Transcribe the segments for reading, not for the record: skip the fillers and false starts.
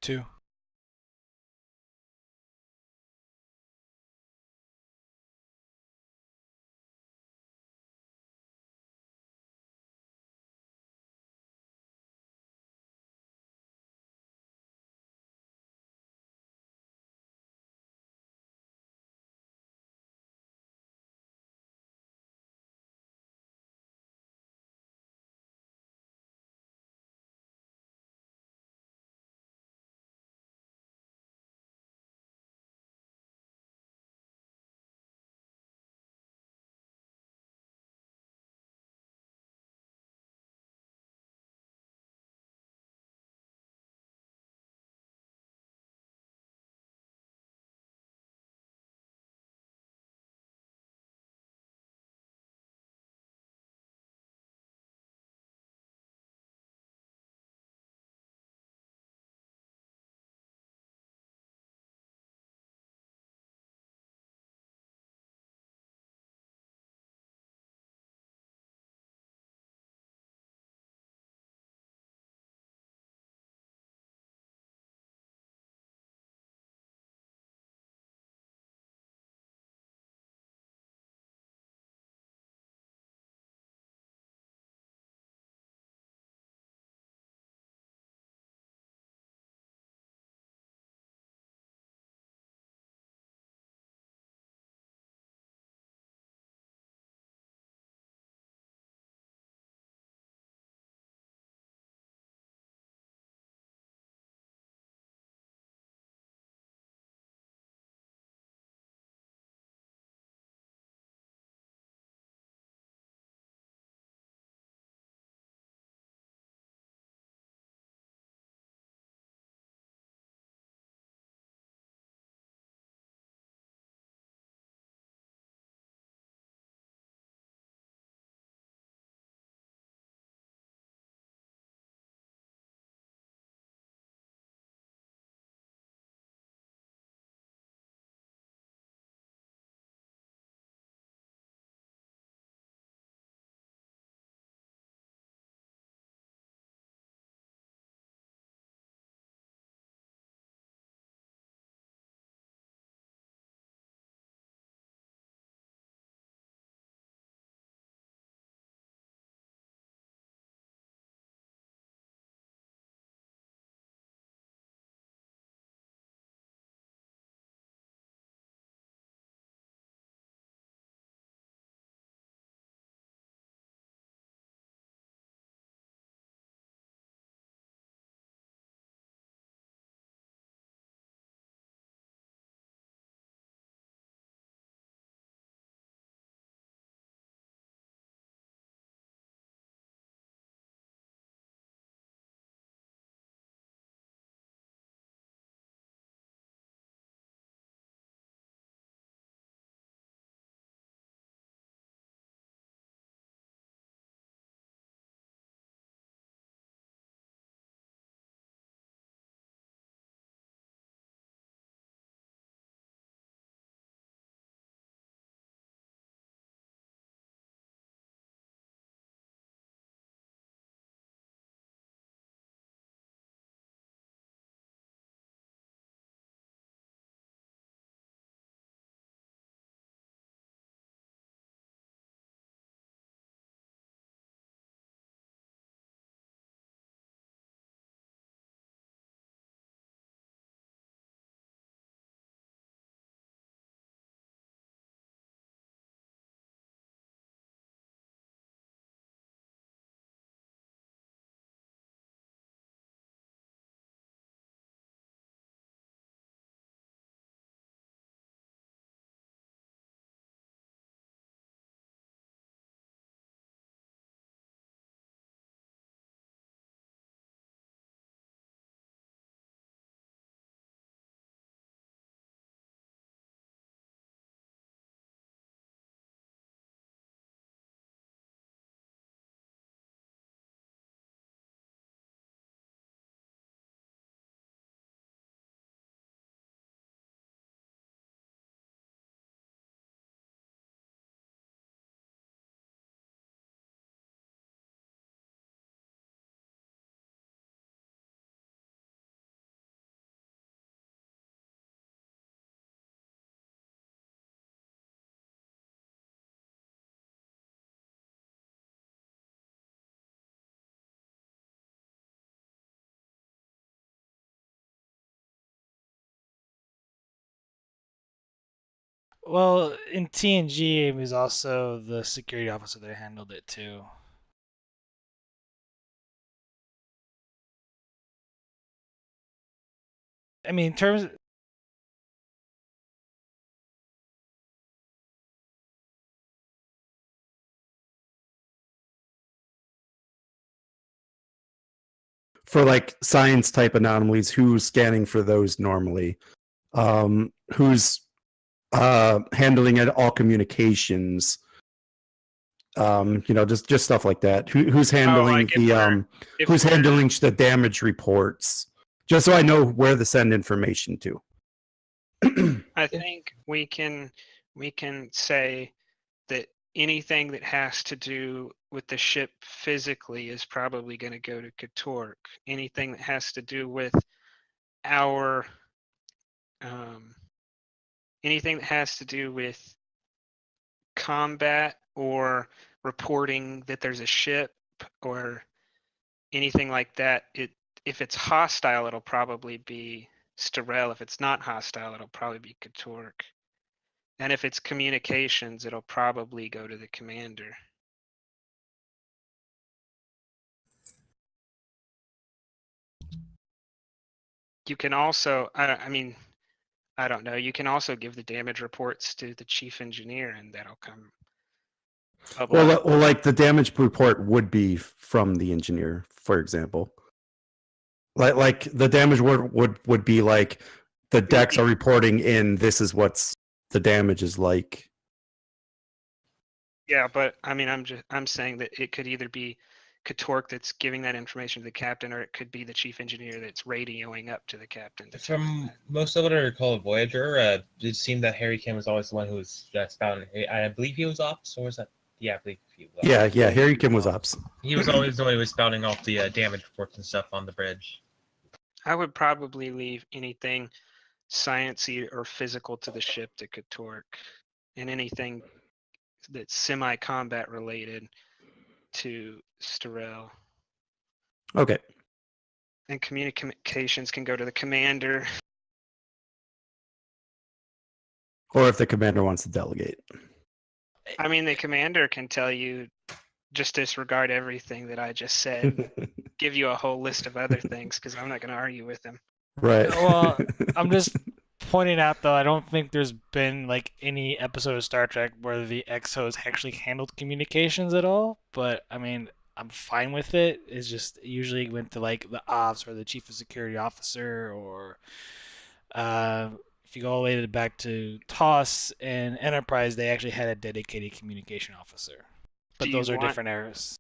2. Well, in TNG, it was also the security officer that handled it too. I mean, in terms, For like science type anomalies, who's scanning for those normally? Who's handling all communications? Just stuff like that. Who's Oh, like handling who's handling the damage reports? Just so I know where to send information to. I think we can say that anything that has to do with the ship physically is probably going to go to Katork. Anything that has to do with our anything that has to do with combat or reporting that there's a ship or anything like that, if it's hostile, it'll probably be Starel. If it's not hostile, it'll probably be Katork. And if it's communications, it'll probably go to the commander. You can also, I mean, I don't know. You can also give the damage reports to the chief engineer, and that'll come. Well, like the damage report would be from the engineer, for example. Like the damage would be like the decks are reporting in. This is what's the damage is like. Yeah, but I mean, I'm saying that it could either be Katork that's giving that information to the captain, or it could be the chief engineer that's radioing up to the captain. From most of what I recall of Voyager, it seemed that Harry Kim was always the one who was spouting. I believe he was ops, or was that? Yeah, I believe he was. Yeah. Harry Kim was ops. He was always the one who was spouting off the damage reports and stuff on the bridge. I would probably leave anything sciencey or physical to the ship to Katork, and anything that's semi-combat related to Starel. Okay. And communications can go to the commander. Or if the commander wants to delegate. I mean, the commander can tell you just disregard everything that I just said, give you a whole list of other things, because I'm not going to argue with him. Right. Well, I'm just pointing out, though, I don't think there's been like any episode of Star Trek where the XOs actually handled communications at all. But I mean, I'm fine with it. It's just usually went to like the ops or the chief of security officer, or if you go all the way back to TOS and Enterprise, they actually had a dedicated communication officer. But those are different eras.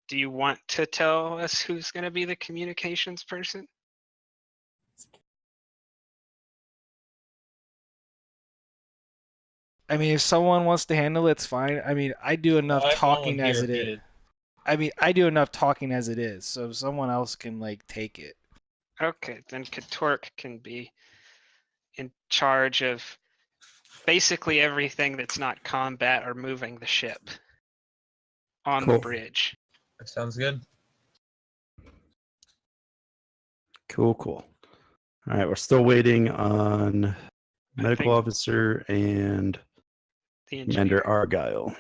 Do you want to tell us who's going to be the communications person? I mean, if someone wants to handle it, it's fine. I mean, I do enough talking as it is. I mean, I do enough talking as it is, so someone else can like take it. Okay, then Katork can be in charge of basically everything that's not combat or moving the ship on the bridge. That sounds good. Cool. All right, we're still waiting on medical officer and Commander Argyle.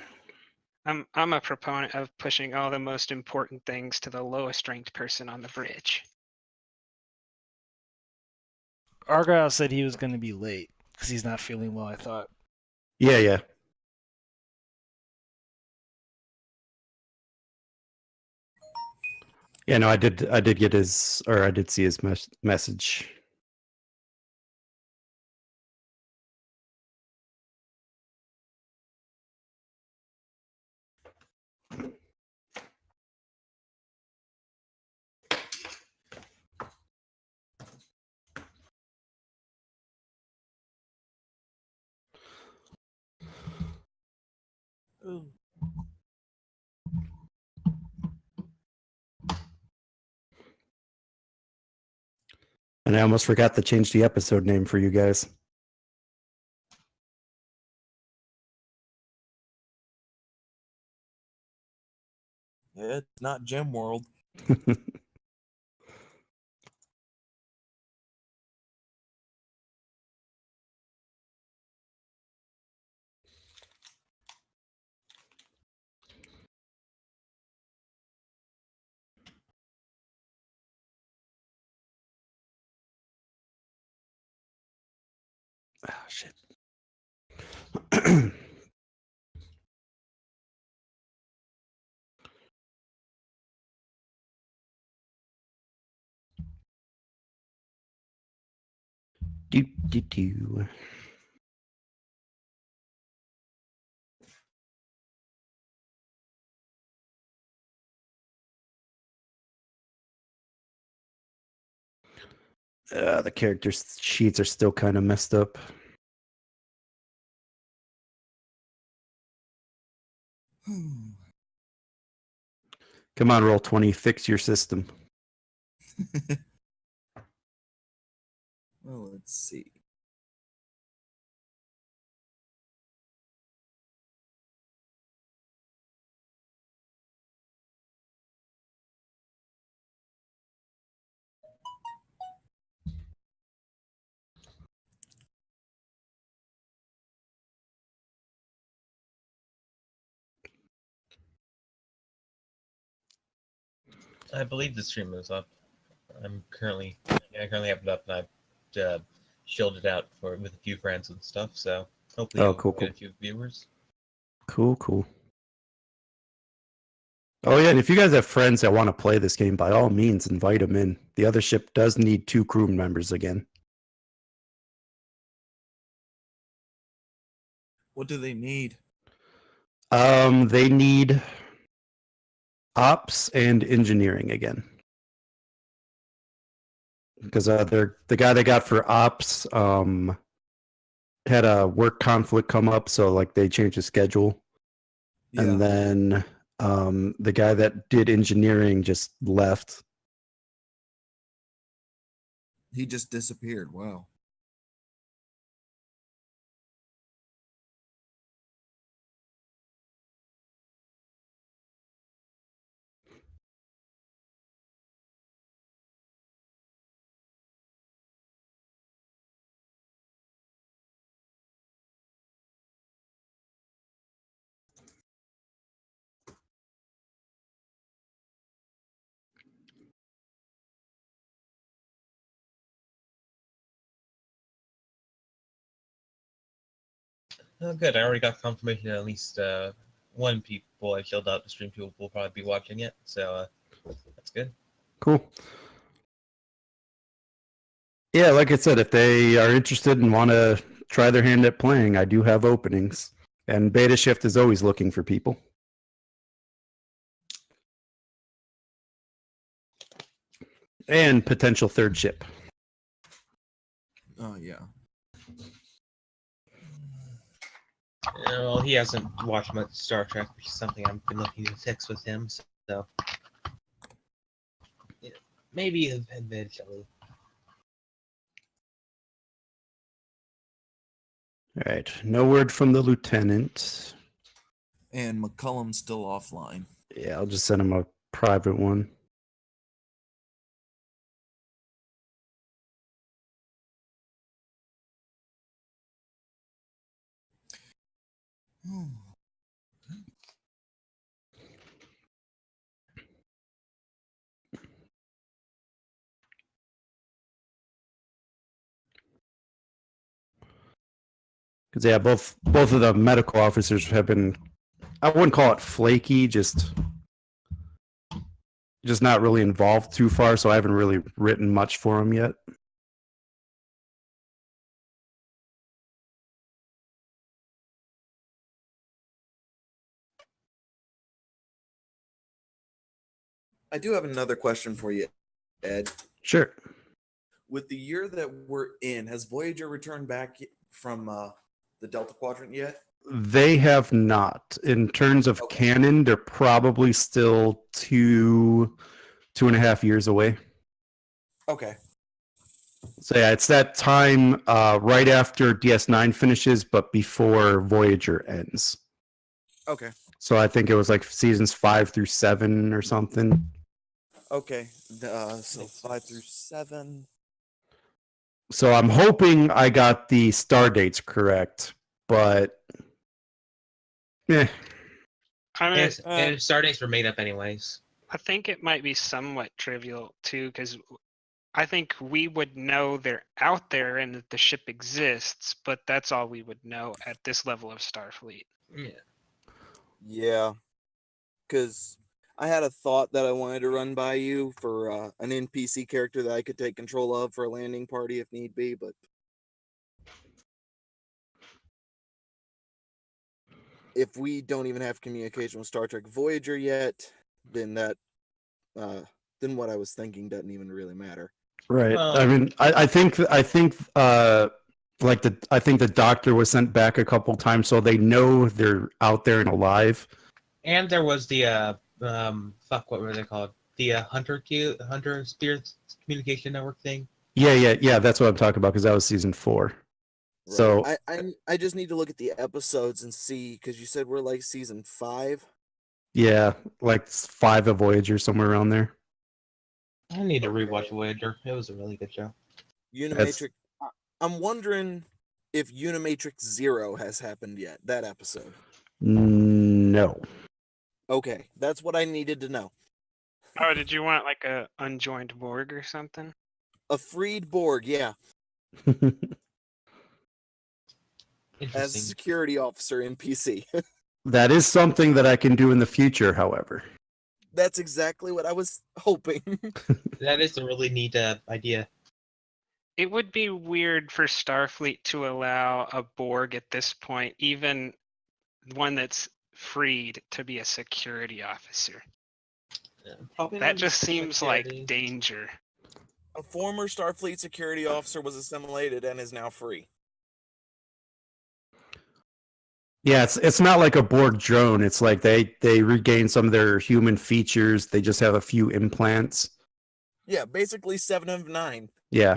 I'm a proponent of pushing all the most important things to the lowest ranked person on the bridge. Argyle said he was going to be late because he's not feeling well, I thought. Yeah. Yeah, no, I did get his, or I did see his message. Ooh. And I almost forgot to change the episode name for you guys. Yeah, it's not Gem World. Ah, shit. do do do. The character sheets are still kind of messed up. Come on, Roll20, fix your system. Well, let's see. I believe the stream is up. I currently have it up, and I've shielded out with a few friends and stuff. So hopefully, Oh, we'll cool, get cool. a few viewers. Cool. Oh, yeah, and if you guys have friends that want to play this game, by all means, invite them in. The other ship does need 2 crew members again. What do they need? They need ops and engineering again. Because the guy they got for ops had a work conflict come up, so like they changed his schedule. Yeah. And then the guy that did engineering just left. He just disappeared. Wow. Oh, good. I already got confirmation that at least one people I shielded out the stream people will probably be watching it. So that's good. Cool. Yeah, like I said, if they are interested and want to try their hand at playing, I do have openings. And Beta Shift is always looking for people. And potential third ship. Oh, yeah. Well, he hasn't watched much Star Trek, which is something I've been looking to fix with him. So yeah, maybe eventually. All right. No word from the lieutenant. And McCullum's still offline. Yeah, I'll just send him a private one. Because yeah, both of the medical officers have been, I wouldn't call it flaky, just not really involved too far, so I haven't really written much for them yet. I do have another question for you, Ed. Sure. With the year that we're in, has Voyager returned back from the Delta Quadrant yet? They have not. In terms of canon, they're probably still 2.5 years away. Okay. So yeah, it's that time right after DS9 finishes, but before Voyager ends. Okay. So I think it was like seasons 5 through 7 or something. Okay. So 5 through 7. So I'm hoping I got the star dates correct, but yeah. I And star dates were made up anyways. think it might be somewhat trivial too, because I think we would know they're out there and that the ship exists, but that's all we would know at this level of Starfleet. Yeah. Yeah, because I had a thought that I wanted to run by you for an NPC character that I could take control of for a landing party if need be, but if we don't even have communication with Star Trek Voyager yet, then then what I was thinking doesn't even really matter. Right. I mean, I think I think the doctor was sent back a couple times, so they know they're out there and alive. And there was the what were they called? The Hunter Spirit Communication Network thing. Yeah. That's what I'm talking about because that was season 4. Right. So I just need to look at the episodes and see, because you said we're like season 5. yeah, like 5 of Voyager, somewhere around there. I need to rewatch Voyager. It was a really good show. Unimatrix. I'm wondering if Unimatrix 0 has happened yet. That episode. No. Okay, that's what I needed to know. Oh, did you want like a unjoined Borg or something? A freed Borg, yeah, as a Interesting. security officer NPC. That is something that I can do in the future, however. That's exactly what I was hoping. That is a really neat idea. It would be weird for Starfleet to allow a Borg at this point, even one that's freed, to be a security officer. Probably That not just seems like security. danger. A former Starfleet security officer was assimilated and is now free. Yeah, it's not like a Borg drone. It's like they regain some of their human features. They just have a few implants. Yeah, basically 7 of 9. Yeah.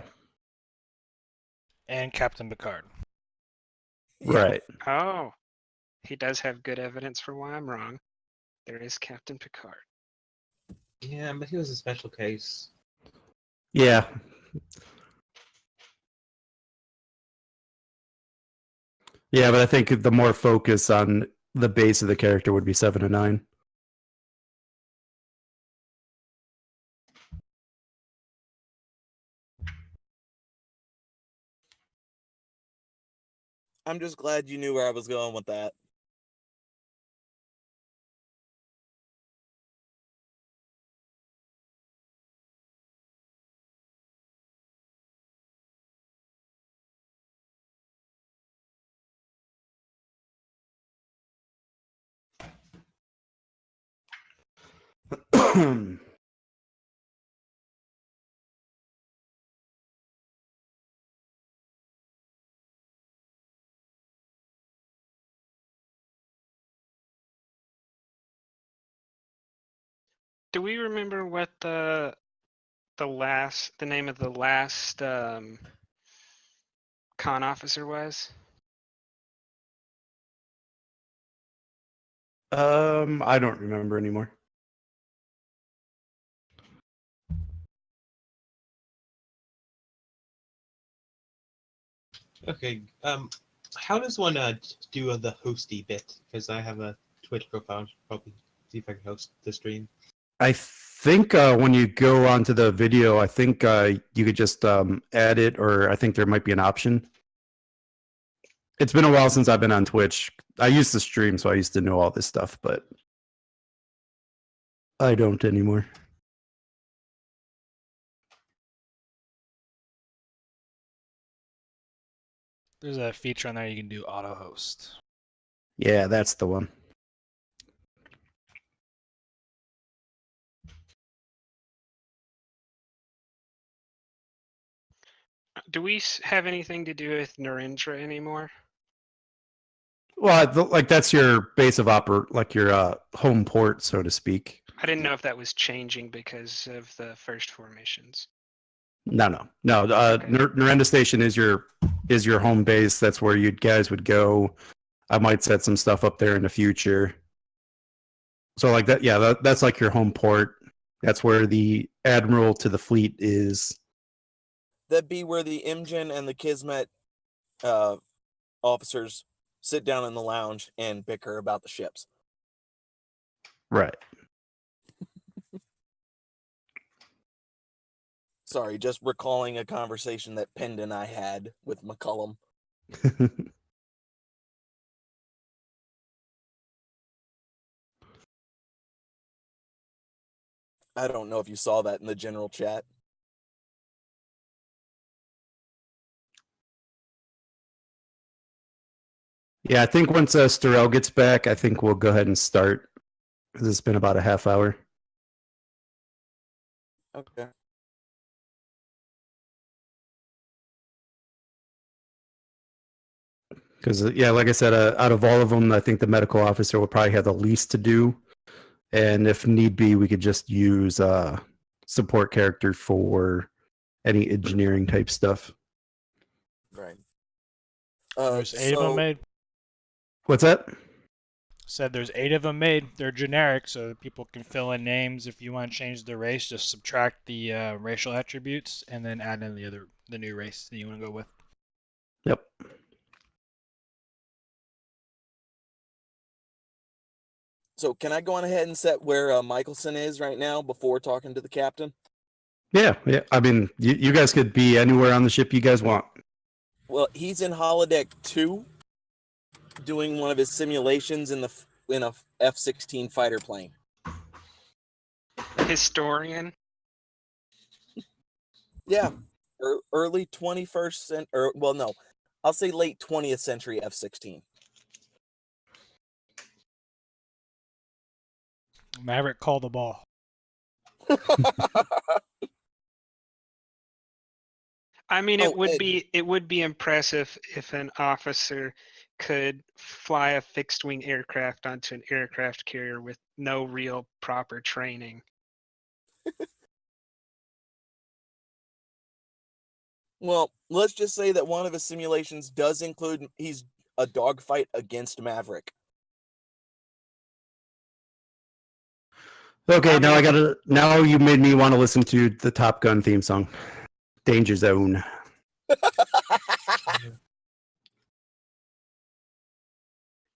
And Captain Picard. Yeah. Right. Oh, he does have good evidence for why I'm wrong. There is Captain Picard. Yeah, but he was a special case. Yeah. Yeah, but I think the more focus on the base of the character would be 7 of 9. I'm just glad you knew where I was going with that. Do we remember what the name of the last con officer was? I don't remember anymore. Okay. How does one do the hosty bit? Because I have a Twitch profile. Probably see if I can host the stream. I think when you go onto the video, I think you could just add it, or I think there might be an option. It's been a while since I've been on Twitch. I used to stream, so I used to know all this stuff, but I don't anymore. There's a feature on there you can do auto host. Yeah, that's the one. Do we have anything to do with Narendra anymore? Well, like that's your base of like your home port, so to speak. I didn't know if that was changing because of the first 4 missions. No. Okay. Narendra Station is your home base. That's where you guys would go. I might set some stuff up there in the future. So like that, yeah, that's like your home port. That's where the admiral to the fleet is. That'd be where the Imjin and the Kismet officers sit down in the lounge and bicker about the ships. Sorry, just recalling a conversation that Pend and I had with McCullum. I don't know if you saw that in the general chat. Yeah, I think once Starell gets back, I think we'll go ahead and start, because it's been about a half hour. Okay. Because, yeah, like I said, out of all of them, I think the medical officer will probably have the least to do. And if need be, we could just use support character for any engineering type stuff. Right. There's 8 of them made. What's that? Said there's 8 of them made. They're generic, so people can fill in names. If you want to change the race, just subtract the racial attributes and then add in the new race that you want to go with. Yep. So can I go on ahead and set where Michelson is right now before talking to the captain? Yeah. I mean, you guys could be anywhere on the ship you guys want. Well, he's in holodeck 2, doing one of his simulations in a F-16 fighter plane. Historian. Yeah, early 21st century. Well, no, I'll say late 20th century F-16. Maverick, call the ball. I mean, it would be impressive if an officer could fly a fixed wing aircraft onto an aircraft carrier with no real proper training. Well, let's just say that one of his simulations does include he's a dogfight against Maverick. Okay, now you made me want to listen to the Top Gun theme song. Danger Zone.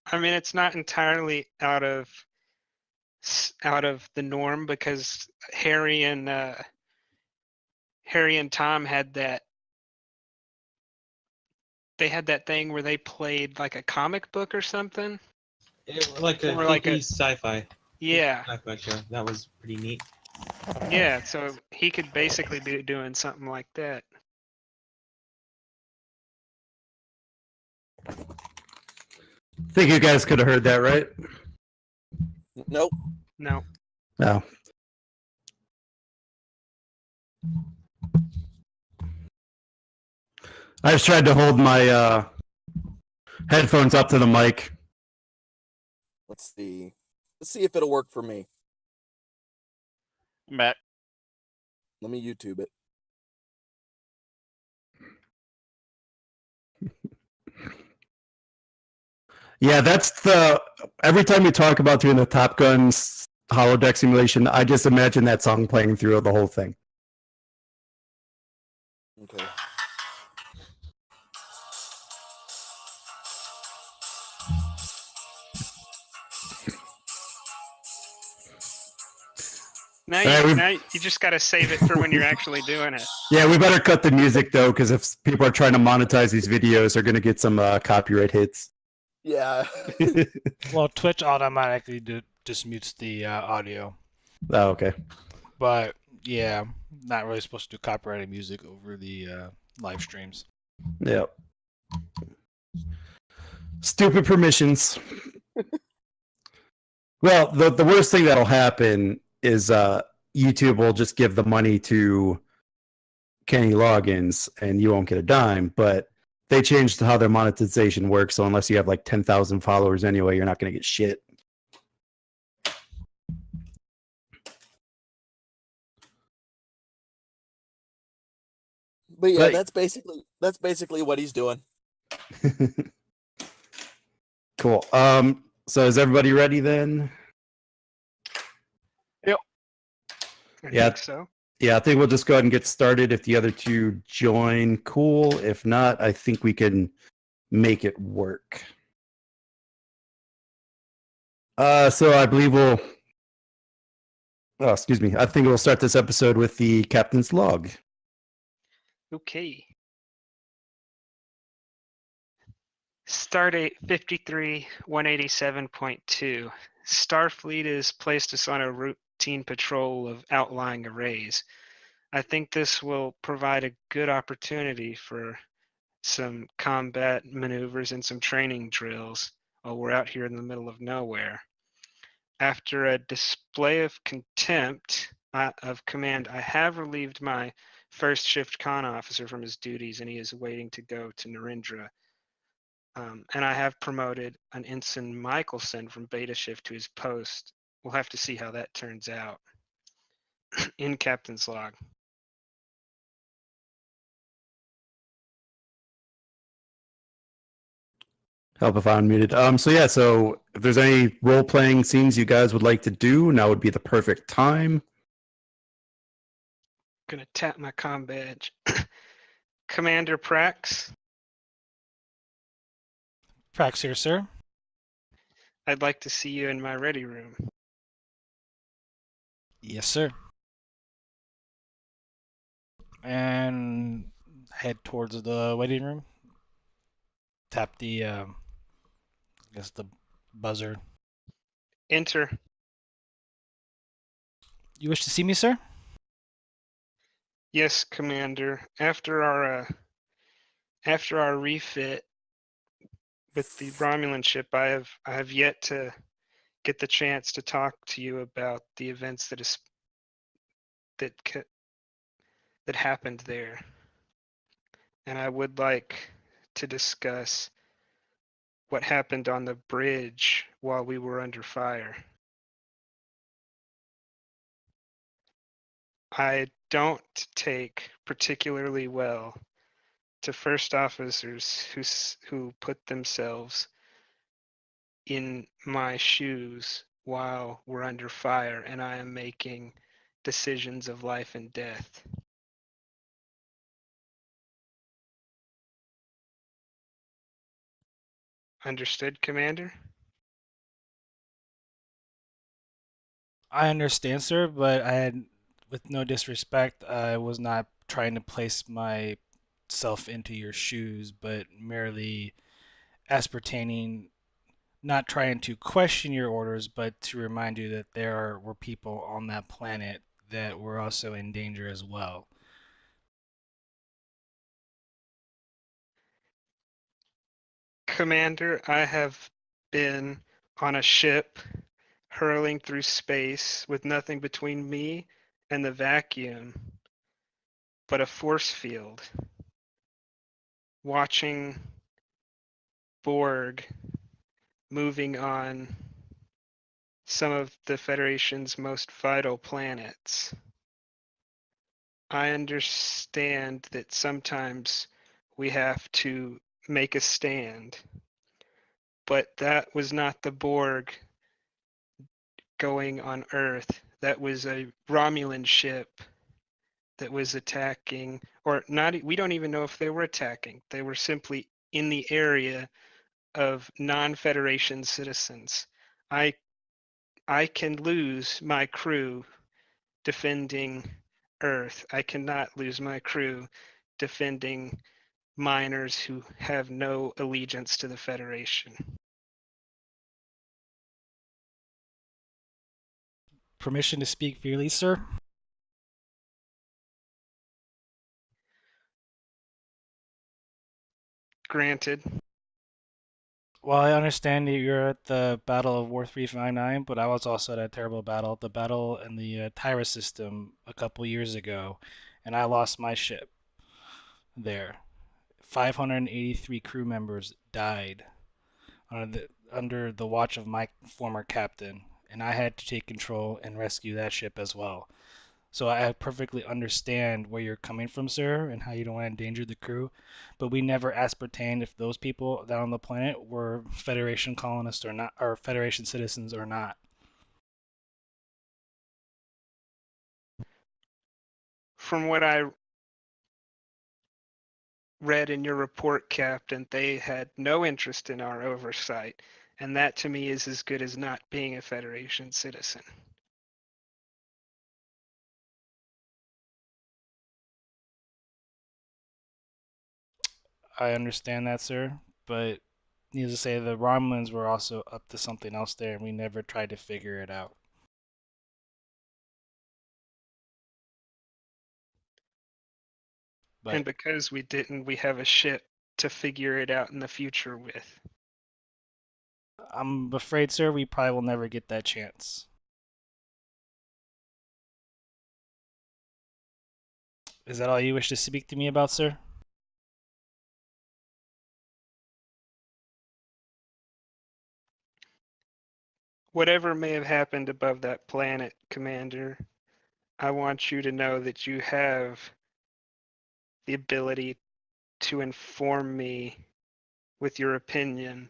I mean, it's not entirely out of the norm, because Harry and Tom had that. They had that thing where they played like a comic book or something. Like a sci-fi. Yeah. Sci-fi show. That was pretty neat. Yeah, so he could basically be doing something like that. Think you guys could have heard that, right? Nope. No. No. I just tried to hold my headphones up to the mic. Let's see if it'll work for me. Matt. Let me YouTube it. Yeah, that's every time we talk about doing the Top Gun's holodeck simulation, I just imagine that song playing through the whole thing. Okay. Now you just got to save it for when you're actually doing it. Yeah, we better cut the music though, because if people are trying to monetize these videos, they're going to get some copyright hits. Yeah. Well, Twitch automatically just mutes the audio. Oh, okay. But yeah, not really supposed to do copyrighted music over the live streams. Yep. Stupid permissions. Well, the worst thing that'll happen is YouTube will just give the money to Kenny Loggins and you won't get a dime, but they changed how their monetization works, so unless you have like 10,000 followers anyway, you're not going to get shit. But yeah, that's basically what he's doing. Cool. So is everybody ready then? Yep. I Yeah. think so. Yeah, I think we'll just go ahead and get started. If the other two join, cool. If not, I think we can make it work. So I believe I think we'll start this episode with the captain's log. Okay. Stardate 53-187.2. Starfleet has placed us on a routine patrol of outlying arrays. I think this will provide a good opportunity for some combat maneuvers and some training drills while we're out here in the middle of nowhere. After a display of contempt of command, I have relieved my first shift con officer from his duties, and he is waiting to go to Narendra. And I have promoted an Ensign Michelson from beta shift to his post. We'll have to see how that turns out. In Captain's log. Help if I'm unmuted. So if there's any role-playing scenes you guys would like to do, now would be the perfect time. Gonna tap my comm badge. Commander Prax, Prax here, sir. I'd like to see you in my ready room. Yes, sir. And head towards the waiting room. Tap the, I guess the buzzer. Enter. You wish to see me, sir? Yes, Commander. After our refit with the Romulan ship, I have yet to get the chance to talk to you about the events that happened there, and I would like to discuss what happened on the bridge while we were under fire. I don't take particularly well to first officers who put themselves in my shoes while we're under fire and I am making decisions of life and death. Understood, Commander? I understand, sir, but with no disrespect, I was not trying to place myself into your shoes, but merely ascertaining, not trying to question your orders, but to remind you that were people on that planet that were also in danger as well. Commander, I have been on a ship hurling through space with nothing between me and the vacuum but a force field, watching Borg moving on some of the Federation's most vital planets. I understand that sometimes we have to make a stand, but that was not the Borg going on Earth. That was a Romulan ship that was attacking, or not, we don't even know if they were attacking. They were simply in the area of non-Federation citizens. I can lose my crew defending Earth. I cannot lose my crew defending miners who have no allegiance to the Federation. Permission to speak freely, sir? Granted. Well, I understand that you're at the Battle of War 359, but I was also at a terrible battle, the battle in the Tyra system a couple years ago, and I lost my ship there. 583 crew members died under the watch of my former captain, and I had to take control and rescue that ship as well. So I perfectly understand where you're coming from, sir, and how you don't want to endanger the crew. But we never ascertained if those people down on the planet were Federation colonists or not, or Federation citizens or not. From what I read in your report, Captain, they had no interest in our oversight, and that to me is as good as not being a Federation citizen. I understand that, sir, but needless to say, the Romulans were also up to something else there, and we never tried to figure it out. And But because we didn't, we have a ship to figure it out in the future with. I'm afraid, sir, we probably will never get that chance. Is that all you wish to speak to me about, sir? Whatever may have happened above that planet, Commander, I want you to know that you have the ability to inform me with your opinion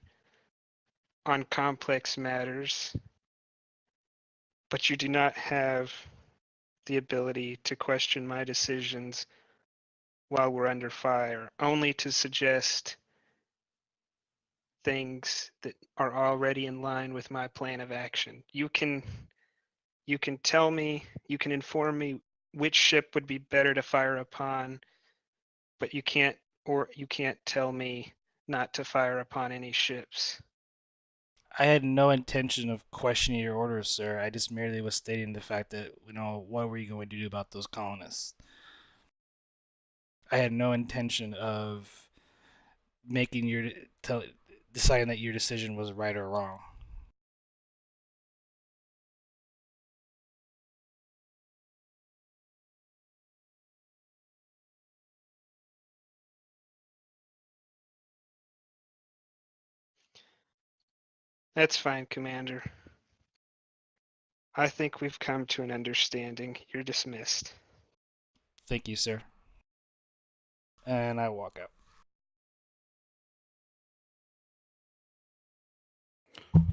on complex matters, but you do not have the ability to question my decisions while we're under fire, only to suggest things that are already in line with my plan of action. You can tell me, you can inform me which ship would be better to fire upon, but you can't tell me not to fire upon any ships. I had no intention of questioning your orders, sir. I just merely was stating the fact that, what were you going to do about those colonists? I had no intention of making deciding that your decision was right or wrong. That's fine, Commander. I think we've come to an understanding. You're dismissed. Thank you, sir. And I walk out. All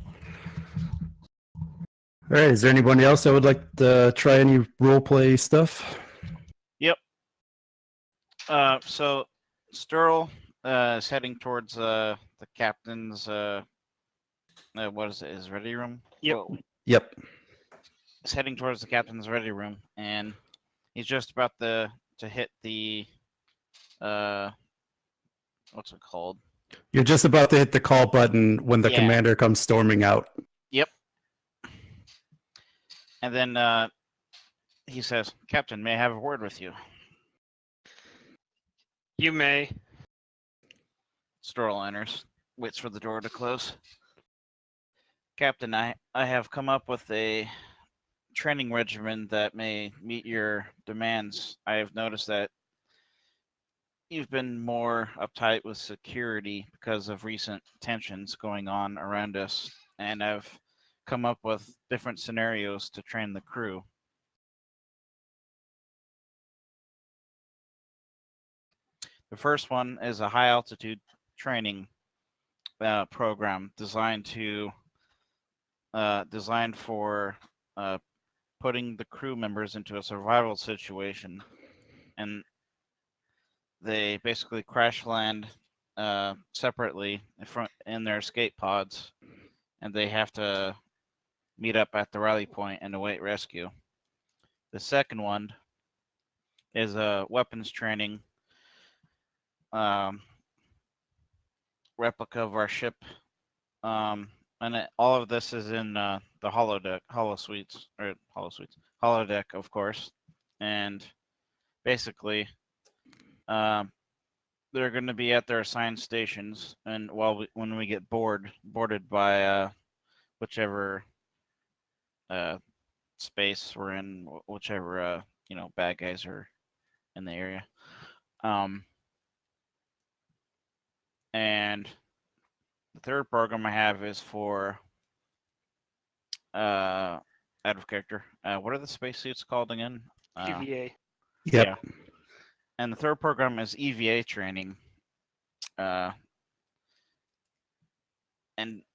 right. Is there anybody else that would like to try any role play stuff? Yep. So Sturl is heading towards the captain's what is it? His ready room. Yep. Well, Yep. he's heading towards the captain's ready room, and he's just about to hit the what's it called? You're just about to hit the call button when the Yeah. commander comes storming out. Yep. And then he says, "Captain, may I have a word with you?" You may. Sturl enters, waits for the door to close. Captain, I have come up with a training regimen that may meet your demands. I have noticed that you've been more uptight with security because of recent tensions going on around us, and I've come up with different scenarios to train the crew. The first one is a high altitude training program designed for putting the crew members into a survival situation, and they basically crash land separately in their escape pods, and they have to meet up at the rally point and await rescue. The second one is a weapons training replica of our ship, and all of this is in the holodeck, holodeck, of course, and basically, they're going to be at their assigned stations, and when we get boarded by whichever space we're in, whichever bad guys are in the area, and the third program I have is for out of character. What are the spacesuits called again? EVA. Yep. Yeah. And the third program is EVA training. And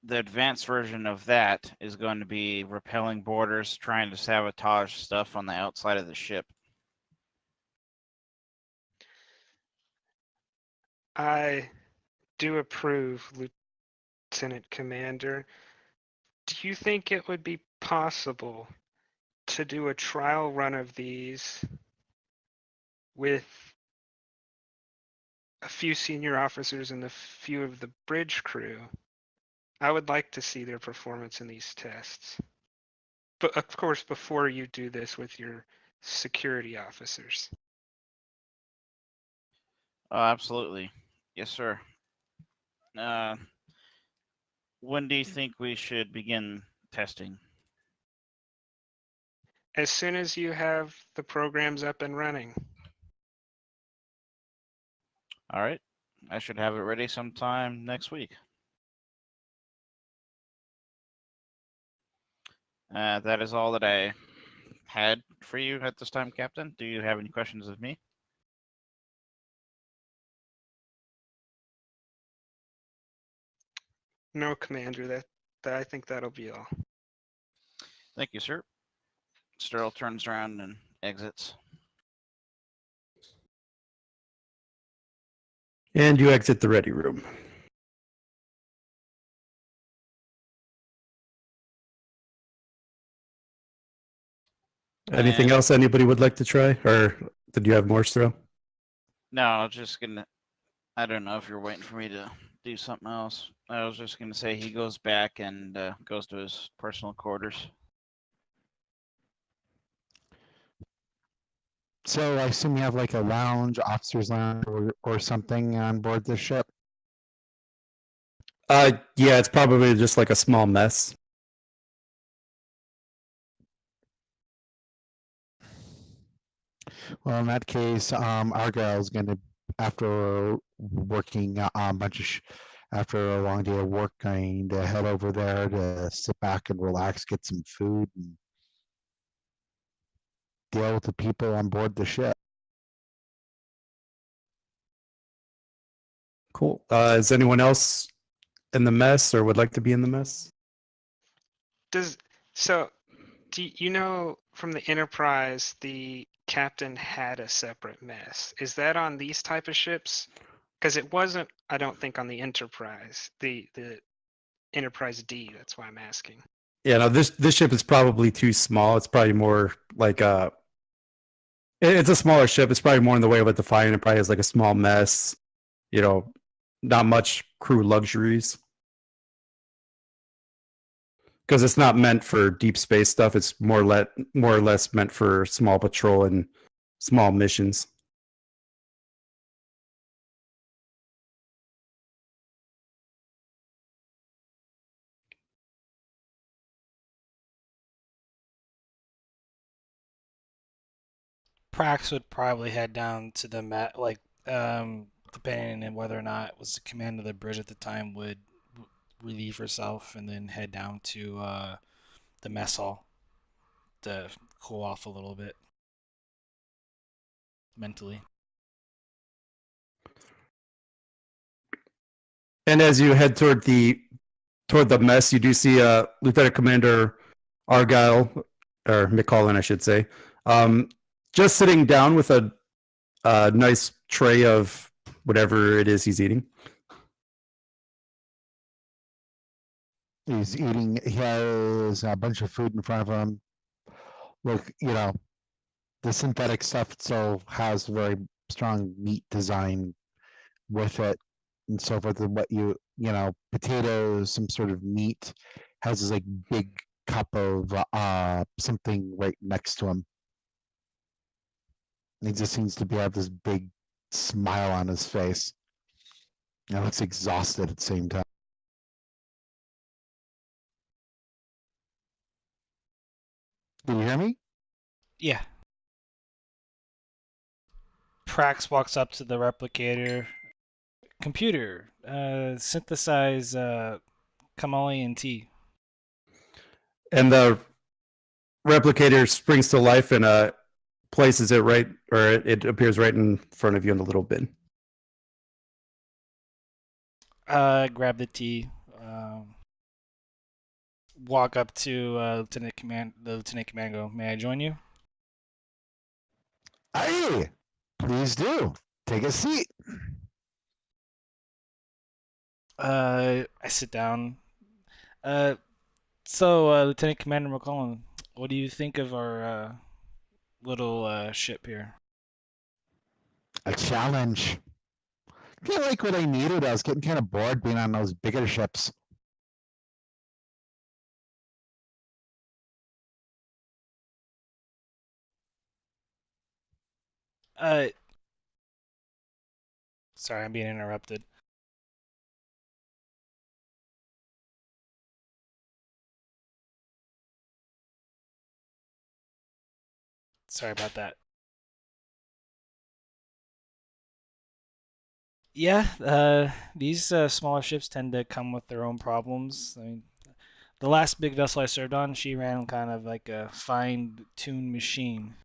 the advanced version of that is going to be repelling boarders, trying to sabotage stuff on the outside of the ship. I do approve, Lieutenant Commander. Do you think it would be possible to do a trial run of these with a few senior officers and a few of the bridge crew. I would like to see their performance in these tests. But of course, before you do this with your security officers. Oh, absolutely. Yes, sir. When do you think we should begin testing? As soon as you have the programs up and running. All right. I should have it ready sometime next week. That is all that I had for you at this time, Captain. Do you have any questions of me? No, Commander, that I think that'll be all. Thank you, sir. Sterl turns around and exits. And you exit the ready room. Anything And- else anybody would like to try? Or did you have more, Stro? No, I was just gonna. I don't know if you're waiting for me to do something else. I was just gonna say he goes back and goes to his personal quarters. So I assume you have like a lounge, officer's lounge, or something on board the ship. Yeah, it's probably just like a small mess. Well, in that case, Argyle's going to, after working a bunch of, after a long day of work, going to head over there to sit back and relax, get some food, and deal with the people on board the ship. Cool. Is anyone else in the mess or would like to be in the mess? Do you know from the Enterprise the captain had a separate mess? Is that on these type of ships? Because it wasn't, I don't think, on the Enterprise, the Enterprise D. That's why I'm asking. Yeah, no, this ship is probably too small. It's probably more like it's a smaller ship. It's probably more in the way of what the Defiant. It probably has like a small mess. You know, not much crew luxuries. Because it's not meant for deep space stuff. It's more or less meant for small patrol and small missions. Prax would probably head down to the depending on whether or not it was the command of the bridge at the time, would relieve herself and then head down to the mess hall to cool off a little bit mentally. And as you head toward the mess, you do see Lieutenant Commander Argyle, or McCollin, I should say, just sitting down with a nice tray of whatever it is he's eating. He's eating, he has a bunch of food in front of him. Look, the synthetic stuff itself has very strong meat design with it and so forth. And what potatoes, some sort of meat, has this like big cup of something right next to him. He just seems to have this big smile on his face. He looks exhausted at the same time. Can you hear me? Yeah. Prax walks up to the replicator. Computer, synthesize Kamalian tea. And the replicator springs to life and places it right, or it appears right in front of you in the little bin. Grab the tea. Walk up to Lieutenant Command. Go, may I join you? Hey, please do. Take a seat. I sit down. Lieutenant Commander McCollum, what do you think of our little ship here? A challenge. I feel like what I needed, I was getting kind of bored being on those bigger ships. Uh, sorry, I'm being interrupted. Sorry about that. Yeah, these smaller ships tend to come with their own problems. I mean, the last big vessel I served on, she ran kind of like a fine-tuned machine.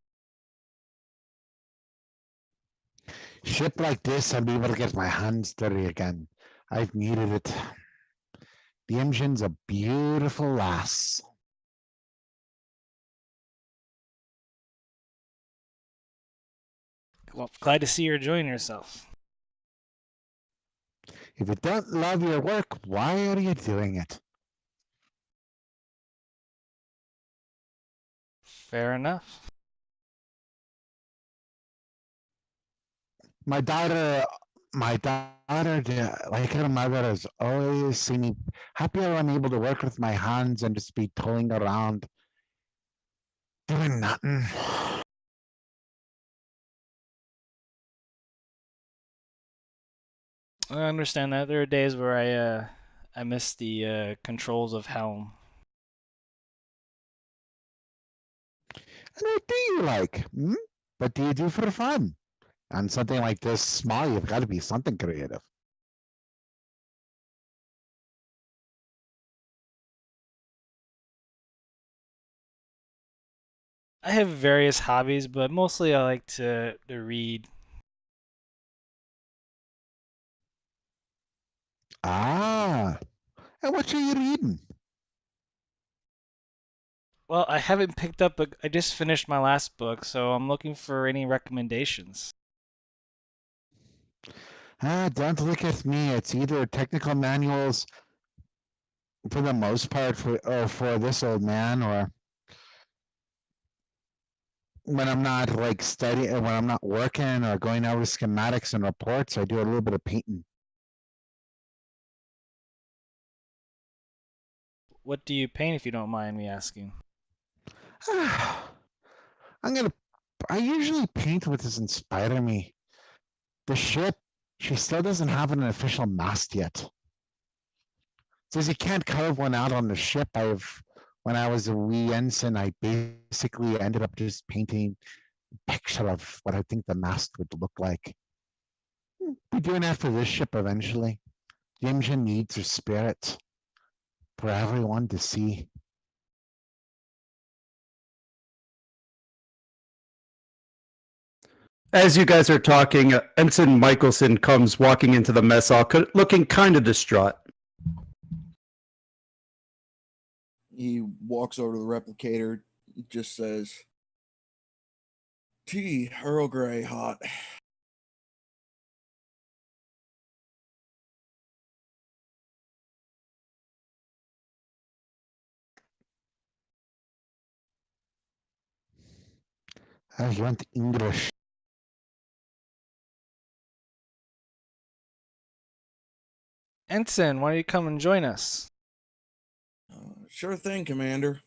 Ship like this, I'll be able to get my hands dirty again. I've needed it. The Imjin's a beautiful lass. Well, glad to see you're enjoying yourself. If you don't love your work, why are you doing it? Fair enough. My daughter, like her mother, has always seen me happy when I'm able to work with my hands and just be tooling around, doing nothing. I understand that. There are days where I miss the controls of Helm. And what do you like? Hmm? What do you do for fun? On something like this small, you've got to be something creative. I have various hobbies, but mostly I like to read. Ah, and what are you reading? Well, I haven't picked up I just finished my last book, so I'm looking for any recommendations. Ah, don't look at me. It's either technical manuals for the most part for this old man, or when I'm not like studying, when I'm not working or going over schematics and reports, I do a little bit of painting. What do you paint, if you don't mind me asking? I'm gonna. I usually paint what has inspired me. The ship, she still doesn't have an official mast yet. Says you can't carve one out on the ship. When I was a wee ensign, I basically ended up just painting a picture of what I think the mast would look like. Be doing that for this ship eventually. The Imjin needs her spirit for everyone to see. As you guys are talking, Ensign Michelson comes walking into the mess hall, looking kind of distraught. He walks over to the replicator, just says, "Tea, Earl Grey, hot." I want English. Ensign, why don't you come and join us? Sure thing, Commander.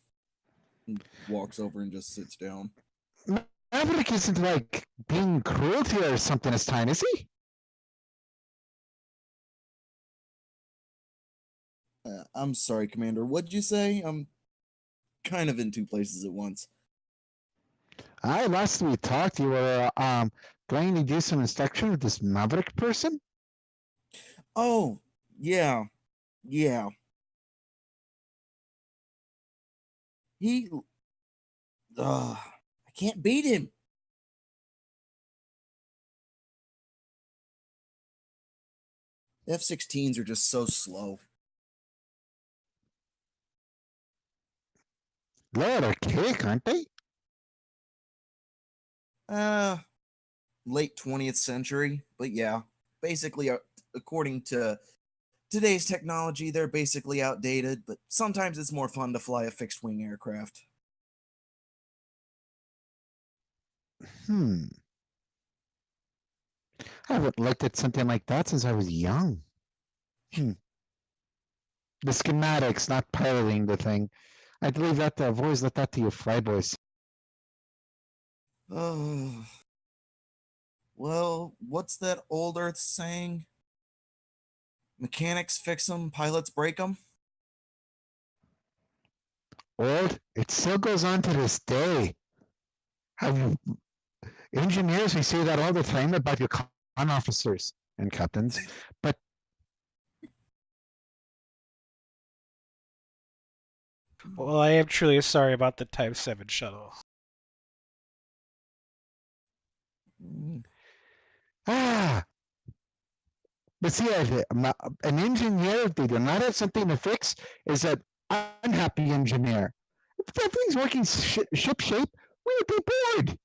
He walks over and just sits down. Maverick isn't like being cruel to you or something this time, is he? I'm sorry, Commander. What'd you say? I'm kind of in two places at once. Last we talked, you were going to do some inspection with this Maverick person. Oh, yeah. He, I can't beat him. F-16s are just so slow. They're cake, aren't they? Late 20th century, but yeah, basically, according to today's technology, they're basically outdated, but sometimes it's more fun to fly a fixed-wing aircraft. Hmm. I haven't looked at something like that since I was young. The schematics, not piloting the thing. I'd leave that to, I've always left that to you flyboys. Oh. Well, what's that old Earth saying? Mechanics fix 'em, pilots break 'em. Old, it still goes on to this day. Have engineers, we say that all the time about your con officers and captains, but Well, I am truly sorry about the Type 7 shuttle. Mm, ah, but see, an engineer, if they do not have something to fix, is an unhappy engineer. If everything's working ship shape, we would be bored.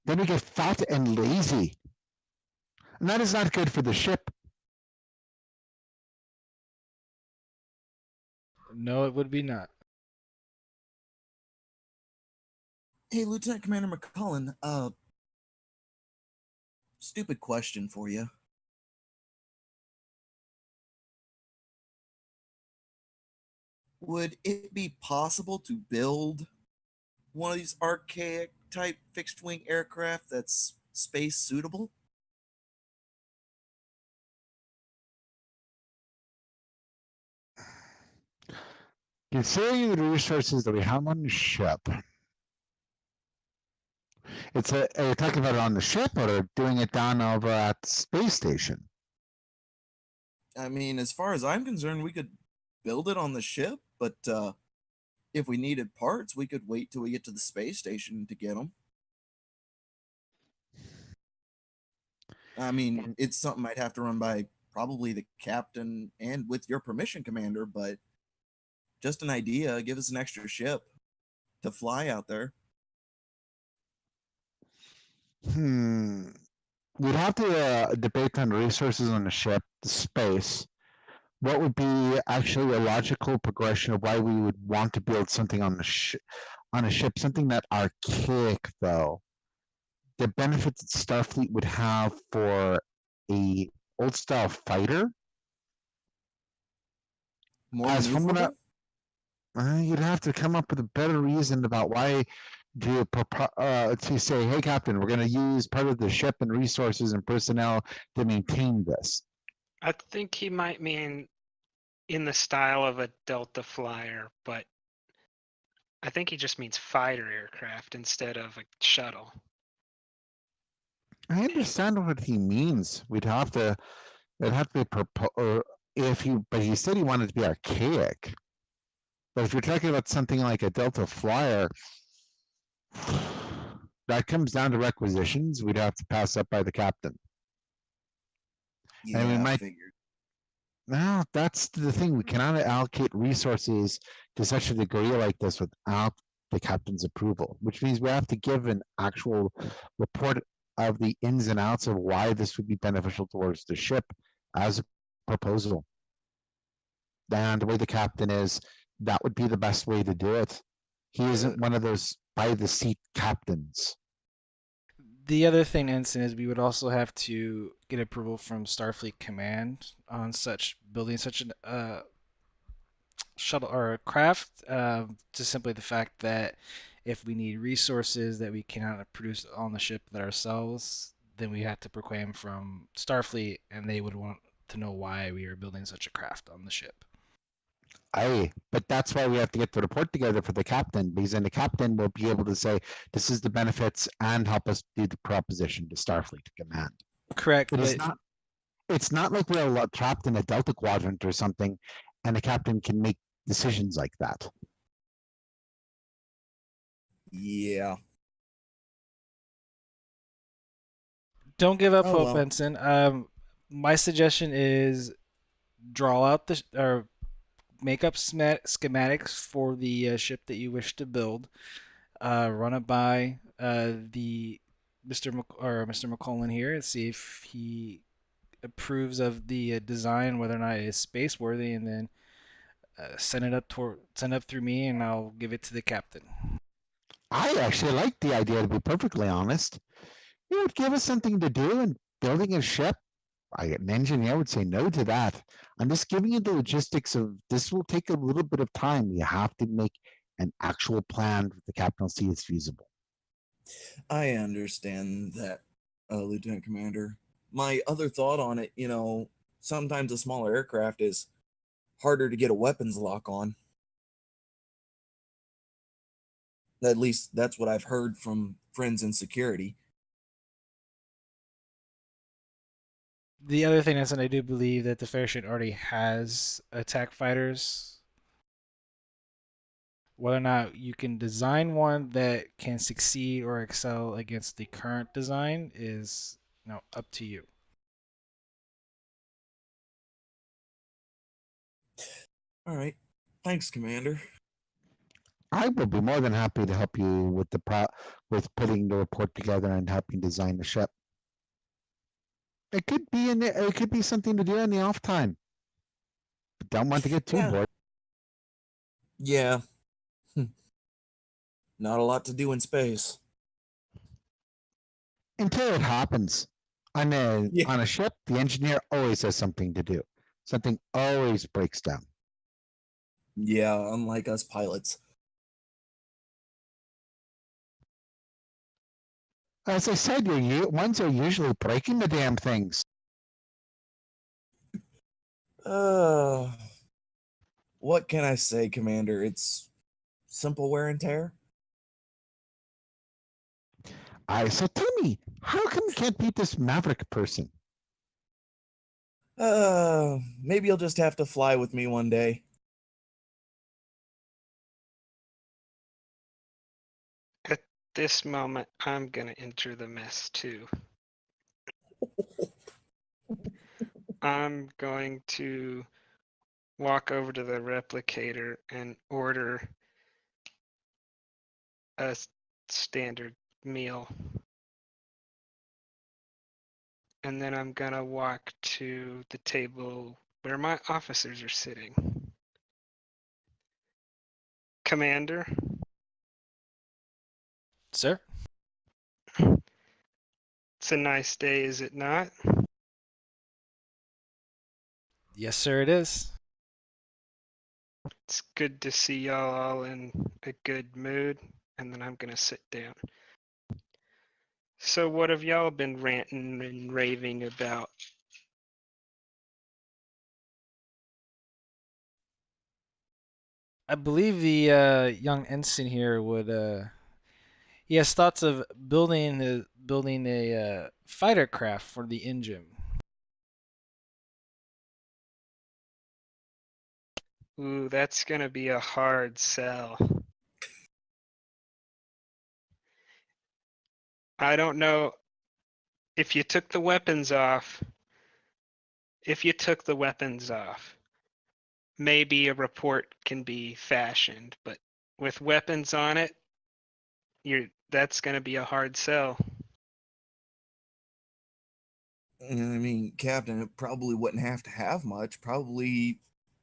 Then we get fat and lazy. And that is not good for the ship. No, it would be not. Hey, Lieutenant Commander McCullen, stupid question for you. Would it be possible to build one of these archaic type fixed wing aircraft that's space suitable? Considering the resources that we have on the ship, are you talking about it on the ship or doing it down over at the space station? I mean, as far as I'm concerned, we could build it on the ship, but if we needed parts, we could wait till we get to the space station to get them. I mean, it's something I'd have to run by probably the captain and with your permission, Commander, but just an idea. Give us an extra ship to fly out there. We'd have to debate on resources on the ship, the space. What would be actually a logical progression of why we would want to build something on a ship, something that archaic though. The benefits that Starfleet would have for a old style fighter. More As from what you'd have to come up with a better reason about why to say, hey, Captain, we're going to use part of the ship and resources and personnel to maintain this. I think he might mean in the style of a Delta flyer, but I think he just means fighter aircraft instead of a shuttle. I understand what he means. It'd have to be but he said he wanted to be archaic. But if you're talking about something like a Delta flyer, that comes down to requisitions. We'd have to pass up by the captain. Yeah, and we might. Figured. No, that's the thing. We cannot allocate resources to such a degree like this without the captain's approval, which means we have to give an actual report of the ins and outs of why this would be beneficial towards the ship as a proposal. And the way the captain is, that would be the best way to do it. He isn't one of those by the seat captains. The other thing, Ensign, is we would also have to get approval from Starfleet Command on building such a shuttle or a craft. Just simply the fact that if we need resources that we cannot produce on the ship ourselves, then we have to proclaim from Starfleet, and they would want to know why we are building such a craft on the ship. Aye, but that's why we have to get the report together for the captain, because then the captain will be able to say, this is the benefits and help us do the proposition to Starfleet Command. Correct. It's not like we're trapped in a Delta quadrant or something, and the captain can make decisions like that. Yeah. Don't give up hope, Ensign. My suggestion is draw out or make up schematics for the ship that you wish to build. Run it by the Mr. McCullen here and see if he approves of the design, whether or not it is space worthy, and then send it up through me, and I'll give it to the captain. I actually like the idea, to be perfectly honest. It would give us something to do, and building a ship, an engineer would say no to that. I'm just giving you the logistics of this will take a little bit of time. You have to make an actual plan that the captain will see is feasible. I understand that, Lieutenant Commander. My other thought on it, sometimes a smaller aircraft is harder to get a weapons lock on. At least that's what I've heard from friends in security. The other thing is that I do believe that the Fairship already has attack fighters. Whether or not you can design one that can succeed or excel against the current design is up to you. All right. Thanks, Commander. I will be more than happy to help you with with putting the report together and helping design the ship. It could be something to do in the off time. But don't want to get too Yeah. bored. Yeah. Not a lot to do in space. Until it happens. On a ship, the engineer always has something to do. Something always breaks down. Yeah, unlike us pilots. As I said, your ones are usually breaking the damn things. What can I say, Commander? It's simple wear and tear. So tell me, how come you can't beat this Maverick person? Maybe you'll just have to fly with me one day. At this moment, I'm gonna enter the mess too. I'm going to walk over to the replicator and order a standard meal. And then I'm gonna walk to the table where my officers are sitting. Commander, Sir? it's a nice day, is it not? Yes, sir, it is. It's good to see y'all all in a good mood. And then I'm gonna sit down. So what have y'all been ranting and raving about? I believe the young ensign here would he has thoughts of building a fighter craft for the Imjin. Ooh, that's gonna be a hard sell. I don't know if you took the weapons off. Maybe a report can be fashioned, but with weapons on it, that's gonna be a hard sell. I mean, Captain, it probably wouldn't have to have much. Probably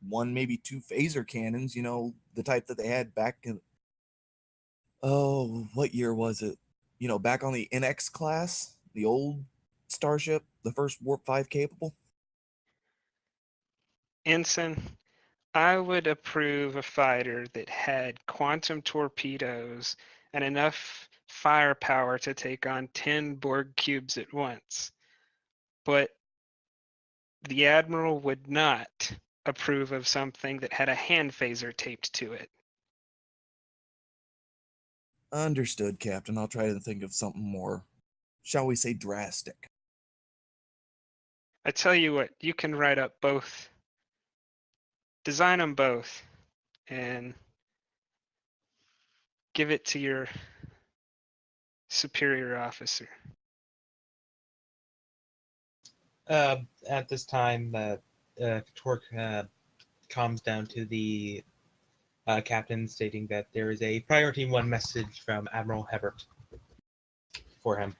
one, maybe two phaser cannons, the type that they had back in, what year was it? Back on the NX class, the old Starship, the first Warp 5 capable. Ensign, I would approve a fighter that had quantum torpedoes and enough firepower to take on 10 Borg cubes at once. But the Admiral would not approve of something that had a hand phaser taped to it. Understood, Captain. I'll try to think of something more, shall we say, drastic. I tell you what, you can write up both, design them both, and give it to your superior officer. At this time, Torque calms down to the captain, stating that there is a priority 1 message from Admiral Hebert for him.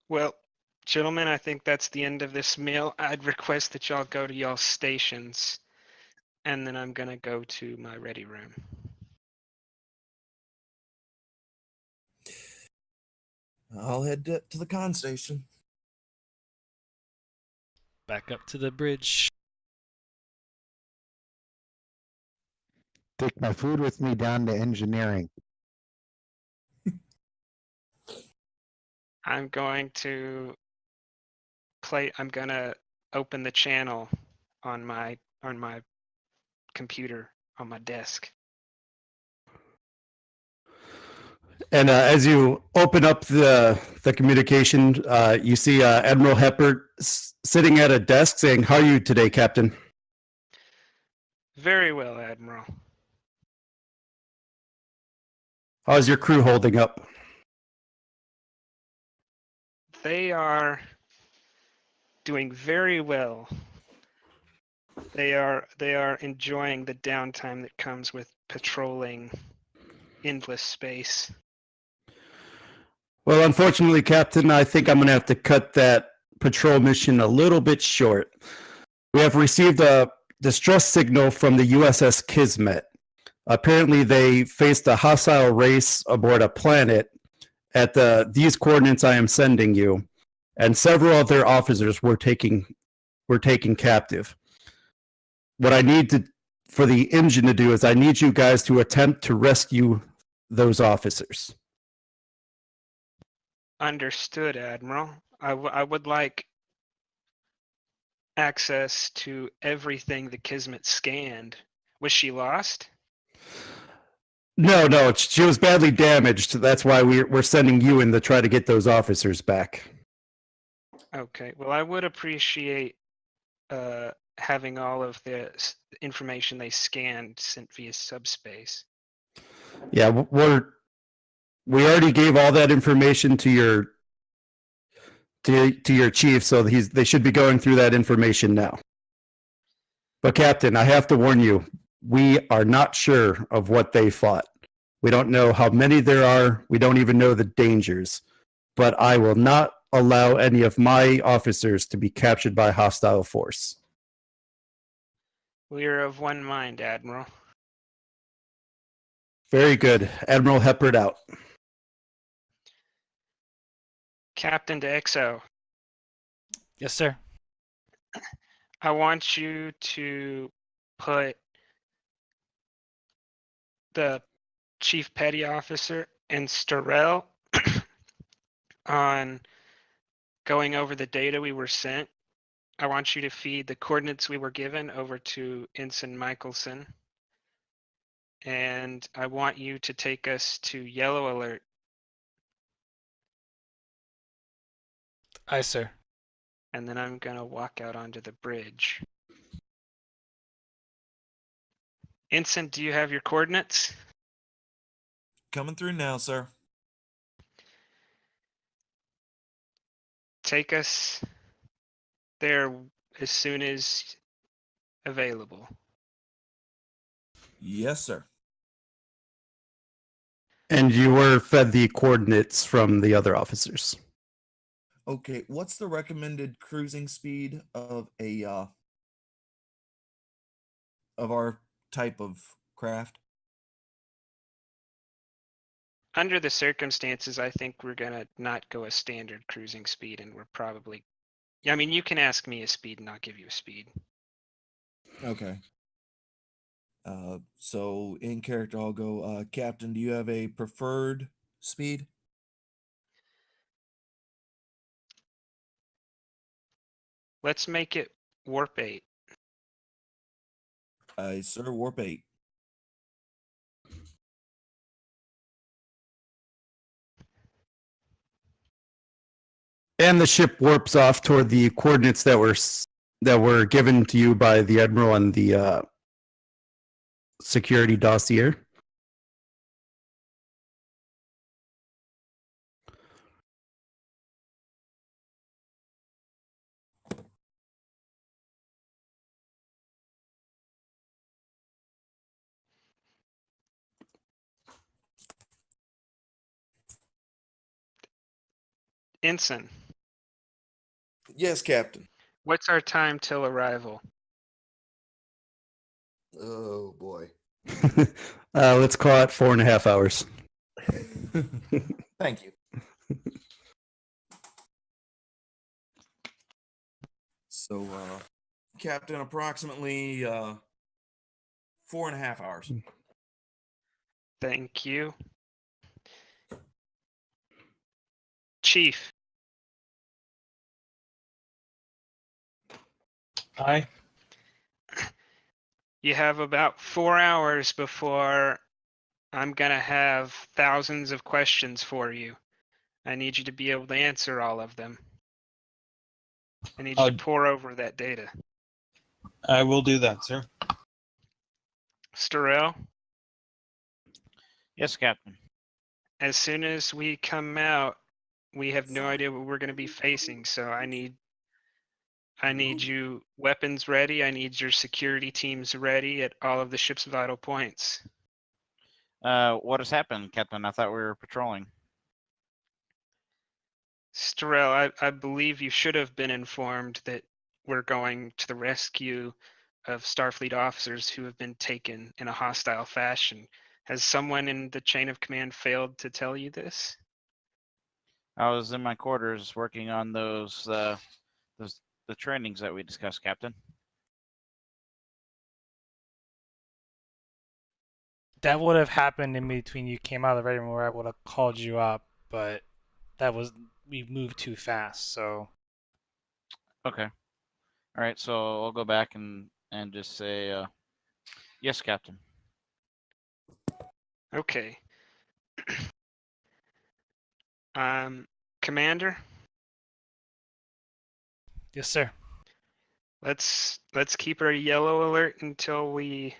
Well, gentlemen, I think that's the end of this meal. I'd request that y'all go to y'all stations and then I'm gonna go to my ready room. I'll head to the con station. Back up to the bridge. Take my food with me down to engineering. I'm going to I'm gonna open the channel on my computer on my desk. And as you open up the communication, you see Admiral Heppert sitting at a desk saying, "How are you today, Captain?" Very well, Admiral. How's your crew holding up? They are doing very well. They are enjoying the downtime that comes with patrolling endless space. Well, unfortunately, Captain, I think I'm going to have to cut that patrol mission a little bit short. We have received a distress signal from the USS Kismit. Apparently, they faced a hostile race aboard a planet at these coordinates I am sending you, and several of their officers were taken captive. What I need for the Imjin to do is I need you guys to attempt to rescue those officers. Understood, Admiral. I would like access to everything the Kismet scanned. Was she lost? No, she was badly damaged. That's why we're sending you in to try to get those officers back. Okay. Well, I would appreciate having all of the information they scanned sent via subspace. Yeah, we already gave all that information to your chief, so they should be going through that information now. But Captain, I have to warn you, we are not sure of what they fought. We don't know how many there are. We don't even know the dangers. But I will not allow any of my officers to be captured by hostile force. We are of one mind, Admiral. Very good. Admiral Heppert out. Captain to XO. Yes, sir. I want you to put the Chief Petty Officer and Starrell on going over the data we were sent. I want you to feed the coordinates we were given over to Ensign Michelson. And I want you to take us to Yellow Alert. Aye, sir. And then I'm going to walk out onto the bridge. Ensign, do you have your coordinates? Coming through now, sir. Take us there as soon as available. Yes, sir. And you were fed the coordinates from the other officers. Okay, what's the recommended cruising speed of our type of craft? Under the circumstances, I think we're gonna not go a standard cruising speed, and we're probably, I mean, you can ask me a speed and I'll give you a speed. Okay. So in character, I'll go, Captain, do you have a preferred speed? Let's make it warp 8. Sir, warp 8. And the ship warps off toward the coordinates that were given to you by the Admiral and the security dossier. Ensign, Yes, Captain. what's our time till arrival? Oh boy. Let's call it 4.5 hours. Thank you. So, Captain, approximately 4.5 hours. Thank you. Chief. Aye. You have about 4 hours before I'm going to have thousands of questions for you. I need you to be able to answer all of them. I need you to pour over that data. I will do that, sir. Starrell, Yes, Captain. as soon as we come out, we have no idea what we're going to be facing, so I need you weapons ready. I need your security teams ready at all of the ship's vital points. What has happened, Captain? I thought we were patrolling. Starrell, I believe you should have been informed that we're going to the rescue of Starfleet officers who have been taken in a hostile fashion. Has someone in the chain of command failed to tell you this? I was in my quarters working on the trainings that we discussed, Captain. That would have happened in between you came out of the ready room where I would have called you up, but we moved too fast, so. Okay. All right, so I'll go back and just say, yes, Captain. Okay. Commander, Yes, sir. let's keep our yellow alert until we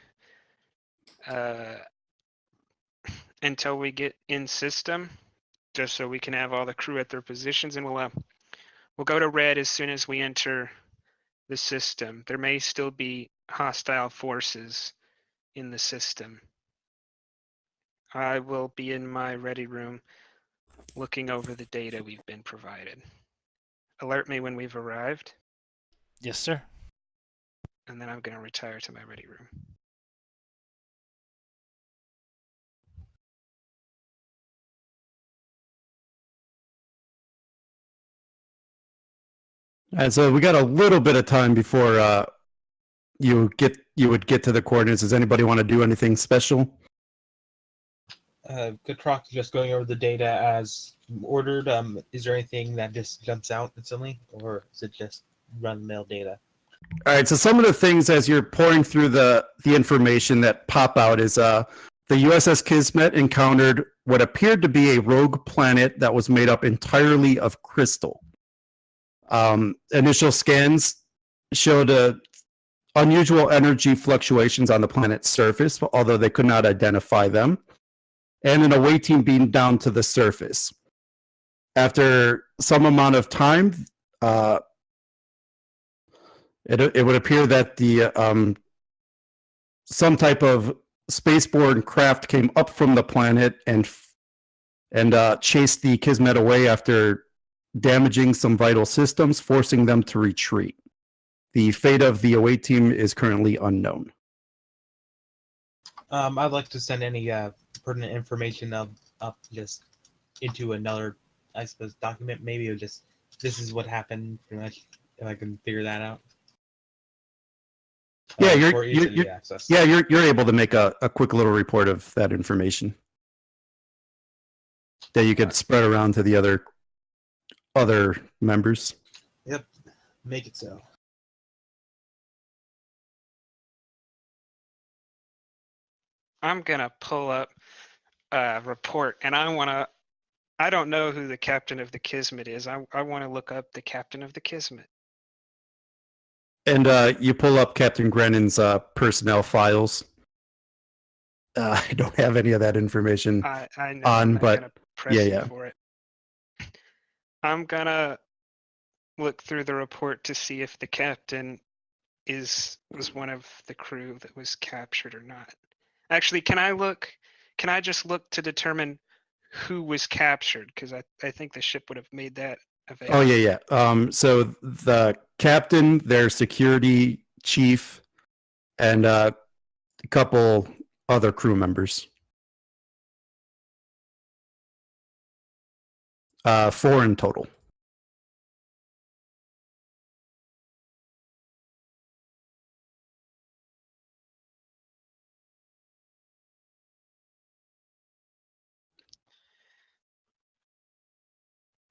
get in system, just so we can have all the crew at their positions, and we'll go to red as soon as we enter the system. There may still be hostile forces in the system. I will be in my ready room looking over the data we've been provided. Alert me when we've arrived, Yes, sir. and then I'm going to retire to my ready room. And so we got a little bit of time before you would get to the coordinates. Does anybody want to do anything special? Good talk. Just going over the data as ordered. Is there anything that just jumps out instantly, or is it just run-of-the-mill data? All right. So some of the things as you're pouring through the information that pop out is the USS Kismet encountered what appeared to be a rogue planet that was made up entirely of crystal. Initial scans showed unusual energy fluctuations on the planet's surface, although they could not identify them, and an away team beamed down to the surface. After some amount of time, it would appear that the some type of spaceborne craft came up from the planet and chased the Kismet away after damaging some vital systems, forcing them to retreat. The fate of the away team is currently unknown. I'd like to send any pertinent information up just into another, I suppose, document. Maybe it just this is what happened. Pretty much, if I can figure that out. Yeah, for easy access. you're able to make a quick little report of that information that you could spread around to the other members. Yep, make it so. I'm going to pull up a report, and I don't know who the captain of the Kismet is. I want to look up the captain of the Kismet. And you pull up Captain Grennan's personnel files. I don't have any of that information I know, on, I'm but gonna press you yeah. for it. I'm gonna look through the report to see if the captain was one of the crew that was captured or not. Actually, can I just look to determine who was captured? Because I think the ship would have made that available. Oh yeah. So the captain, their security chief, and a couple other crew members. 4 in total.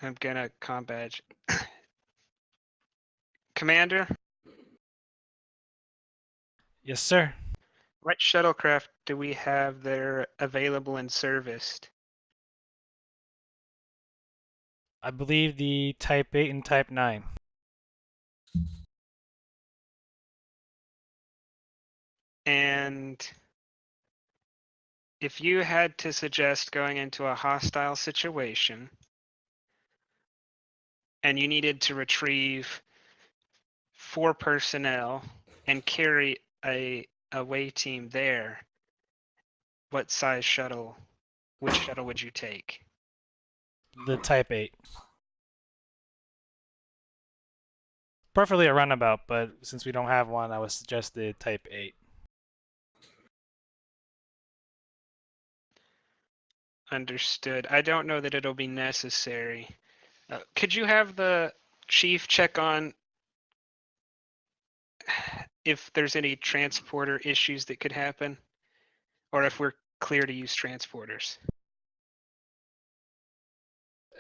I'm gonna combat. Commander, Yes, sir. what shuttlecraft do we have that are available and serviced? I believe the Type 8 and Type 9. And if you had to suggest going into a hostile situation and you needed to retrieve 4 personnel and carry a away team there, what size shuttle, which shuttle would you take? The Type 8. Preferably a runabout, but since we don't have one, I would suggest the Type 8. Understood. I don't know that it'll be necessary. Could you have the chief check on if there's any transporter issues that could happen, or if we're clear to use transporters?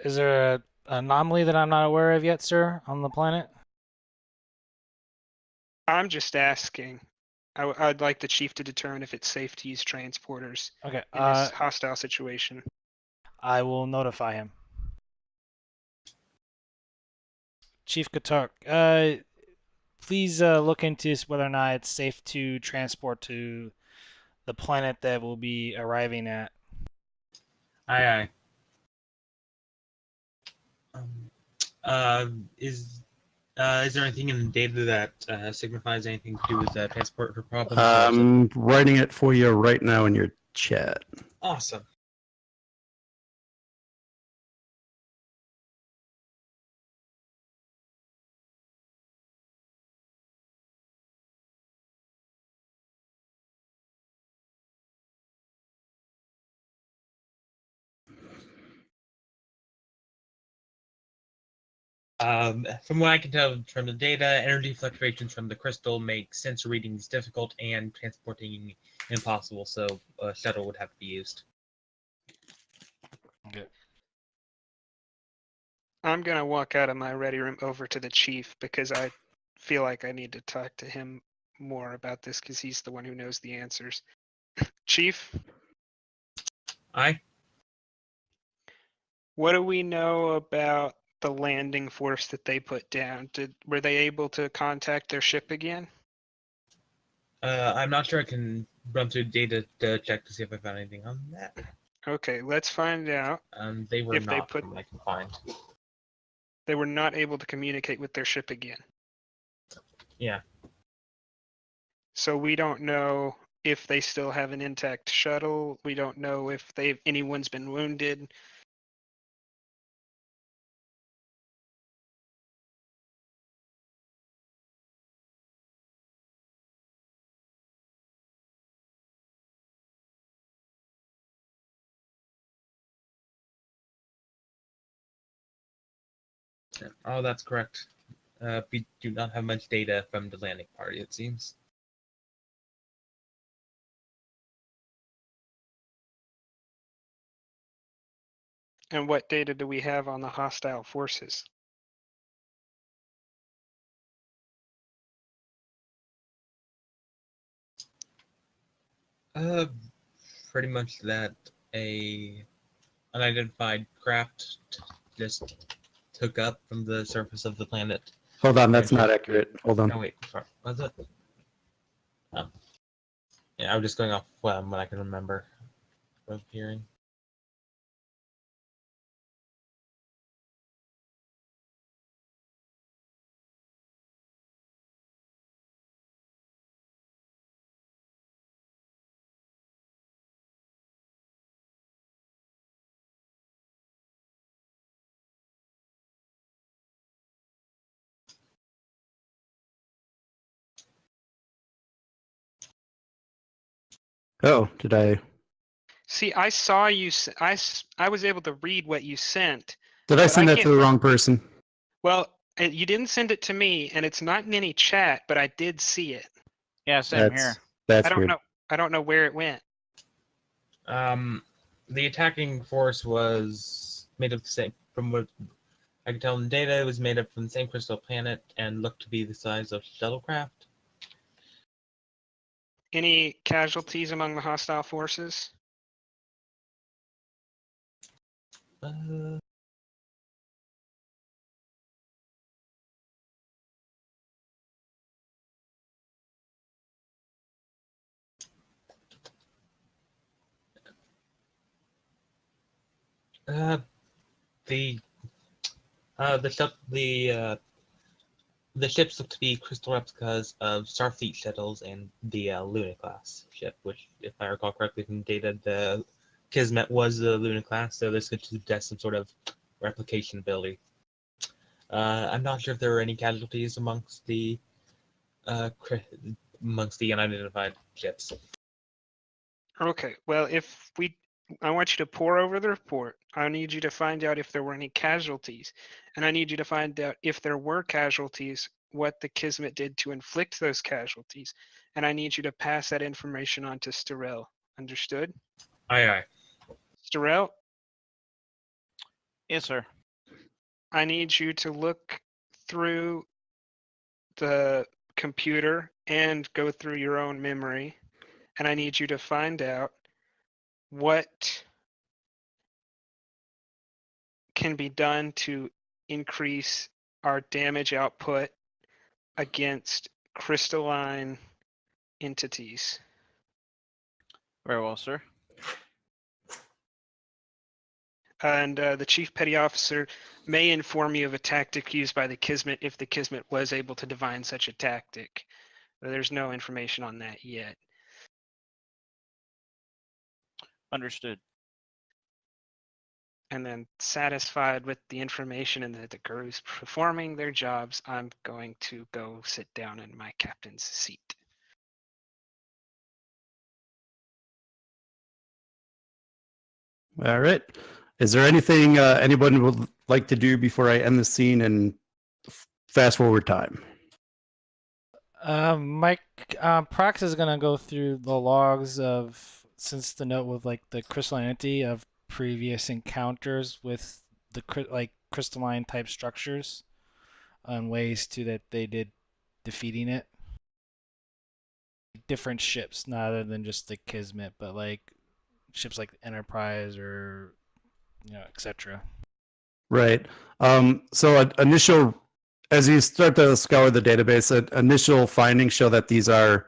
Is there an anomaly that I'm not aware of yet, sir, on the planet? I'm just asking. I'd like the chief to determine if it's safe to use transporters Okay, in this hostile situation. I will notify him. Chief Katark, please look into whether or not it's safe to transport to the planet that we'll be arriving at. Aye, aye. Is there anything in the data that signifies anything to do with transport for problems? I'm writing it for you right now in your chat. Awesome. From what I can tell from the data, energy fluctuations from the crystal make sensor readings difficult and transporting impossible, so a shuttle would have to be used. Okay. I'm gonna walk out of my ready room over to the chief because I feel like I need to talk to him more about this because he's the one who knows the answers. Chief, Aye. what do we know about the landing force that they put down? Were they able to contact their ship again? I'm not sure I can run through data to check to see if I found anything on that. Okay, let's find out. They were If they not, put- from what I can find. They were not able to communicate with their ship again. Yeah. So we don't know if they still have an intact shuttle. We don't know if anyone's been wounded. Oh, that's correct. We do not have much data from the landing party, it seems. And what data do we have on the hostile forces? Uh, Pretty much that a unidentified craft just took up from the surface of the planet. Hold on, that's not accurate. Hold on. Oh wait, sorry. Was it? Oh. Yeah, I'm just going off what I can remember of hearing. Oh, did I? See, I saw you. I was able to read what you sent. Did I But send I that to can't the fi- wrong person? Well, you didn't send it to me, and it's not in any chat, but I did see it. Yeah, same here. That's I don't weird. know. I don't know where it went. The attacking force was made of the same. From what I can tell in data, it was made up from the same crystal planet and looked to be the size of shuttlecraft. Any casualties among the hostile forces? Uh, uh, the the ships look to be crystal replicas of Starfleet shuttles and the Luna class ship, which, if I recall correctly from data, the Kismet was the Luna class, so this could suggest some sort of replication ability. I'm not sure if there were any casualties amongst the unidentified ships. Okay. Well, I want you to pour over the report. I need you to find out if there were any casualties, and I need you to find out if there were casualties, what the Kismet did to inflict those casualties, and I need you to pass that information on to Stirrell. Understood? Aye, aye. Stirrell, Yes, sir. I need you to look through the computer and go through your own memory, and I need you to find out what can be done to increase our damage output against crystalline entities. Very well, sir. And the chief petty officer may inform you of a tactic used by the Kismet if the Kismet was able to divine such a tactic. There's no information on that yet. Understood. And then, satisfied with the information and that the crew's performing their jobs, I'm going to go sit down in my captain's seat. All right. Is there anything anyone would like to do before I end the scene and fast forward time? Mike, Prox is gonna go through the logs of, since the note with like the crystalline entity, of previous encounters with the crystalline type structures, and ways to that they did defeating it. Different ships, not other than just the Kismet, but like ships like Enterprise or etc. Right. So initial, as you start to scour the database, initial findings show that these are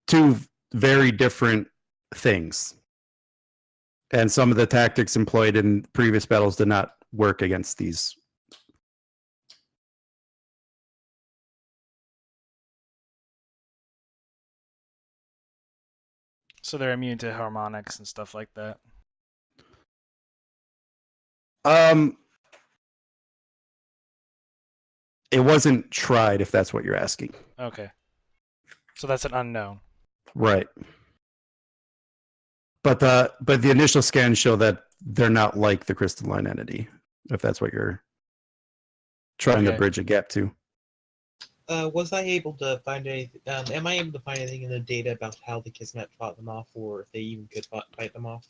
two very different things. And some of the tactics employed in previous battles did not work against these. So they're immune to harmonics and stuff like that. It wasn't tried, if that's what you're asking. Okay. So that's an unknown. Right. But the initial scans show that they're not like the crystalline entity, if that's what you're trying to bridge a gap to. Was I able to find anything? Am I able to find anything in the data about how the Kismet fought them off, or if they even could fight them off?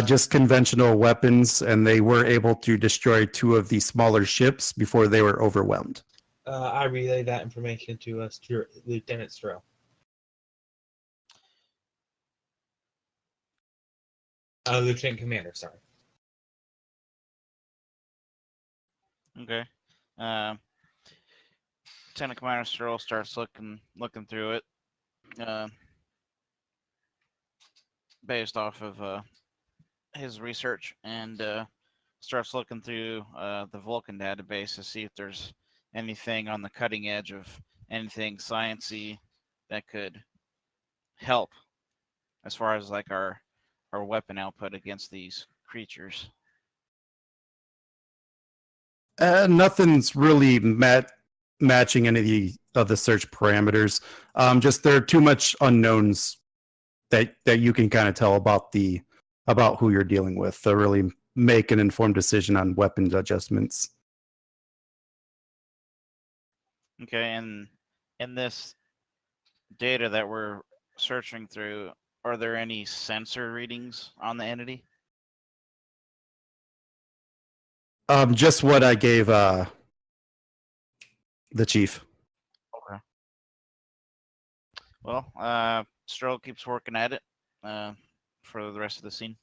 Just conventional weapons, and they were able to destroy two of the smaller ships before they were overwhelmed. I relay that information to Lieutenant Stroh. Lieutenant Commander, sorry. Okay. Lieutenant Commander Stroll starts looking through it, based off of his research, and starts looking through the Vulcan database to see if there's anything on the cutting edge of anything sciencey that could help as far as like our weapon output against these creatures. Nothing's really matching any of the search parameters. Just there are too much unknowns that you can kind of tell about who you're dealing with to really make an informed decision on weapons adjustments. Okay, and in this data that we're searching through, are there any sensor readings on the entity? Just what I gave the chief. Okay. Well, Stroll keeps working at it for the rest of the scene.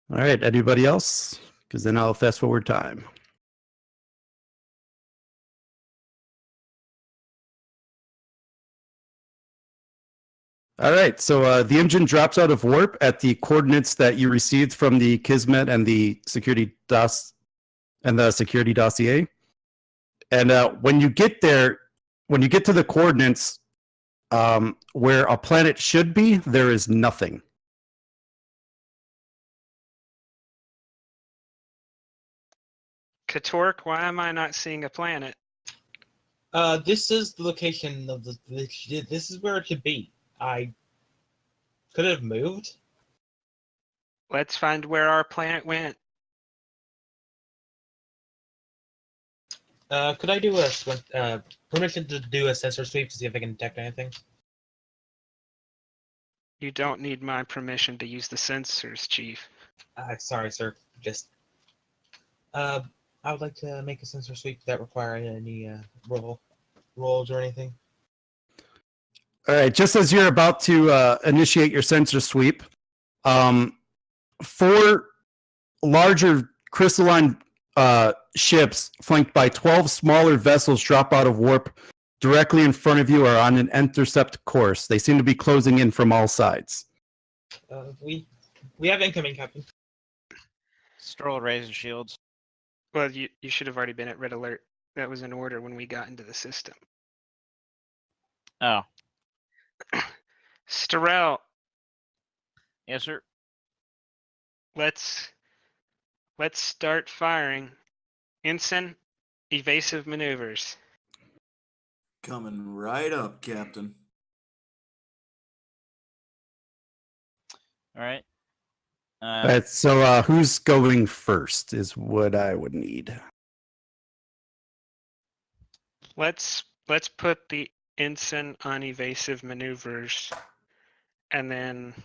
All right, anybody else? Because then I'll fast forward time. All right, so the Imjin drops out of warp at the coordinates that you received from the Kismet and the security dossier. And when you get there, when you get to the coordinates where a planet should be, there is nothing. Katork, why am I not seeing a planet? This is the location of this is where it should be. I could have moved. Let's find where our planet went. Could I do a permission to do a sensor sweep to see if I can detect anything? You don't need my permission to use the sensors, Chief. Sorry, sir. Just I would like to make a sensor sweep that require any rolls or anything. All right, just as you're about to initiate your sensor sweep, 4 larger crystalline ships flanked by 12 smaller vessels drop out of warp directly in front of you are on an intercept course. They seem to be closing in from all sides. We have incoming, Captain. Stroll raises shields. Well, you should have already been at red alert. That was an order when we got into the system. Oh, Starrell, yes, sir. let's start firing. Ensign, evasive maneuvers. Coming right up, Captain. All right. All right, so who's going first is what I would need. Let's put the ensign on evasive maneuvers, and then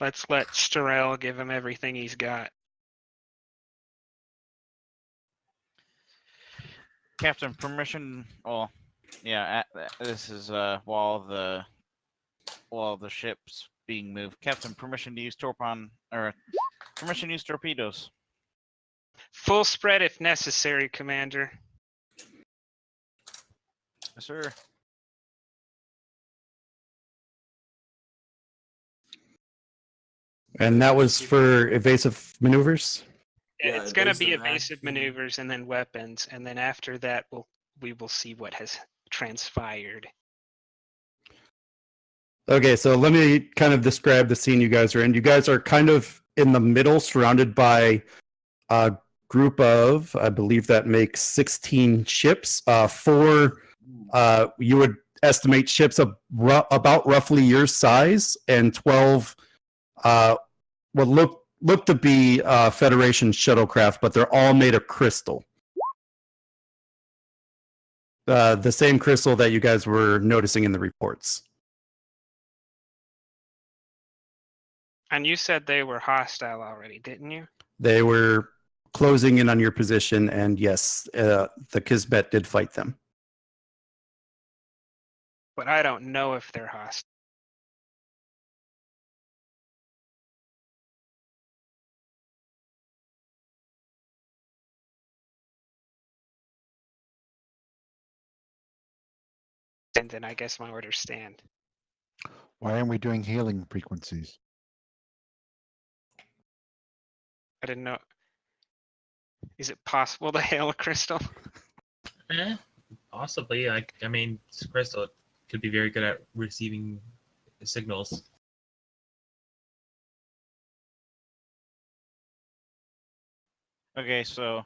let's let Starrell give him everything he's got. Captain, permission. Well, yeah. This is while the ship's being moved. Captain, permission to use permission to use torpedoes. Full spread if necessary, Commander. Yes, sir. And that was for evasive maneuvers? Yeah, It's going to be evasive evasive action. maneuvers and then weapons, and then after that we will see what has transpired. Okay, so let me kind of describe the scene you guys are in. You guys are kind of in the middle, surrounded by a group of, I believe that makes 16 ships. 4, you would estimate ships about roughly your size, and 12 what look to be Federation shuttlecraft, but they're all made of crystal. The same crystal that you guys were noticing in the reports. And you said they were hostile already, didn't you? They were closing in on your position, and yes, the Kismet did fight them. But I don't know if they're hostile. And then I guess my orders stand. Why aren't we doing hailing frequencies? I didn't know. Is it possible to hail a crystal? Possibly. I mean, Crystal could be very good at receiving signals. Okay, so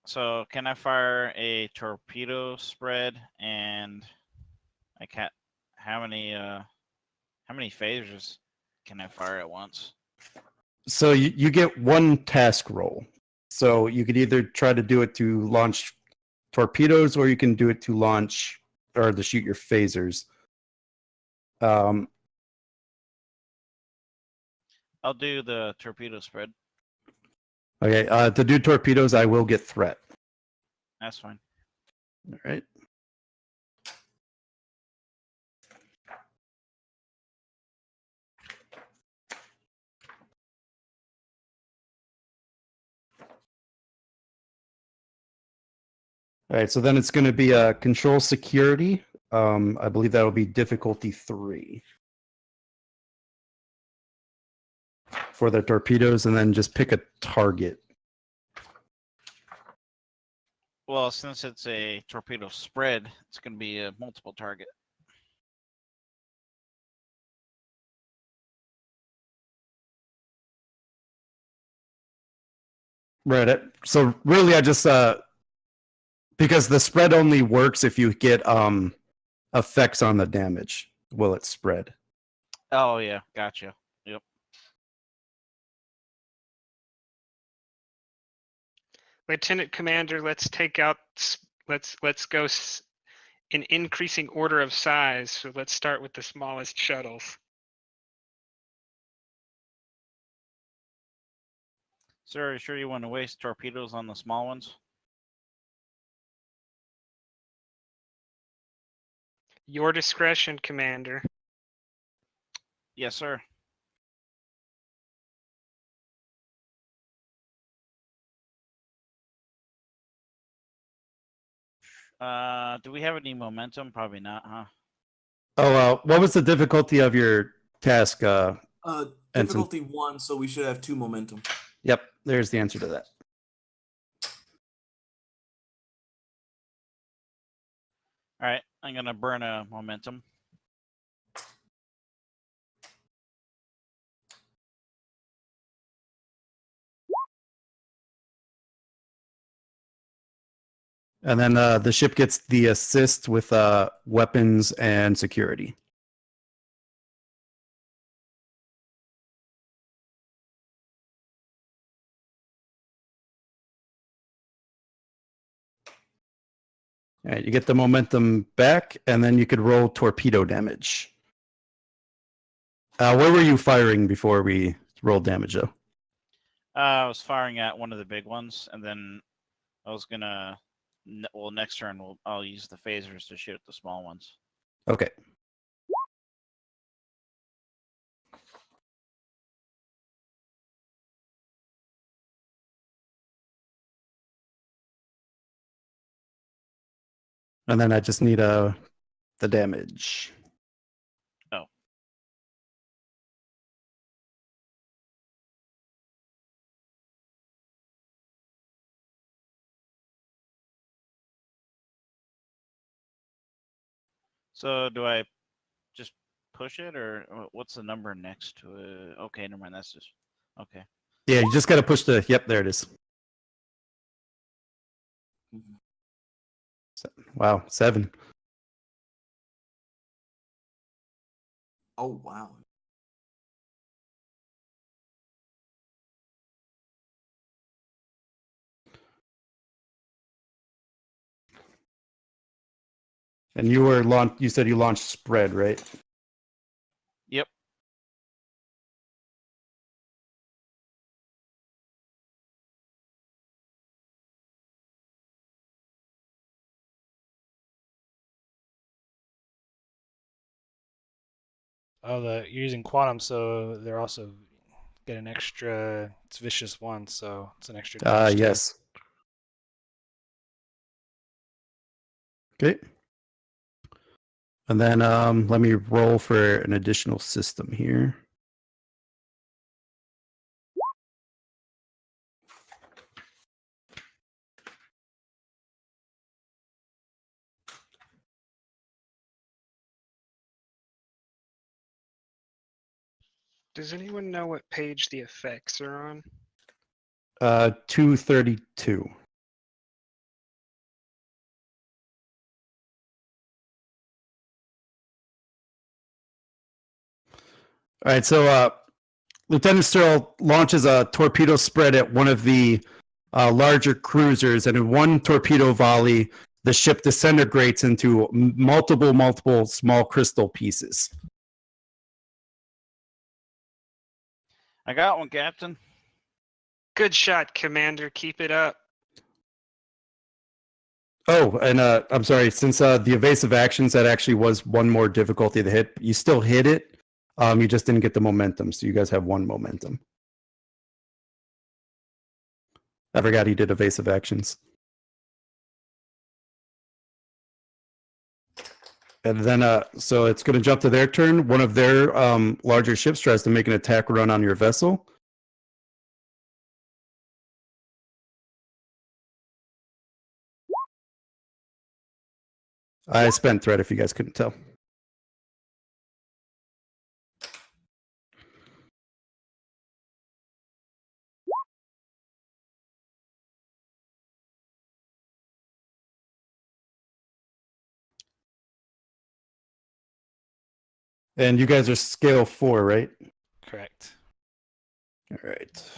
So can I fire a torpedo spread, and I can't? How many phasers can I fire at once? So you get one task roll. So you could either try to do it to launch torpedoes, or you can do it to launch or to shoot your phasers. I'll do the torpedo spread. Okay, to do torpedoes, I will get threat. That's fine. All right. All right, so then it's going to be a control security. I believe that will be difficulty 3 for the torpedoes, and then just pick a target. Well, since it's a torpedo spread, it's going to be a multiple target. Right. So really, I just because the spread only works if you get effects on the damage. Will it spread? Oh yeah, gotcha. Yep. Lieutenant Commander, let's take out. Let's go in increasing order of size. So let's start with the smallest shuttles. Sir, are you sure you want to waste torpedoes on the small ones? Your discretion, Commander. Yes, sir. Do we have any momentum? Probably not, huh? Oh, what was the difficulty of your task? Difficulty 1, so we should have 2 momentum. Yep, there's the answer to that. All right, I'm gonna burn a momentum. And then the ship gets the assist with weapons and security. All right, you get the momentum back, and then you could roll torpedo damage. Where were you firing before we rolled damage, though? I was firing at one of the big ones, and then I was gonna. Well, next turn I'll use the phasers to shoot at the small ones. Okay. And then I just need the damage. Oh. So do I just push it, or what's the number next to it? Okay, never mind. That's just okay. Yeah, you just got to push the. Yep, there it is. Wow, 7. Oh, wow. And you were you said you launched spread, right? Yep. Oh, you're using quantum, so they're also get an extra. It's vicious 1, so it's an extra damage. Yes. Okay. And then let me roll for an additional system here. Does anyone know what page the effects are on? 232. All right, so Lieutenant Stirl launches a torpedo spread at one of the larger cruisers, and in one torpedo volley, the ship disintegrates into multiple small crystal pieces. I got one, Captain. Good shot, Commander. Keep it up. Oh, and I'm sorry, since the evasive actions, that actually was one more difficulty to hit. You still hit it, you just didn't get the momentum, so you guys have 1 momentum. I forgot he did evasive actions. And then, so it's going to jump to their turn. One of their larger ships tries to make an attack run on your vessel. I spent threat if you guys couldn't tell. And you guys are scale 4, right? Correct. All right.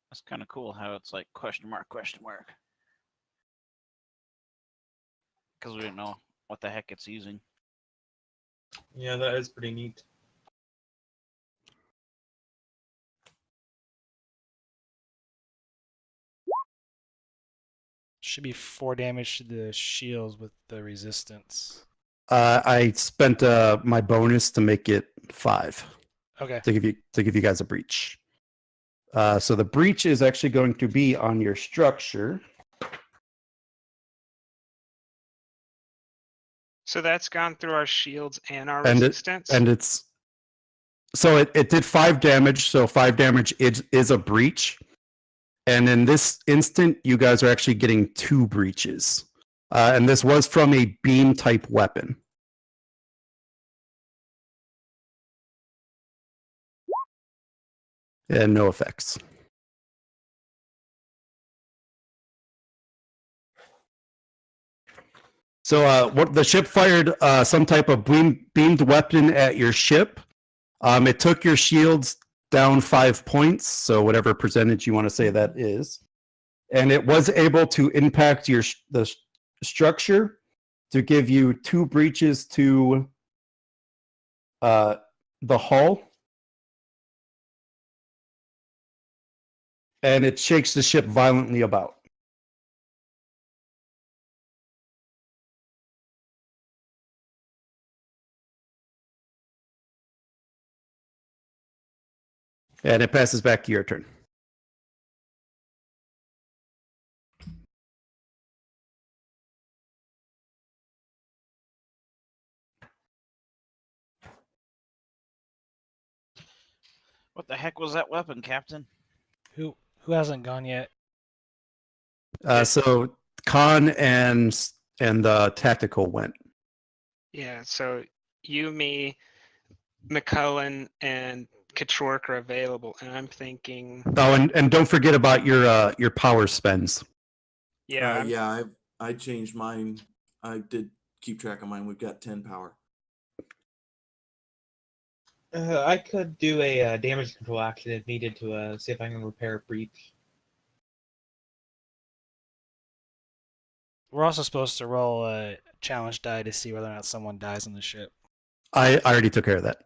That's kind of cool how it's like question mark, because we didn't know what the heck it's using. Yeah, that is pretty neat. Should be 4 damage to the shields with the resistance. I spent my bonus to make it 5 Okay. to give you guys a breach. So the breach is actually going to be on your structure. So that's gone through our shields and our And resistance. it's so it did 5 damage. So 5 damage is a breach. And in this instant, you guys are actually getting 2 breaches. And this was from a beam type weapon. And no effects. So what the ship fired some type of beamed weapon at your ship. It took your shields down 5 points, so whatever percentage you want to say that is. And it was able to impact the structure to give you 2 breaches to the hull. And it shakes the ship violently about. And it passes back to your turn. What the heck was that weapon, Captain? Who hasn't gone yet? So Khan and the tactical went. Yeah, so you, me, McCullen, and Katork are available, and I'm thinking. Oh, and don't forget about your power spends. Yeah. Yeah, I changed mine. I did keep track of mine. We've got 10 power. I could do a damage control action if needed to see if I can repair a breach. We're also supposed to roll a challenge die to see whether or not someone dies on the ship. I already took care of that.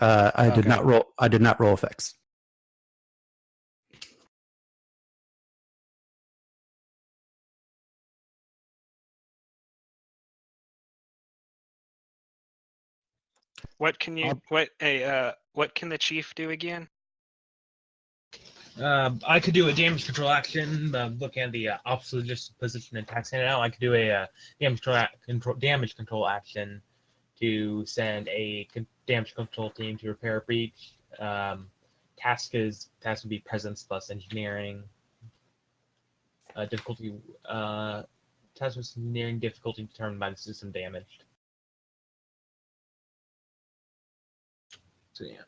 I did not roll. I did not roll effects. What can you? What can the chief do again? I could do a damage control action, looking at the opposite position and taxing it out. I could do a damage control action to send a damage control team to repair a breach. Task would be presence plus engineering. Difficulty task with engineering difficulty determined by the system damaged. So yeah.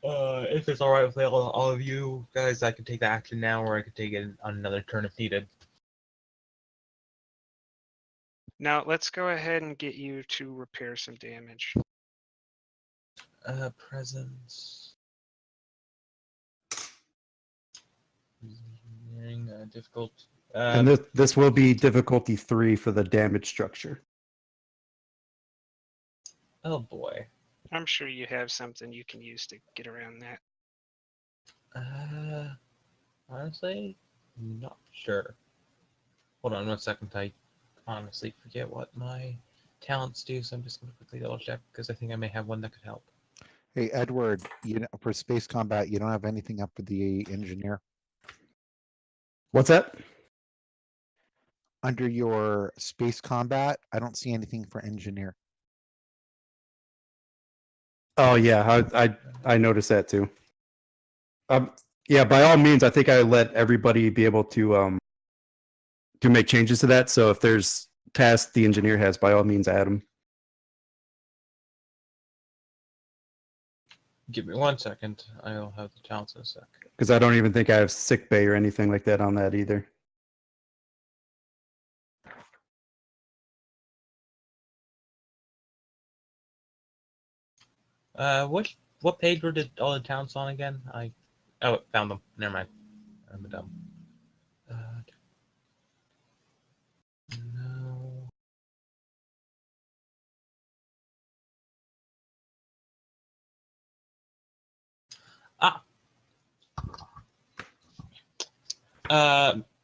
If it's all right with all of you guys, I could take the action now, or I could take it on another turn if needed. Now let's go ahead and get you to repair some damage. Presence. Engineering, difficult. And this will be difficulty 3 for the damage structure. Oh boy. I'm sure you have something you can use to get around that. Honestly, not sure. Hold on 1 second. I honestly forget what my talents do, so I'm just going to quickly double check because I think I may have one that could help. Hey, Edward, for space combat, you don't have anything up for the engineer? What's that? Under your space combat, I don't see anything for engineer. Oh yeah, I noticed that too. Yeah, by all means, I think I let everybody be able to make changes to that. So if there's tasks the engineer has, by all means, add them. Give me 1 second. I'll have the talents in a sec. Because I don't even think I have sick bay or anything like that on that either. What page were all the talents on again? Found them. Never mind. I'm dumb. No.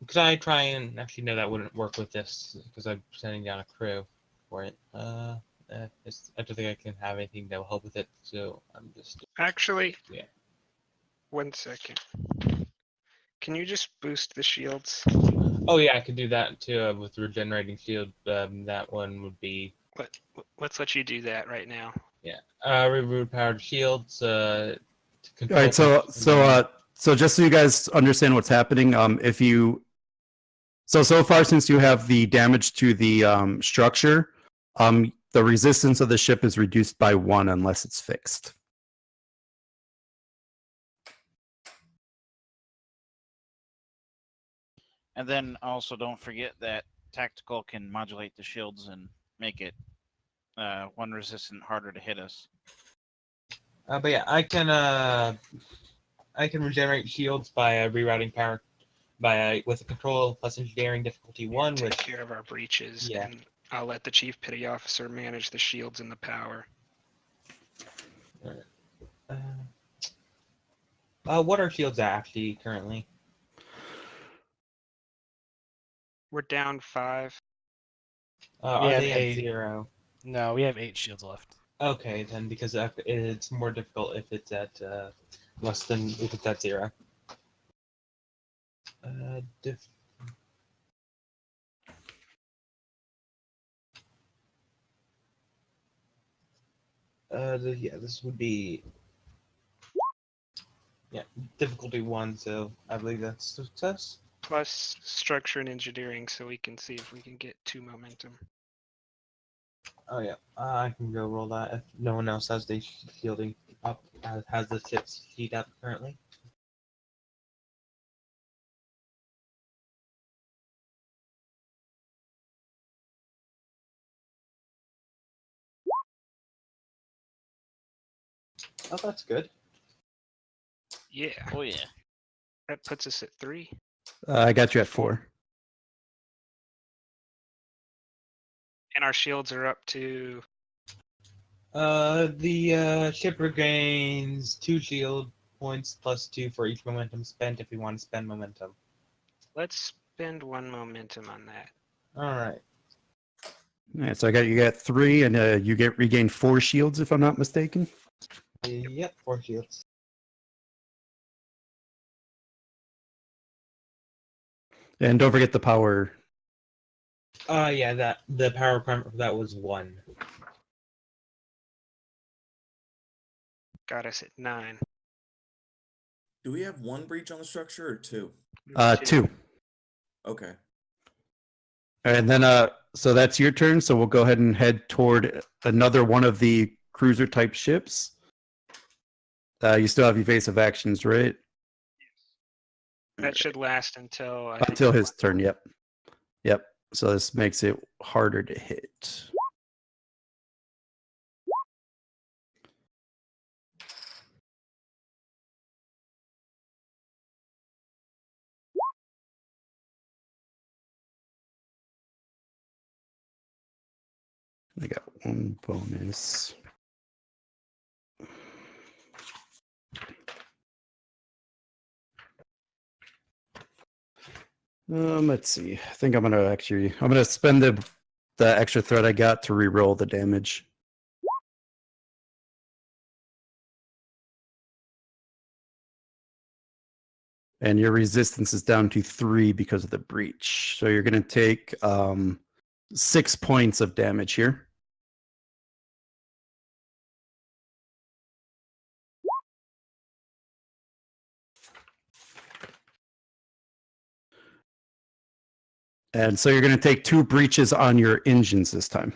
Could I try and actually no, that wouldn't work with this because I'm sending down a crew for it. I don't think I can have anything that will help with it, so I'm just Actually, yeah. 1 second. Can you just boost the shields? Oh yeah, I could do that too with regenerating shield. That one would be. Let's let you do that right now. Yeah. Reboot powered shields. All right, so just so you guys understand what's happening, if you so far since you have the damage to the structure, the resistance of the ship is reduced by 1 unless it's fixed. And then also don't forget that tactical can modulate the shields and make it 1 resistant harder to hit us. But yeah, I can regenerate shields by rerouting power with a control plus engineering difficulty 1. Take care of our breaches, and I'll let the chief petty officer manage the shields and the power. What are shields actually currently? We're down 5. Are they at 0? No, we have 8 shields left. Okay, then because it's more difficult if it's at less than if it's at 0. This would be difficulty 1, so I believe that's success. Plus structure and engineering, so we can see if we can get 2 momentum. Oh yeah, I can go roll that if no one else has the shielding up, has the ship's sheet up currently. Oh, that's good. Yeah. Oh yeah. That puts us at 3. I got you at 4. And our shields are up to. The ship regains 2 shield points plus 2 for each momentum spent if you want to spend momentum. Let's spend 1 momentum on that. All right. All right, so you got 3, and you regain 4 shields if I'm not mistaken. Yep, 4 shields. And don't forget the power. Yeah, the power requirement for that was 1. Got us at 9. Do we have 1 breach on the structure or 2? 2. Okay. And then, so that's your turn. So we'll go ahead and head toward another one of the cruiser type ships. You still have evasive actions, right? That should last until I think Until his turn. Yep. Yep. So this makes it harder to hit. I got one bonus. Let's see. I think I'm gonna spend the extra threat I got to re-roll the damage. And your resistance is down to 3 because of the breach. So you're gonna take 6 points of damage here. And so you're going to take 2 breaches on your engines this time.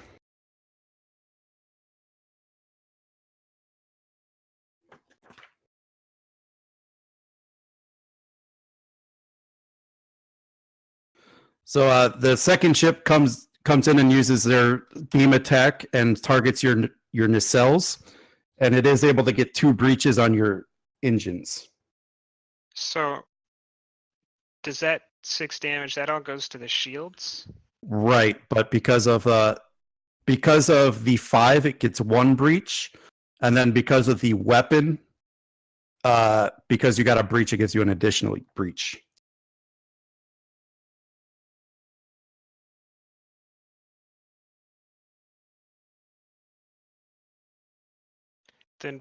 So the second ship comes in and uses their beam attack and targets your nacelles, and it is able to get 2 breaches on your engines. So does that 6 damage, that all goes to the shields? Right, but because of the 5, it gets 1 breach, and then because of the weapon, because you got a breach, it gives you an additional breach. Then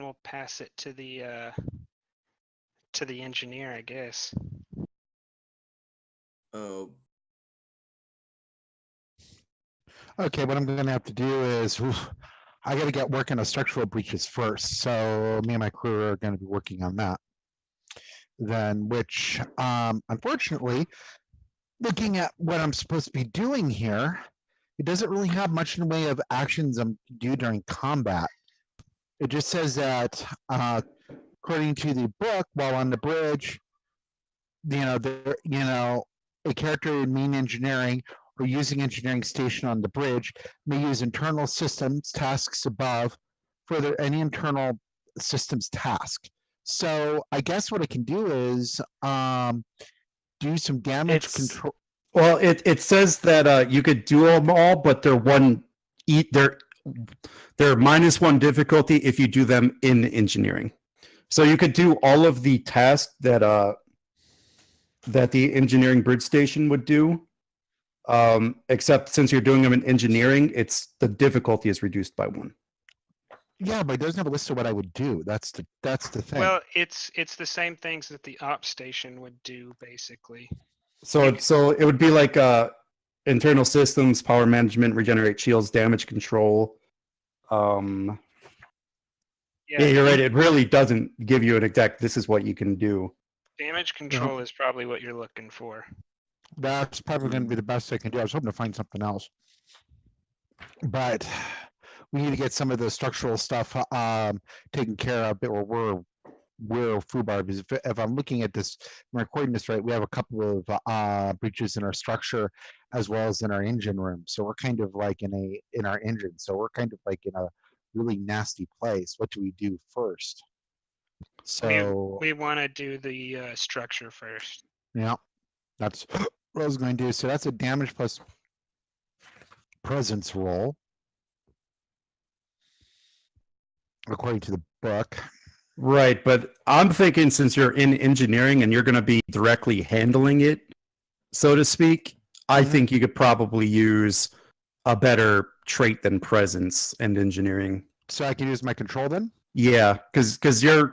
we'll pass it to the engineer, I guess. Oh, Okay, what I'm going to have to do is I got to get working on structural breaches first. So me and my crew are going to be working on that. Then, which unfortunately, looking at what I'm supposed to be doing here, it doesn't really have much in the way of actions I'm do during combat. It just says that according to the book, while on the bridge, a character in main engineering or using engineering station on the bridge may use internal systems tasks above for any internal systems task. So I guess what I can do is do some damage control. Well, it says that you could do them all, but they're -1 difficulty if you do them in engineering. So you could do all of the tasks that the engineering bridge station would do, except since you're doing them in engineering, the difficulty is reduced by 1. Yeah, but it doesn't have a list of what I would do. That's the thing. Well, it's the same things that the op station would do, basically. So it would be like internal systems, power management, regenerate shields, damage control. Yeah, you're right. It really doesn't give you an exact, this is what you can do. Damage control is probably what you're looking for. That's probably going to be the best I can do. I was hoping to find something else. But we need to get some of the structural stuff taken care of, or we're FUBAR. Because if I'm looking at this, I'm recording this right, we have a couple of breaches in our structure as well as in our engine room. So we're kind of like in our engine. So we're kind of like in a really nasty place. What do we do first? So we want to do the structure first. Yeah, that's what I was going to do. So that's a damage plus presence roll, according to the book. Right, but I'm thinking since you're in engineering and you're going to be directly handling it, so to speak, I think you could probably use a better trait than presence and engineering. So I can use my control then? Yeah, because you're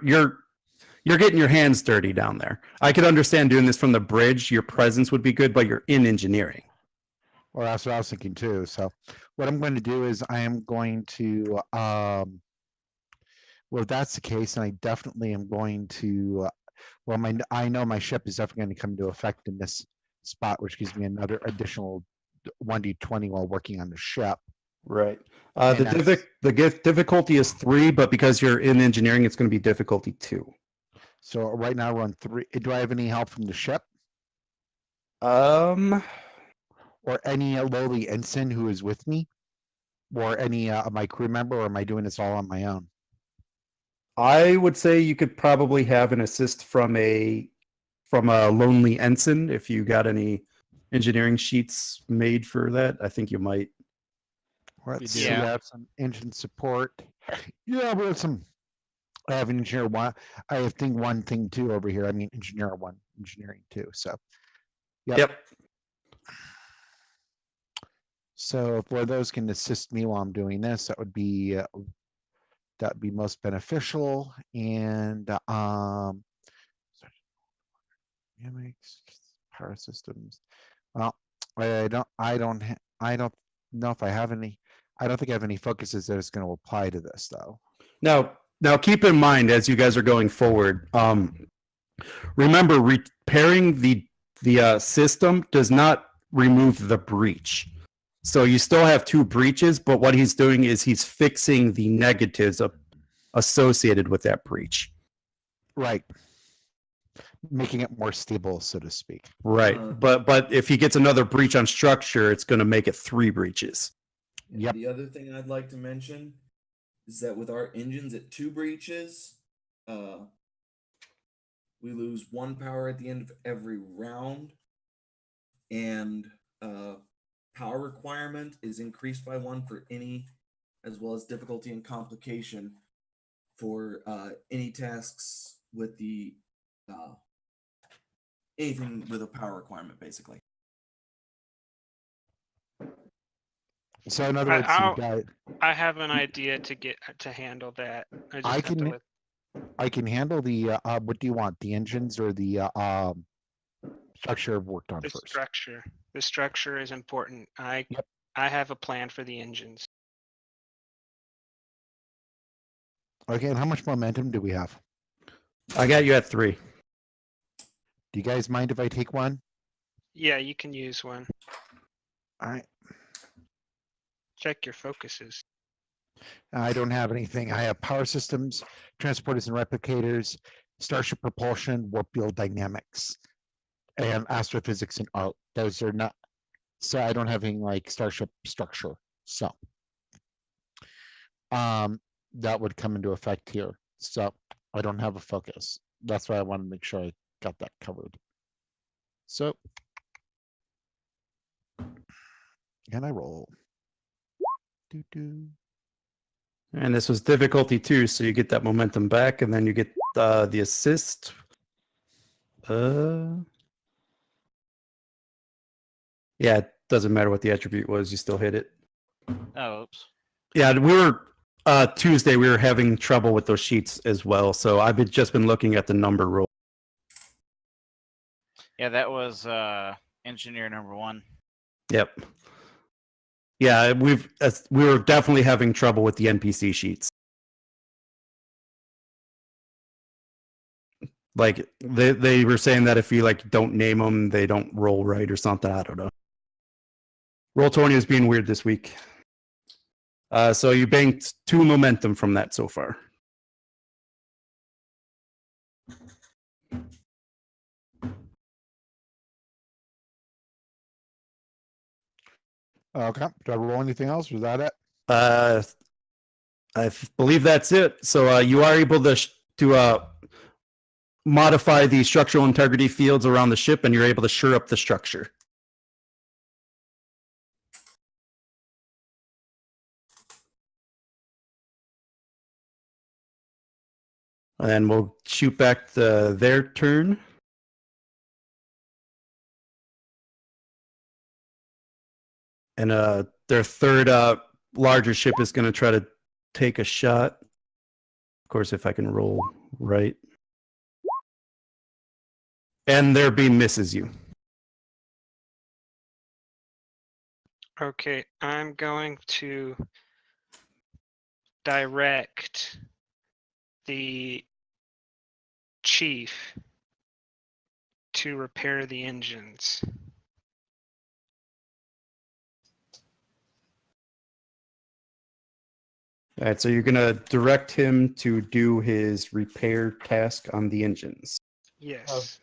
getting your hands dirty down there. I could understand doing this from the bridge. Your presence would be good, but you're in engineering. Well, that's what I was thinking too. So what I'm going to do is I am going to, well, if that's the case, then I definitely am going to, I know my ship is definitely going to come into effect in this spot, which gives me another additional 1d20 while working on the ship. Right. And The difficulty is 3, but because you're in engineering, it's going to be difficulty 2. So right now we're on 3. Do I have any help from the ship Um, or any lowly ensign who is with me, or any of my crew member, or am I doing this all on my own? I would say you could probably have an assist from a lonely ensign if you got any engineering sheets made for that. I think you might. Let's do. see. Yeah. I have some engine support. Yeah, we have some. I have engineer 1. I have thing 1, thing 2 over here. I mean engineer 1, engineering 2. So Yep. so if one of those can assist me while I'm doing this, that would be most beneficial. And dynamics, power systems. Well, I don't know if I have any. I don't think I have any focuses that is going to apply to this though. Now keep in mind as you guys are going forward. Remember, repairing the system does not remove the breach. So you still have 2 breaches, but what he's doing is he's fixing the negatives associated with that breach. Right. Making it more stable, so to speak. Right. But if he gets another breach on structure, it's going to make it 3 breaches. Yep. The other thing I'd like to mention is that with our engines at 2 breaches, we lose 1 power at the end of every round, and power requirement is increased by 1 for any, as well as difficulty and complication for any tasks with the anything with a power requirement, basically. So in other words, you guys, I have an idea to handle that. I can handle the what do you want? The engines or the structure I've worked on the first? structure. The structure is important. I have a plan for the engines. Okay, and how much momentum do we have? I got you at 3. Do you guys mind if I take one? Yeah, you can use one. All right. Check your focuses. I don't have anything. I have power systems, transporters and replicators, starship propulsion, warp field dynamics, and astrophysics and art. Those are not. So I don't have any like starship structure. So that would come into effect here. So I don't have a focus. That's why I want to make sure I got that covered. So and I roll. And this was difficulty 2, so you get that momentum back, and then you get the assist. Yeah, it doesn't matter what the attribute was, you still hit it. Oh, oops. Yeah, we were Tuesday. We were having trouble with those sheets as well, so I've just been looking at the number roll. Yeah, that was engineer number 1. Yep. Yeah, we were definitely having trouble with the NPC sheets. Like they were saying that if you like don't name them, they don't roll right or something. I don't know. Roll20 is being weird this week. So you banked 2 momentum from that so far. Okay. Do I roll anything else? Was that it? I believe that's it. So you are able to modify the structural integrity fields around the ship, and you're able to shore up the structure. And then we'll shoot back to their turn. And their third larger ship is going to try to take a shot. Of course, if I can roll right. And their beam misses you. Okay, I'm going to direct the chief to repair the engines. All right, so you're gonna direct him to do his repair task on the engines. Yes.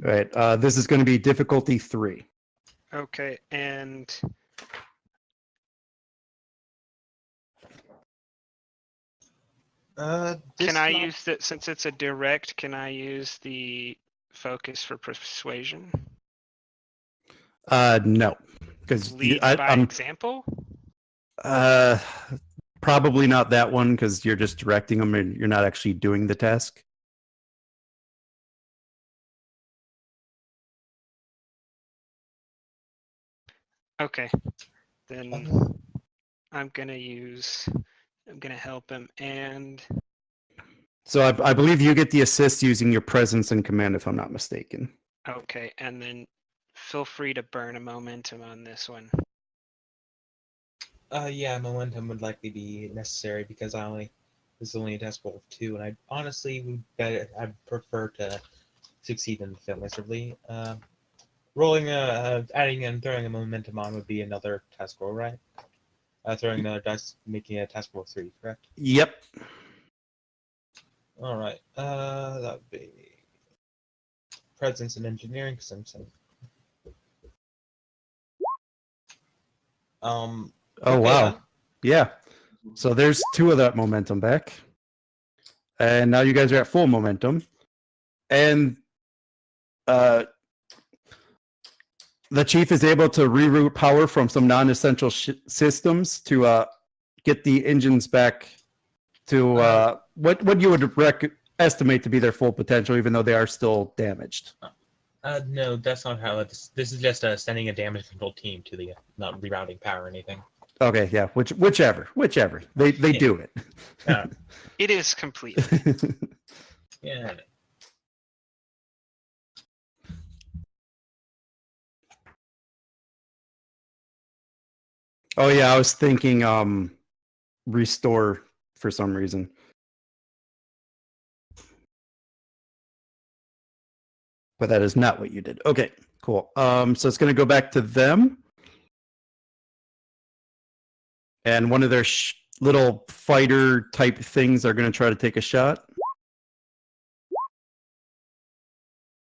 All right, this is going to be difficulty 3. Okay, and can I use that since it's a direct? Can I use the focus for persuasion? No, because Lead by example. Probably not that one because you're just directing them and you're not actually doing the task. Okay, then I'm gonna help him, and So I believe you get the assist using your presence and command, if I'm not mistaken. okay, and then feel free to burn a momentum on this one. Yeah, momentum would likely be necessary because this is only a test roll of 2, and I honestly I'd prefer to succeed and fail miserably. Adding and throwing a momentum on would be another task roll, right? Throwing another dice, making a task roll 3, correct? Yep. All right. That would be presence and engineering, because I'm saying. Oh okay, wow. Yeah. So there's 2 of that momentum back, and now you guys are at full momentum, and the chief is able to reroute power from some non-essential systems to get the engines back to what you would estimate to be their full potential, even though they are still damaged. No, that's not how this is just sending a damage control team to the not rerouting power or anything. Okay, yeah, whichever they Yeah. do it. It is complete. Yeah. Oh yeah, I was thinking restore for some reason. But that is not what you did. Okay, cool. So it's going to go back to them. And one of their little fighter type things are going to try to take a shot.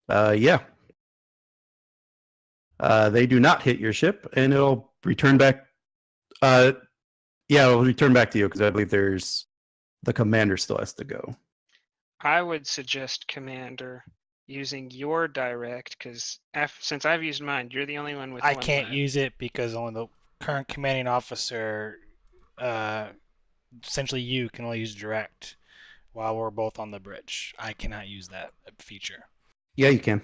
Yeah. They do not hit your ship, and it'll return back. Yeah, it'll return back to you because I believe the commander still has to go. I would suggest, Commander, using your direct, because since I've used mine, you're the only one with I one can't left. use it because only the current commanding officer, essentially you, can only use direct while we're both on the bridge. I cannot use that feature. Yeah, you can.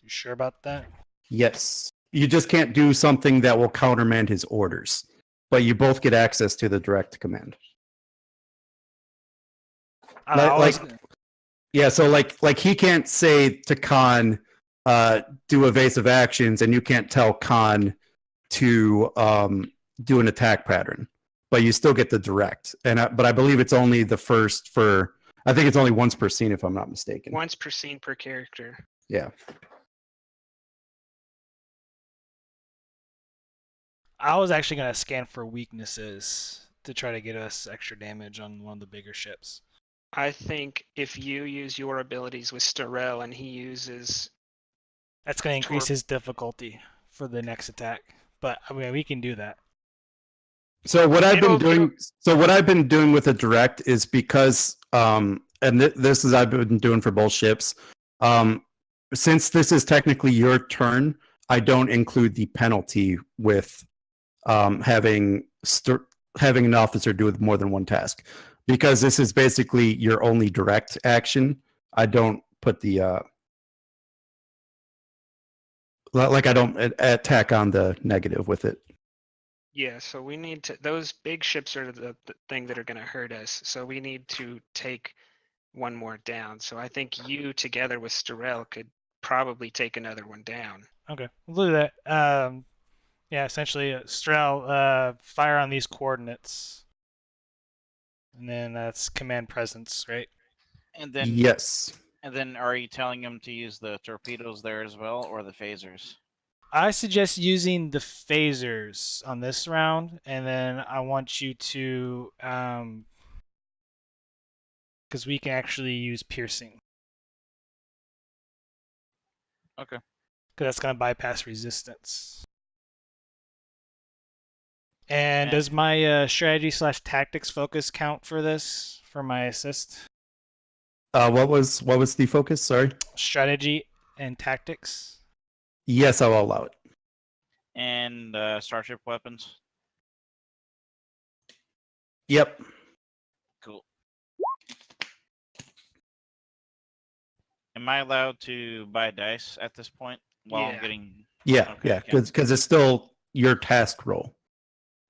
You sure about that? Yes. You just can't do something that will countermand his orders. But you both get access to the direct command. Yeah, so like he can't say to Khan, do evasive actions, and you can't tell Khan to do an attack pattern, but you still get the direct. But I believe it's only the first for. I think it's only once per scene, if I'm not mistaken. Once per scene per character. Yeah. I was actually going to scan for weaknesses to try to get us extra damage on one of the bigger ships. I think if you use your abilities with Starrell and he uses... That's going to increase his difficulty for the next attack. But I mean, we can do that. So what I've been doing with a direct is because this is I've been doing for both ships. Since this is technically your turn, I don't include the penalty with having an officer do more than one task, because this is basically your only direct action. I don't put the I don't attack on the negative with it. Yeah, so we need to... Those big ships are the thing that are going to hurt us, so we need to take one more down. So I think you, together with Starrell, could probably take another one down. Okay, we'll do that. Yeah, essentially, Starrell, fire on these coordinates. And then that's command presence, right? And then yes. And then are you telling him to use the torpedoes there as well, or the phasers? I suggest using the phasers on this round, and then I want you to, because we can actually use piercing. Okay. Because that's going to bypass resistance. And And does my strategy/tactics focus count for this, for my assist? What was the focus? Sorry. Strategy and tactics. Yes, I'll allow it. and starship weapons. Yep. Cool. Am I allowed to buy dice at this point while I'm Yeah. getting? Yeah, Okay, yeah, okay. because it's still your task role,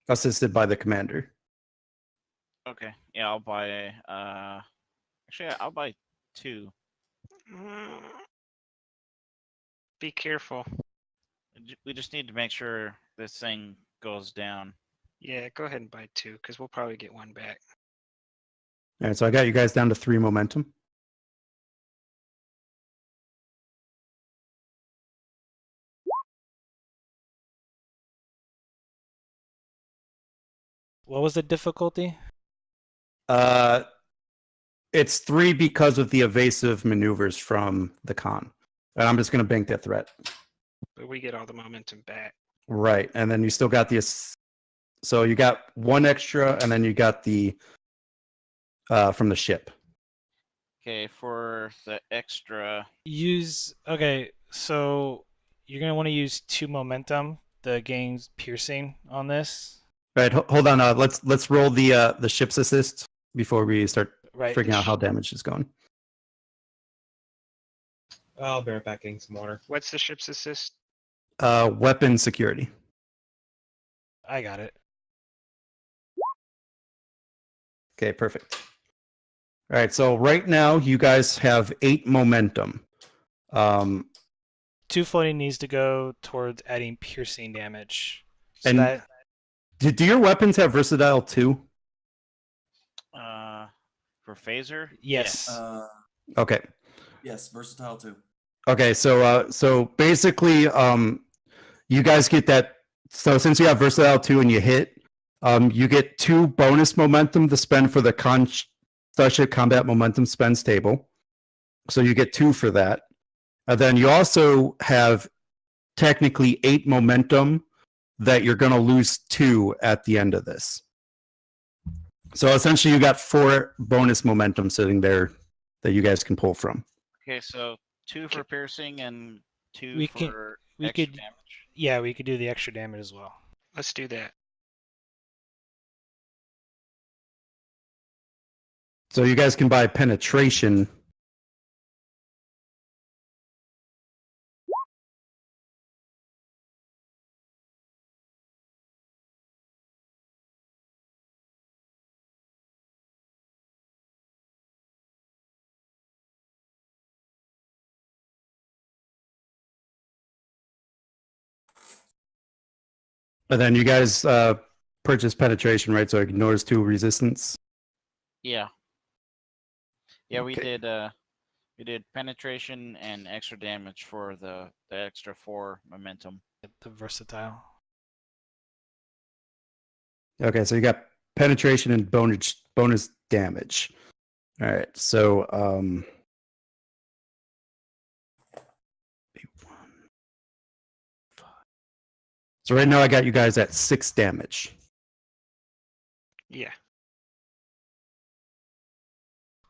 assisted by the commander. Okay. Yeah, I'll buy. Actually, I'll buy 2. Be careful. We just need to make sure this thing goes down. Yeah, go ahead and buy 2 because we'll probably get 1 back. All right, so I got you guys down to 3 momentum. What was the difficulty? It's 3 because of the evasive maneuvers from the con, and I'm just going to bank that threat. But we get all the momentum back. Right, and then you still got the. So you got 1 extra, and then you got the from the ship. Okay, for the extra. Okay, so you're gonna want to use 2 momentum. The game's piercing on this. All right, hold on. Let's roll the ship's assist before we start Right. figuring out how damage is going. I'll be right back getting some water. What's the ship's assist? Weapon security. I got it. Okay, perfect. All right, so right now you guys have 8 momentum. 2 floating needs to go towards adding piercing damage. So And that do your weapons have versatile too? For phaser. yes. Okay. Yes, versatile too. Okay, so basically, you guys get that. So since you have versatile 2 and you hit, you get 2 bonus momentum to spend for the Starship Combat Momentum Spends table. So you get 2 for that. And then you also have technically 8 momentum that you're going to lose 2 at the end of this. So essentially, you got 4 bonus momentum sitting there that you guys can pull from. Okay, so 2 for piercing and 2 We for we extra could- damage. Yeah, we could do the extra damage as well. Let's do that. So you guys can buy penetration. And then you guys purchase penetration, right? So ignores 2 resistance. Yeah. Yeah, Okay. we did penetration and extra damage for the extra 4 momentum. The versatile. Okay, so you got penetration and bonus damage. All right, so so right now I got you guys at 6 damage. Yeah.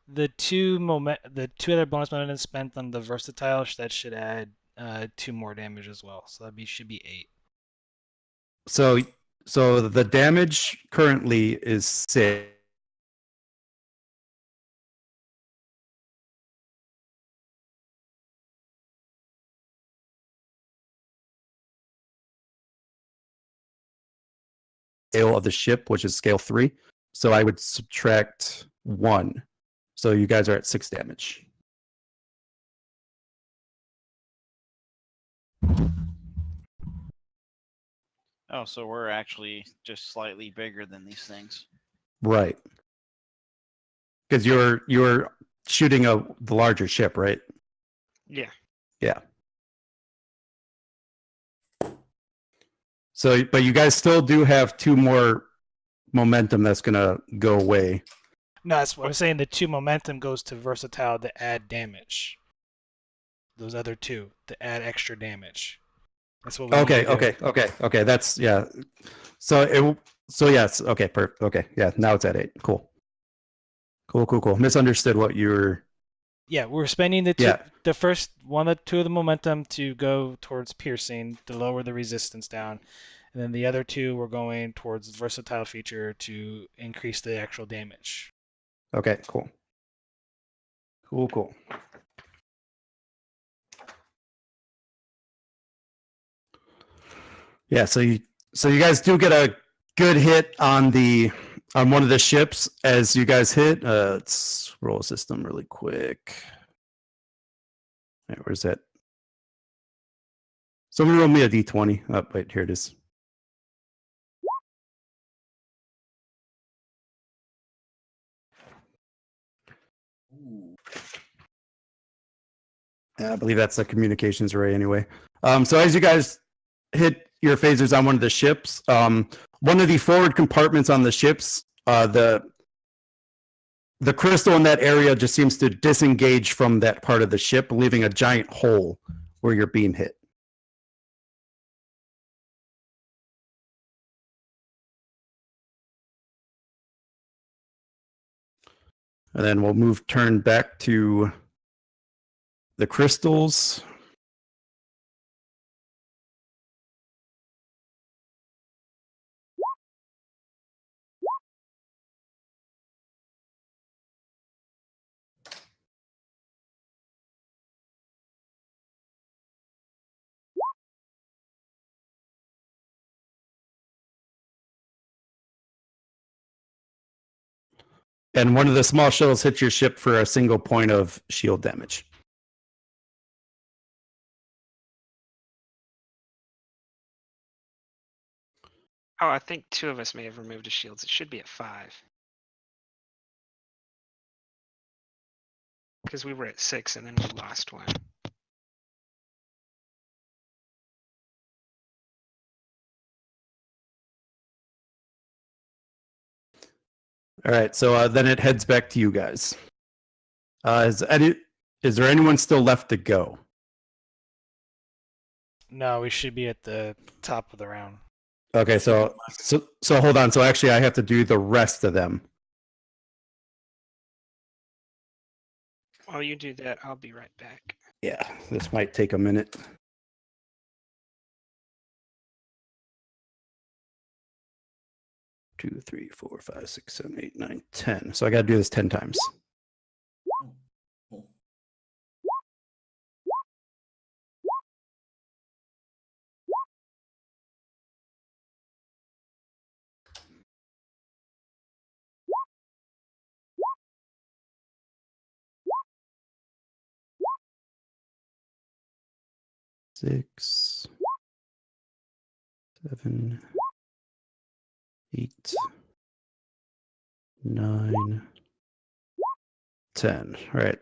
The 2 other bonus momentum spent on the versatile that should add 2 more damage as well. So should be 8. So the damage currently is 6. Scale of the ship, which is scale 3. So I would subtract 1. So you guys are at 6 damage. Oh, so we're actually just slightly bigger than these things. Right. Because you're shooting the larger ship, right? Yeah. Yeah. So, but you guys still do have 2 more momentum that's gonna go away. No, that's what I'm saying. The 2 momentum goes to versatile to add damage. Those other 2 to add extra damage. That's what we need to do. Okay. That's yeah. So yes. Okay. Perfect. Okay. Yeah. Now it's at 8. Cool. Misunderstood what you were. Yeah, we're spending the first 1 or 2 of the momentum to go towards piercing to lower the resistance down, and then the other 2 we're going towards the versatile feature to increase the actual damage. Okay. Cool. Yeah. So you guys do get a good hit on one of the ships as you guys hit. Let's roll a system really quick. All right, where's that? Somebody roll me a d20. Oh, wait, here it is. Ooh. I believe that's the communications array anyway. So as you guys hit your phasers on one of the ships, one of the forward compartments on the ships, the crystal in that area just seems to disengage from that part of the ship, leaving a giant hole where your beam hit. And then we'll turn back to the crystals. And one of the small shells hits your ship for a single point of shield damage. Oh, I think 2 of us may have removed his shields. It should be at 5. Because we were at 6 and then we lost 1. All right, so then it heads back to you guys. Is there anyone still left to go? No, we should be at the top of the round. Okay, so hold on. So actually, I have to do the rest of them. While you do that, I'll be right back. Yeah, this might take a minute. Two, 3, 4, 5, 6, 7, 8, 9, 10. So I got to do this 10 times. Cool. 6, 7, 8, 9, 10. All right.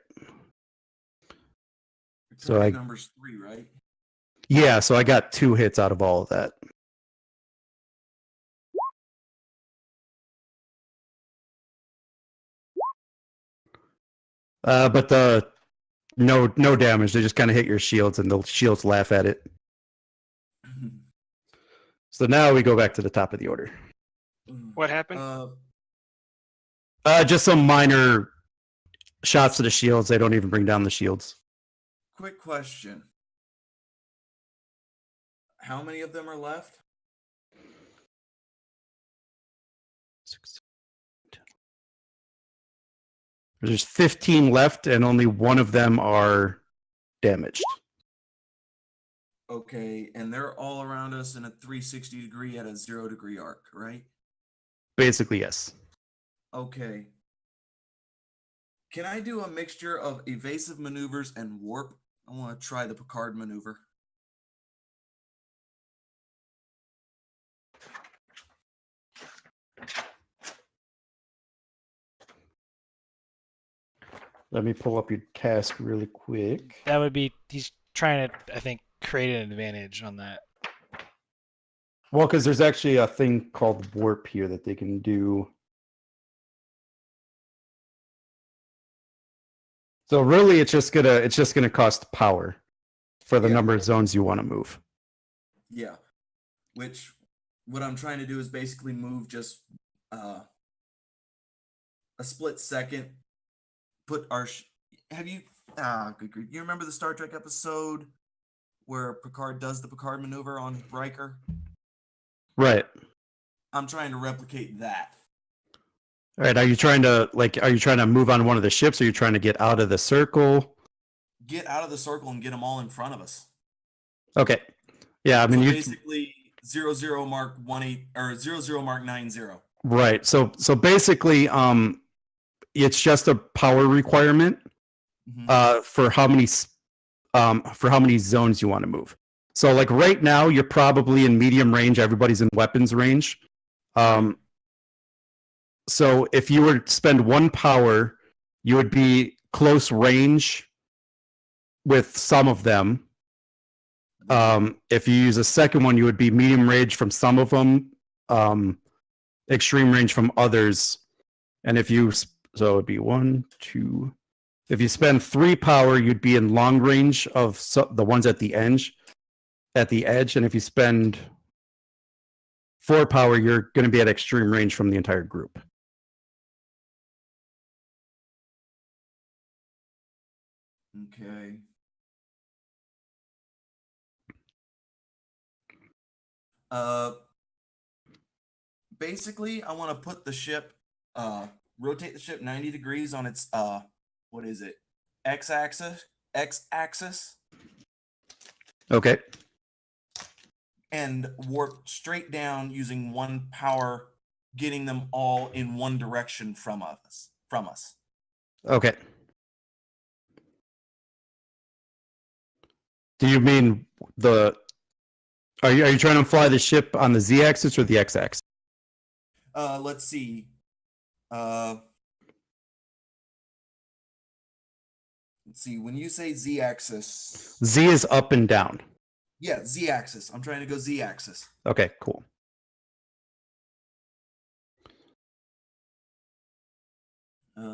So number's 3, right? Yeah, so I got 2 hits out of all of that. But no damage. They just kind of hit your shields, and the shields laugh at it. So now we go back to the top of the order. What happened? Just some minor shots to the shields. They don't even bring down the shields. Quick question. How many of them are left? 6, 10. There's 15 left, and only one of them are damaged. Okay, and they're all around us in a 360 degree at a 0 degree arc, right? Basically, yes. Okay. Can I do a mixture of evasive maneuvers and warp? I want to try the Picard maneuver. Let me pull up your task really quick. That would be, he's trying to, I think, create an advantage on that. Well, because there's actually a thing called warp here that they can do. So really, it's just gonna cost power for the Yeah. number of zones you want to move. Yeah. Which, what I'm trying to do is basically move just a split second. Put our. Have you? Good grief. You remember the Star Trek episode where Picard does the Picard maneuver on Riker? Right. I'm trying to replicate that. All right. Are you trying to move on one of the ships? Or are you trying to get out of the circle? Get out of the circle and get them all in front of us. Okay. Yeah. I mean, so you basically 00 Mark 18 or 00 Mark 90. right. So basically, it's just a power requirement for how many zones you want to move. So like right now, you're probably in medium range. Everybody's in weapons range. So if you were to spend 1 power, you would be close range with some of them. If you use a second one, you would be medium range from some of them, extreme range from others. And so it would be 1, 2. If you spend 3 power, you'd be in long range of the ones at the edge. And if you spend 4 power, you're going to be at extreme range from the entire group. Okay. Basically, I want to put the ship, rotate the ship 90 degrees on its, what is it? X-axis. Okay. And warp straight down using 1 power, getting them all in one direction from us. Okay. Do you mean are you trying to fly the ship on the Z-axis or the X-axis? Let's see. Let's see. When you say Z-axis, Z is up and down. yeah, Z-axis. I'm trying to go Z-axis. Okay, cool.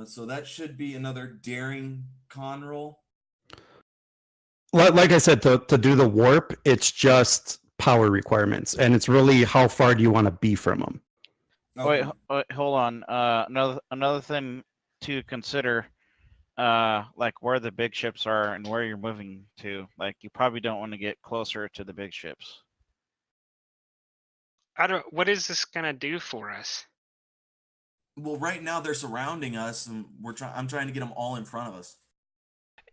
So that should be another daring con roll. Like I said, to do the warp, it's just power requirements, and it's really how far do you want to be from them. Okay. Wait, hold on. Another thing to consider, like where the big ships are and where you're moving to. Like you probably don't want to get closer to the big ships. What is this gonna do for us? Well, right now they're surrounding us, and I'm trying to get them all in front of us.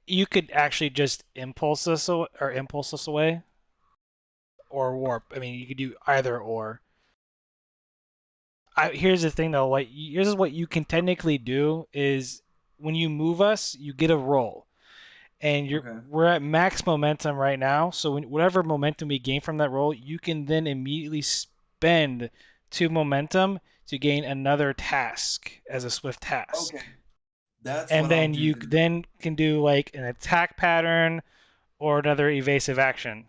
You could actually just impulse us away, or warp. I mean, you could do either or. Here's the thing though. Here's what you can technically do is when you move us, you get a roll, and we're at max momentum right now. So whatever momentum we gain from that roll, you can then immediately spend 2 momentum to gain another task as a swift task. Okay. That's and what then I'll do. you then can do like an attack pattern or another evasive action.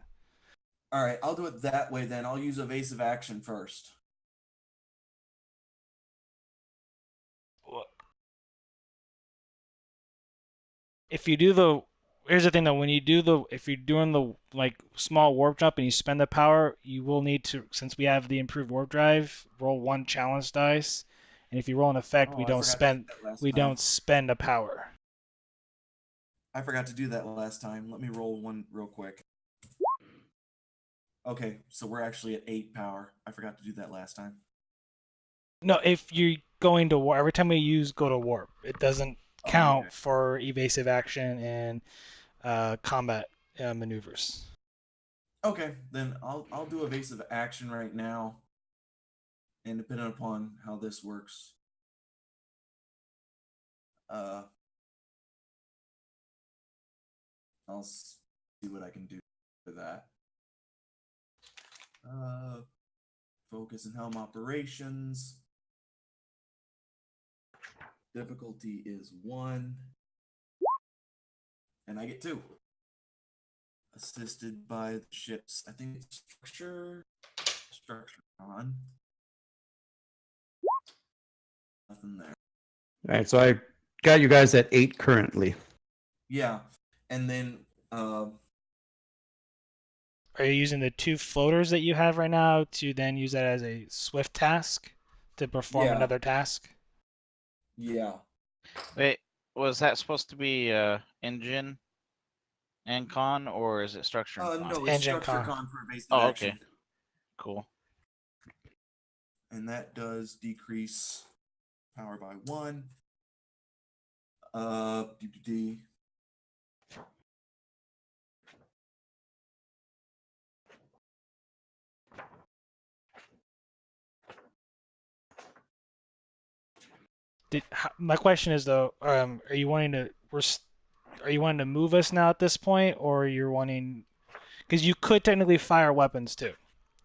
All right, I'll do it that way then. I'll use evasive action first. If you do here's the thing though, if you're doing the like small warp jump and you spend the power, you will need to, since we have the improved warp drive, roll 1 challenge dice. And if you roll an effect, we don't spend a power. I forgot to do that last time. Let me roll one real quick. Okay, so we're actually at 8 power. I forgot to do that last time. No, if you're going to warp, every time we go to warp, it doesn't count for evasive action and combat maneuvers. Okay, then I'll do evasive action right now, and depending upon how this works, I'll see what I can do for that. Focus and helm operations. Difficulty is 1. And I get 2. Assisted by the ship's, I think it's structure on. Nothing there. All right, so I got you guys at 8 currently. Yeah, and then Are you using the 2 floaters that you have right now to then use that as a swift task to perform Yeah. another task? yeah. Wait, was that supposed to be engine and con, or is it structure and con? No, it's Engine structure con. con for evasive Oh, action. okay. Cool. And that does decrease power by 1. D. My question is though, are you wanting to are you wanting to move us now at this point, or you're wanting, because you could technically fire weapons too.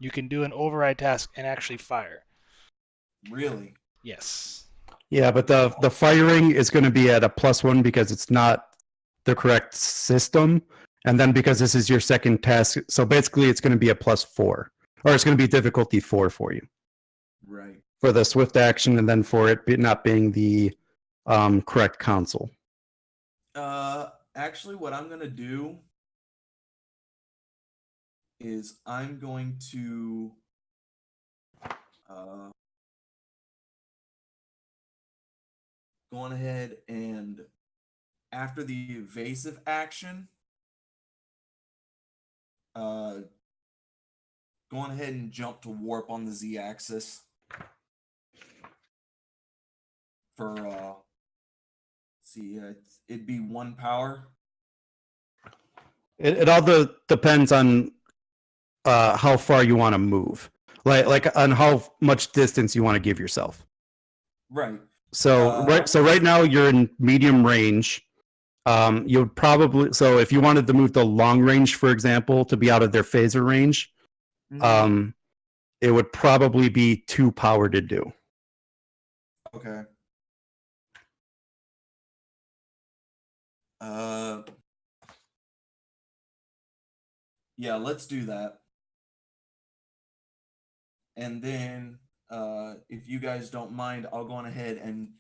You can do an override task and actually fire. Really? Yes. Yeah, but the firing is going to be at a +1 because it's not the correct system, and then because this is your second task, so basically it's going to be a +4, or it's going to be difficulty 4 for you Right. for the swift action, and then for it not being the correct console. Actually, what I'm gonna do is I'm going to go on ahead and after the evasive action, go on ahead and jump to warp on the z-axis for it'd be 1 power. It all depends on how far you want to move, like on how much distance you want to give yourself. Right. So right now you're in medium range. You would probably, so if you wanted to move the long range, for example, to be out of their phaser range, it would probably be 2 power to do. Okay. Yeah, let's do that. And then, if you guys don't mind, I'll go on ahead and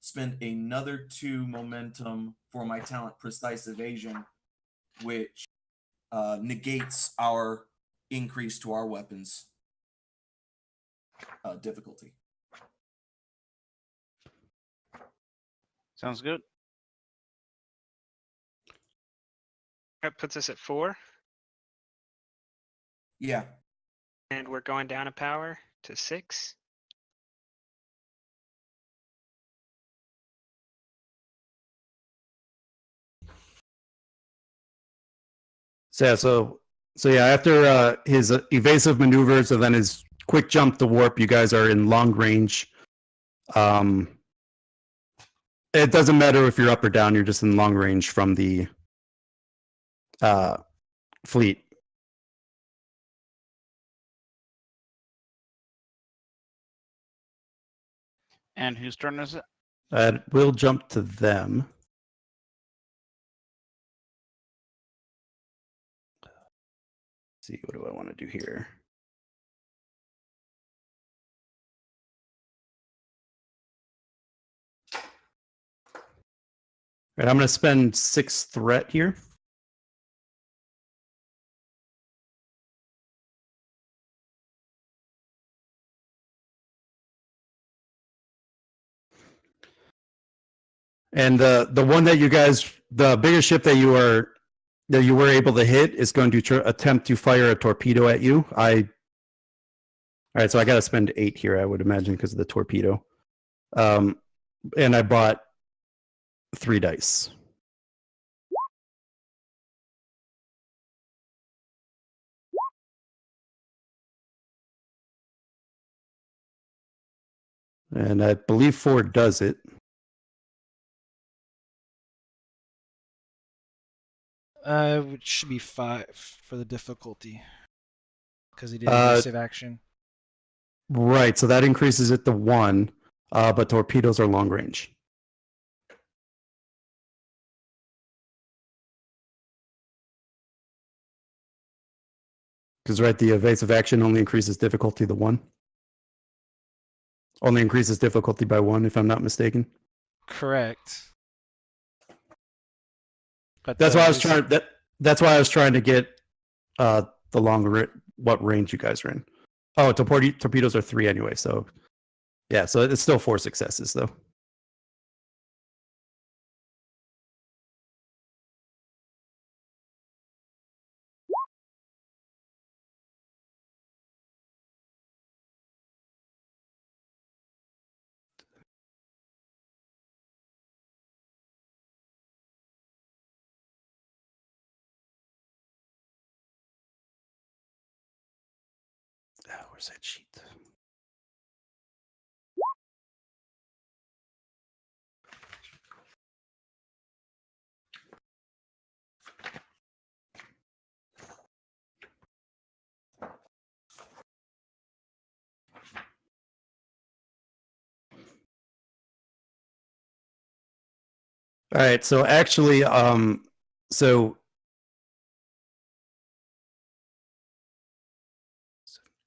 spend another 2 momentum for my talent Precise Evasion, which negates our increase to our weapons difficulty. Sounds good. That puts us at 4, Yeah. and we're going down a power to 6. So yeah, after his evasive maneuvers and then his quick jump to warp, you guys are in long range. It doesn't matter if you're up or down; you're just in long range from the fleet. And whose turn is it? We'll jump to them. Let's see, what do I want to do here? All right, I'm going to spend 6 threat here. And the one that you guys, the biggest ship that you were able to hit is going to attempt to fire a torpedo at you. All right, so I got to spend 8 here, I would imagine, because of the torpedo. And I bought 3 dice. And I believe 4 does it. It should be 5 for the difficulty because he did evasive action. Right, so that increases it to 1, but torpedoes are long range. Because right, the evasive action only increases difficulty to 1. Only increases difficulty by 1, if I'm not mistaken. Correct. But That's the why I was elusive- trying. That's why I was trying to get the longer what range you guys are in. Oh, torpedoes are 3 anyway, so yeah, so it's still 4 successes though. Where's that sheet? All right, so actually, so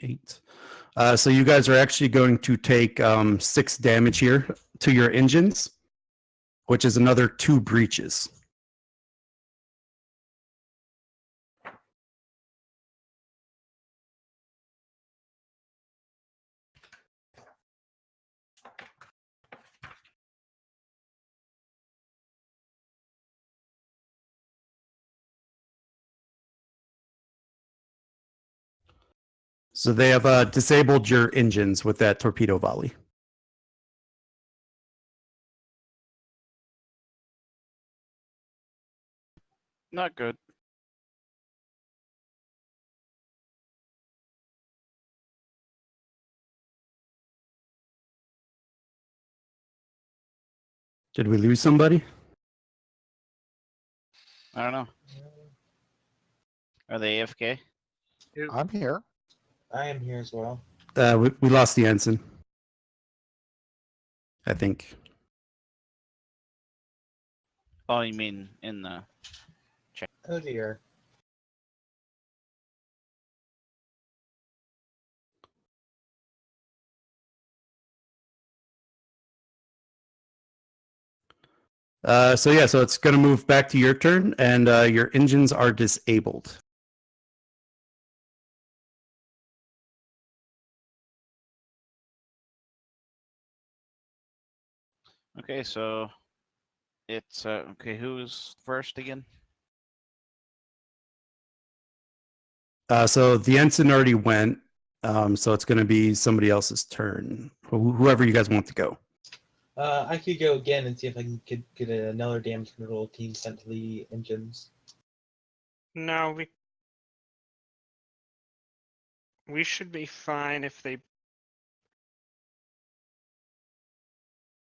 8. So you guys are actually going to take 6 damage here to your engines, which is another 2 breaches. So they have disabled your engines with that torpedo volley. Not good. Did we lose somebody? I don't know. Are they AFK? I'm here. I am here as well. We lost the ensign, I think. Oh, you mean in the Oh dear. So yeah, so it's going to move back to your turn, and your engines are disabled. Okay, so it's okay. Who's first again? So the ensign already went, so it's going to be somebody else's turn. Whoever you guys want to go. I could go again and see if I can get another damage control team sent to the engines. No, we should be fine if they.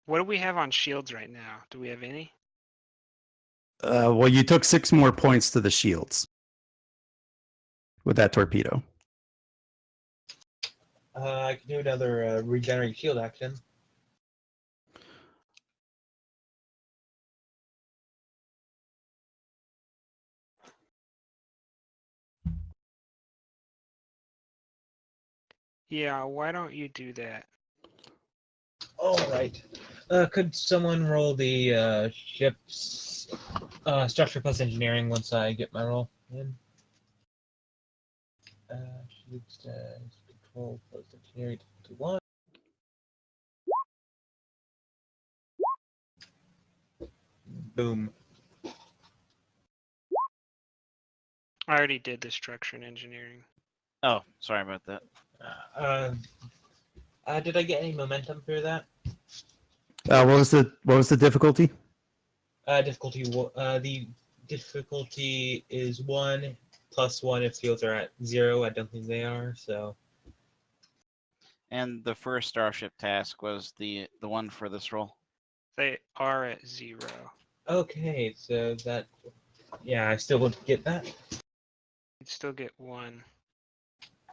What do we have on shields right now? Do we have any? Well, you took 6 more points to the shields with that torpedo. I can do another regenerate shield action. Yeah, why don't you do that? All right. Could someone roll the ship's structure plus engineering once I get my roll in? Control plus engineering to 1. Boom. I already did the structure and engineering. Oh, sorry about that. Did I get any momentum through that? What was the difficulty? The difficulty is 1 plus 1 if fields are at 0. I don't think they are, so. And the first starship task was the one for this roll. They are at 0. Okay, so that. Yeah, I still would get that. You'd still get 1.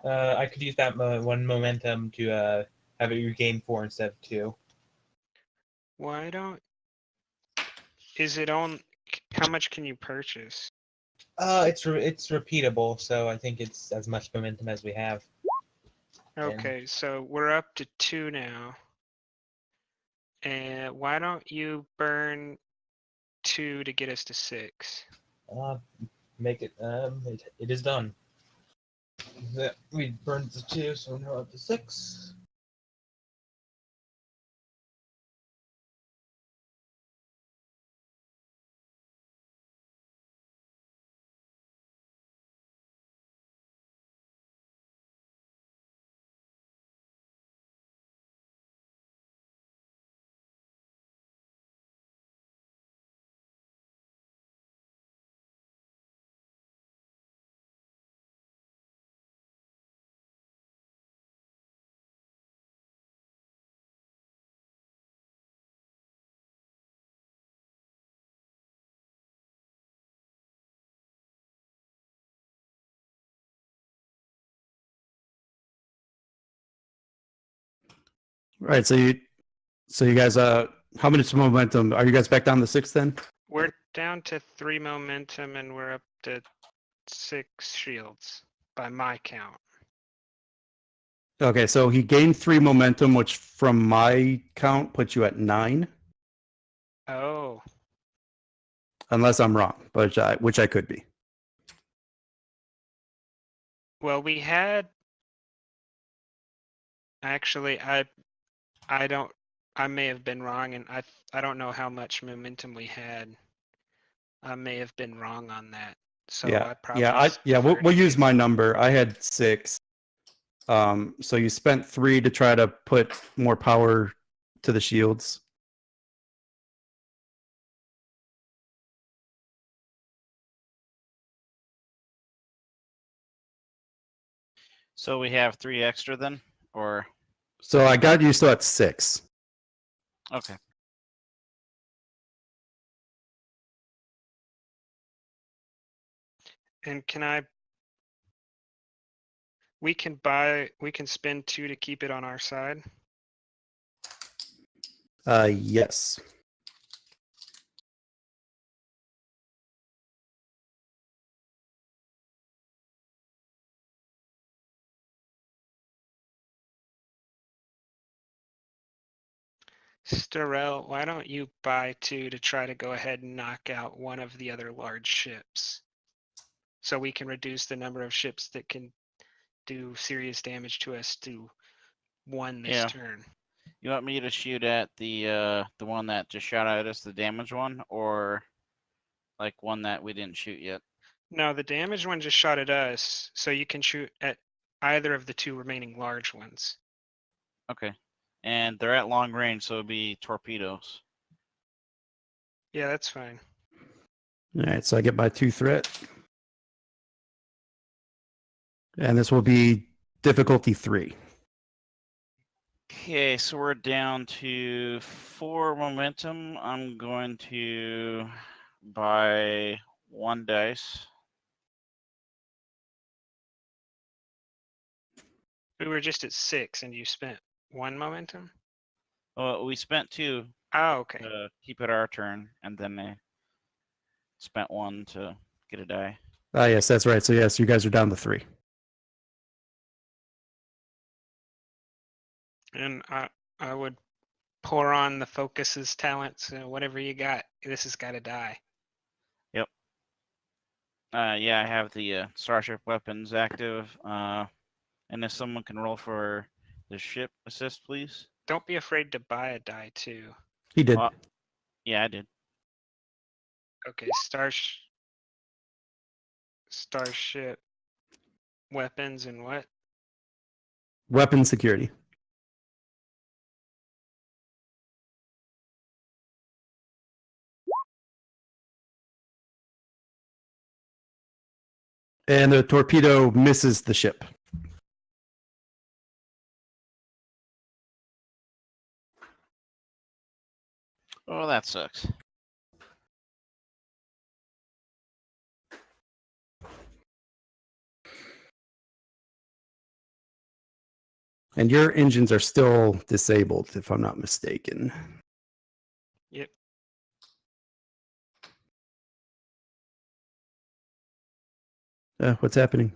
I could use that 1 momentum to have it regain 4 instead of 2. Why don't? Is it on? How much can you purchase? It's repeatable, so I think it's as much momentum as we have. Okay, so we're up to 2 now. And why don't you burn 2 to get us to 6? Make it. It is done. We burned the 2, so now up to 6. Right. So you guys, how much momentum are you guys back down to 6 then? We're down to 3 momentum and we're up to 6 shields by my count. Okay, so he gained 3 momentum, which from my count puts you at 9, Oh, unless I'm wrong, but which I could be. well, we had actually I may have been wrong, and I don't know how much momentum we had. I may have been wrong on that. So Yeah, I probably we'll prefer to use do- my number. I had 6. So you spent 3 to try to put more power to the shields. So we have 3 extra then, or So I got you still at 6. okay. And we can spend 2 to keep it on our side. Yes. Starrell, why don't you buy 2 to try to go ahead and knock out one of the other large ships? So we can reduce the number of ships that can do serious damage to us to 1 this Yeah. turn. You want me to shoot at the one that just shot at us, the damage one, or like one that we didn't shoot yet? No, the damaged one just shot at us, so you can shoot at either of the 2 remaining large ones. Okay. And they're at long range, so it'd be torpedoes. Yeah, that's fine. All right, so I get my 2 threat. And this will be difficulty 3. Okay, so we're down to 4 momentum. I'm going to buy 1 dice. We were just at 6 and you spent 1 momentum? Well, we spent 2 Oh, okay. to keep it our turn, and then they spent 1 to get a die. Ah, yes, that's right. So yes, you guys are down to 3. And I would pour on the focuses talents, whatever you got. This has got to die. Yep. Yeah, I have the starship weapons active. And if someone can roll for the ship assist, please. Don't be afraid to buy a die too. He did. Yeah, I did. Okay, starship weapons and what? Weapon security. And the torpedo misses the ship. Oh, that sucks. And your engines are still disabled, if I'm not mistaken. Yep. What's happening?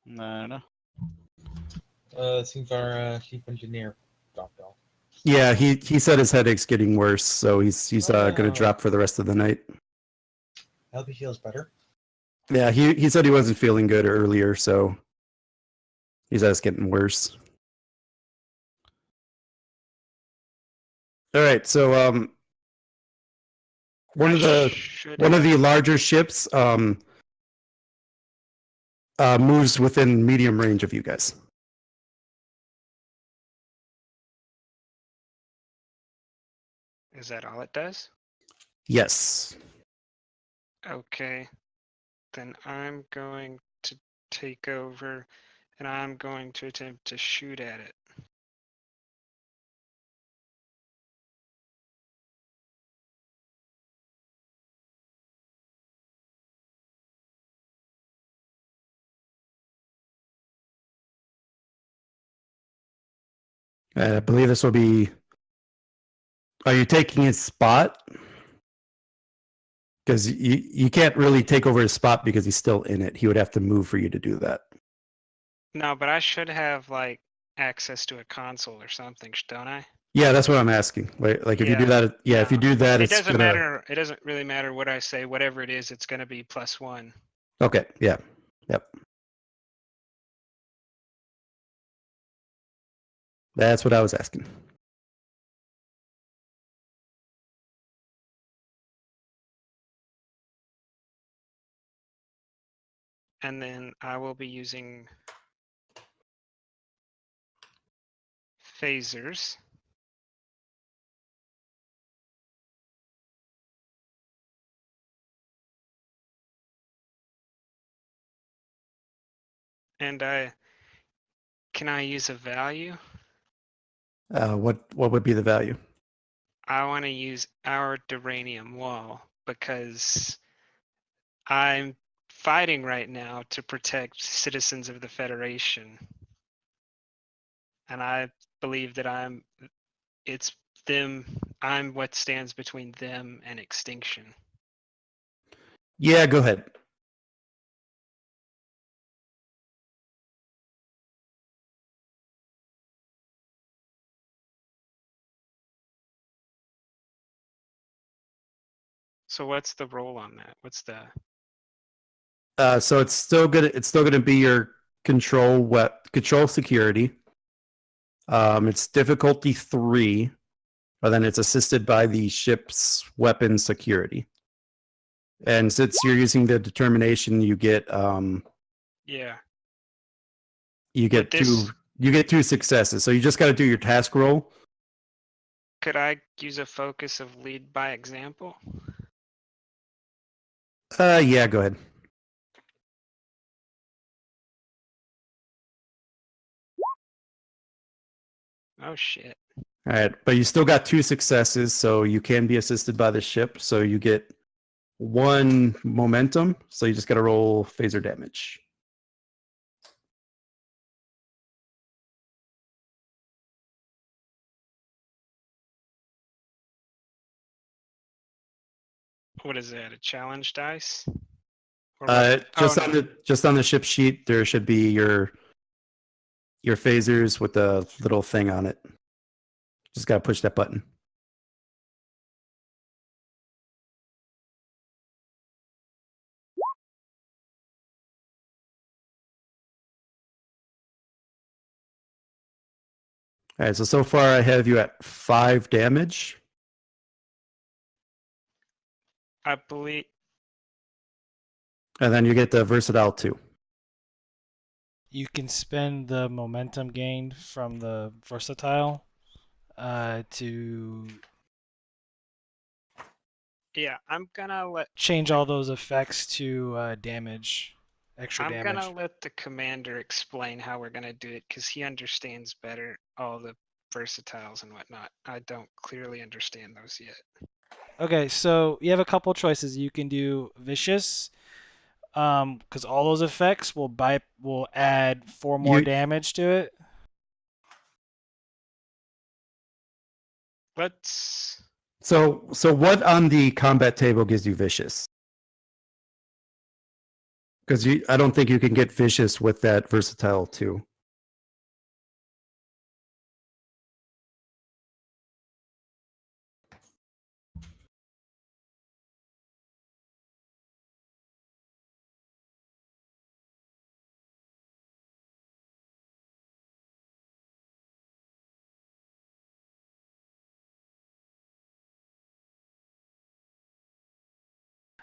No. It seems our chief engineer dropped off. Yeah, he said his headache's getting worse, so he's going to drop for the rest of the night. I hope he feels better. Yeah, he said he wasn't feeling good earlier, so he said it's getting worse. All right, so one of the larger ships moves within medium range of you guys. Is that all it does? Yes. Okay. Then I'm going to take over and I'm going to attempt to shoot at it. I believe this will be. Are you taking his spot? Because you can't really take over his spot because he's still in it. He would have to move for you to do that. No, but I should have like access to a console or something, don't I? Yeah, that's what I'm asking. Like if you do that, if you do that, It it's doesn't gonna. matter. It doesn't really matter what I say. Whatever it is, it's going to be +1. Okay. Yeah. Yep. That's what I was asking. And then I will be using phasers. And can I use a value? What would be the value? I want to use our duranium wall because I'm fighting right now to protect citizens of the Federation. And I believe that I'm what stands between them and extinction. Yeah, go ahead. So what's the role on that? What's the So it's still gonna be your control security. It's difficulty 3, but then it's assisted by the ship's weapon security. And since you're using the determination, you get yeah. you get two successes. So you just got to do your task roll. Could I use a focus of lead by example? Yeah, go ahead. Oh shit. All right, but you still got 2 successes, so you can be assisted by the ship. So you get 1 momentum. So you just got to roll phaser damage. What is that? A challenge dice? Or Just on the ship sheet, there should be your phasers with the little thing on it. Just gotta push that button. All right, so far I have you at 5 damage. I believe. And then you get the versatile 2. You can spend the momentum gained from the versatile to Yeah, I'm gonna change all those effects to damage, extra damage. I'm gonna let the commander explain how we're gonna do it because he understands better all the versatiles and whatnot. I don't clearly understand those yet. Okay, so you have a couple choices. You can do vicious, because all those effects will add 4 more damage to it. Let's. So what on the combat table gives you vicious? Because I don't think you can get vicious with that versatile too.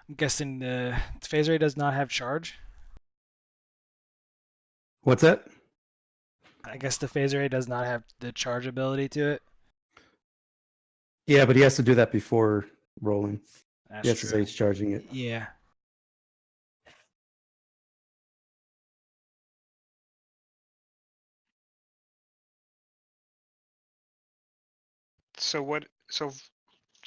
I'm guessing the phase ray does not have charge. What's that? I guess the phase ray does not have the charge ability to it. Yeah, but he has to do that before rolling. That's He has to true. say he's charging it. Yeah. So what? So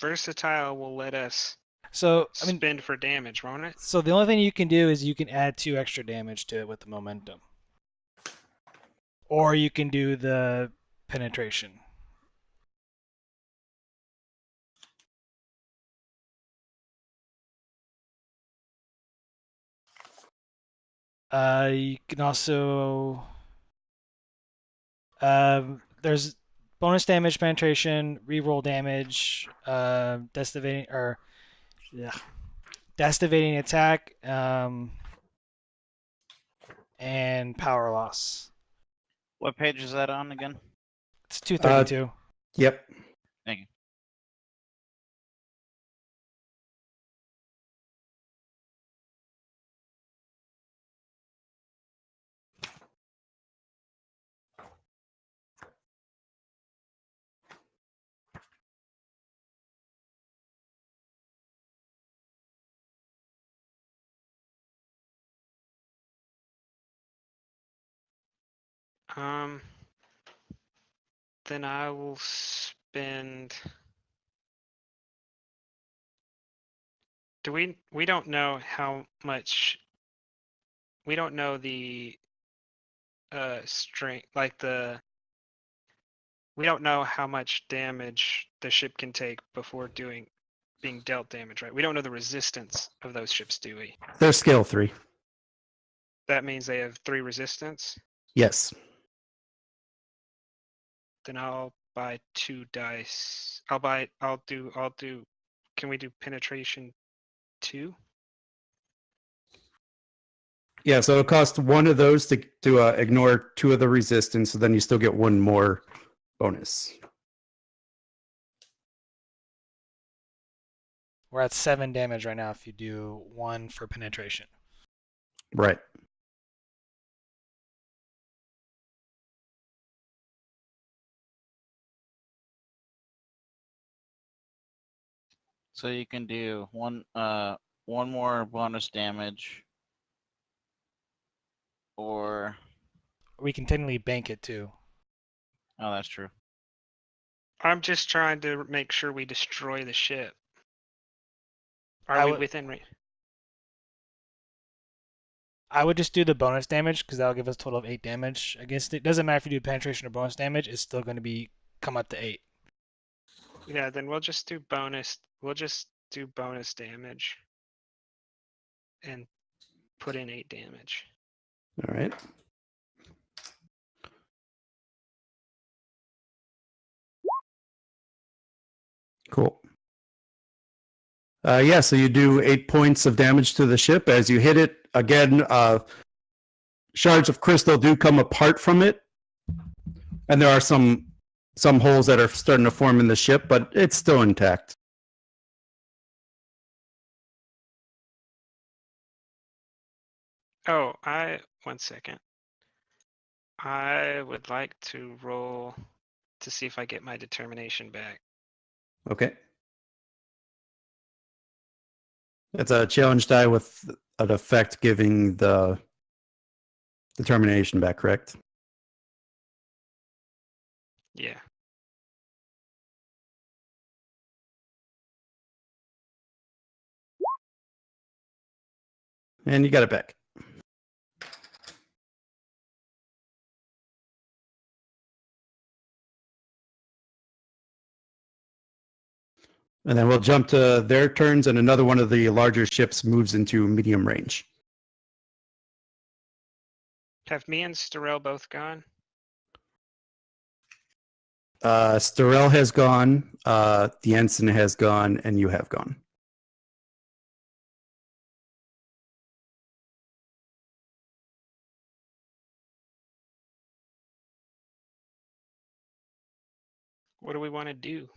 versatile will let us So I mean, spend for damage, won't it? so the only thing you can do is you can add 2 extra damage to it with the momentum, or you can do the penetration. You can also there's bonus damage penetration, reroll damage, devastating or yeah, devastating attack, and power loss. What page is that on again? It's 232. Yep. Thank you. Then I will spend. We don't know how much. We don't know the strength, like we don't know how much damage the ship can take before being dealt damage, right? We don't know the resistance of those ships, do we? They're scale 3. That means they have 3 resistance. Yes. Then I'll buy 2 dice. I'll do. Can we do penetration 2? Yeah, so it'll cost 1 of those to ignore 2 of the resistance, so then you still get 1 more bonus. We're at 7 damage right now if you do 1 for penetration. Right. So you can do one more bonus damage, or We can technically bank it too. oh, that's true. I'm just trying to make sure we destroy the ship. I Are we would- within range? I would just do the bonus damage because that'll give us a total of 8 damage against it. Doesn't matter if you do penetration or bonus damage, it's still going to come up to 8. Yeah, then we'll just do bonus. We'll just do bonus damage and put in 8 damage. All right. Cool. Yeah, so you do 8 points of damage to the ship as you hit it. Again, shards of crystal do come apart from it, and there are some holes that are starting to form in the ship, but it's still intact. Oh, 1 second. I would like to roll to see if I get my determination back. Okay. It's a challenge die with an effect giving the determination back, correct? Yeah. And you got it back. And then we'll jump to their turns, and another one of the larger ships moves into medium range. Have me and Starell both gone? Starell has gone, the ensign has gone, and you have gone. What do we want to do?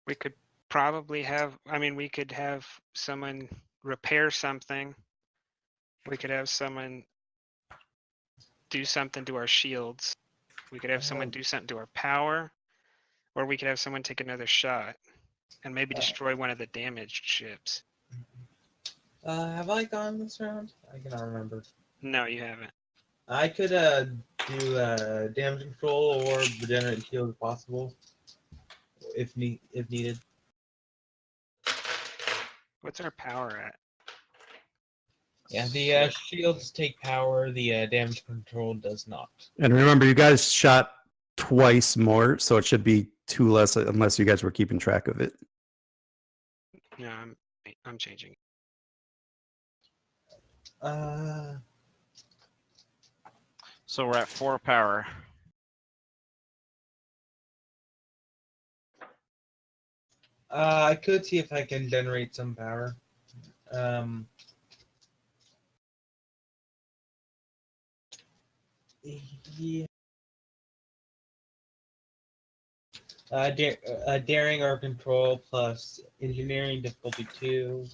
We could probably have, I mean, we could have someone repair something. We could have someone do something to our shields. We could have someone do something to our power. Or we could have someone take another shot and maybe destroy one of the damaged ships. Have I gone this round? I cannot remember. No, you haven't. I could do damage control or regenerate shield if possible, if needed. What's our power at? Yeah, the shields take power. The damage control does not. And remember, you guys shot twice more, so it should be 2 less unless you guys were keeping track of it. No, I'm changing. So we're at 4 power. I could see if I can generate some power. Yeah. Daring or control plus engineering difficulty 2.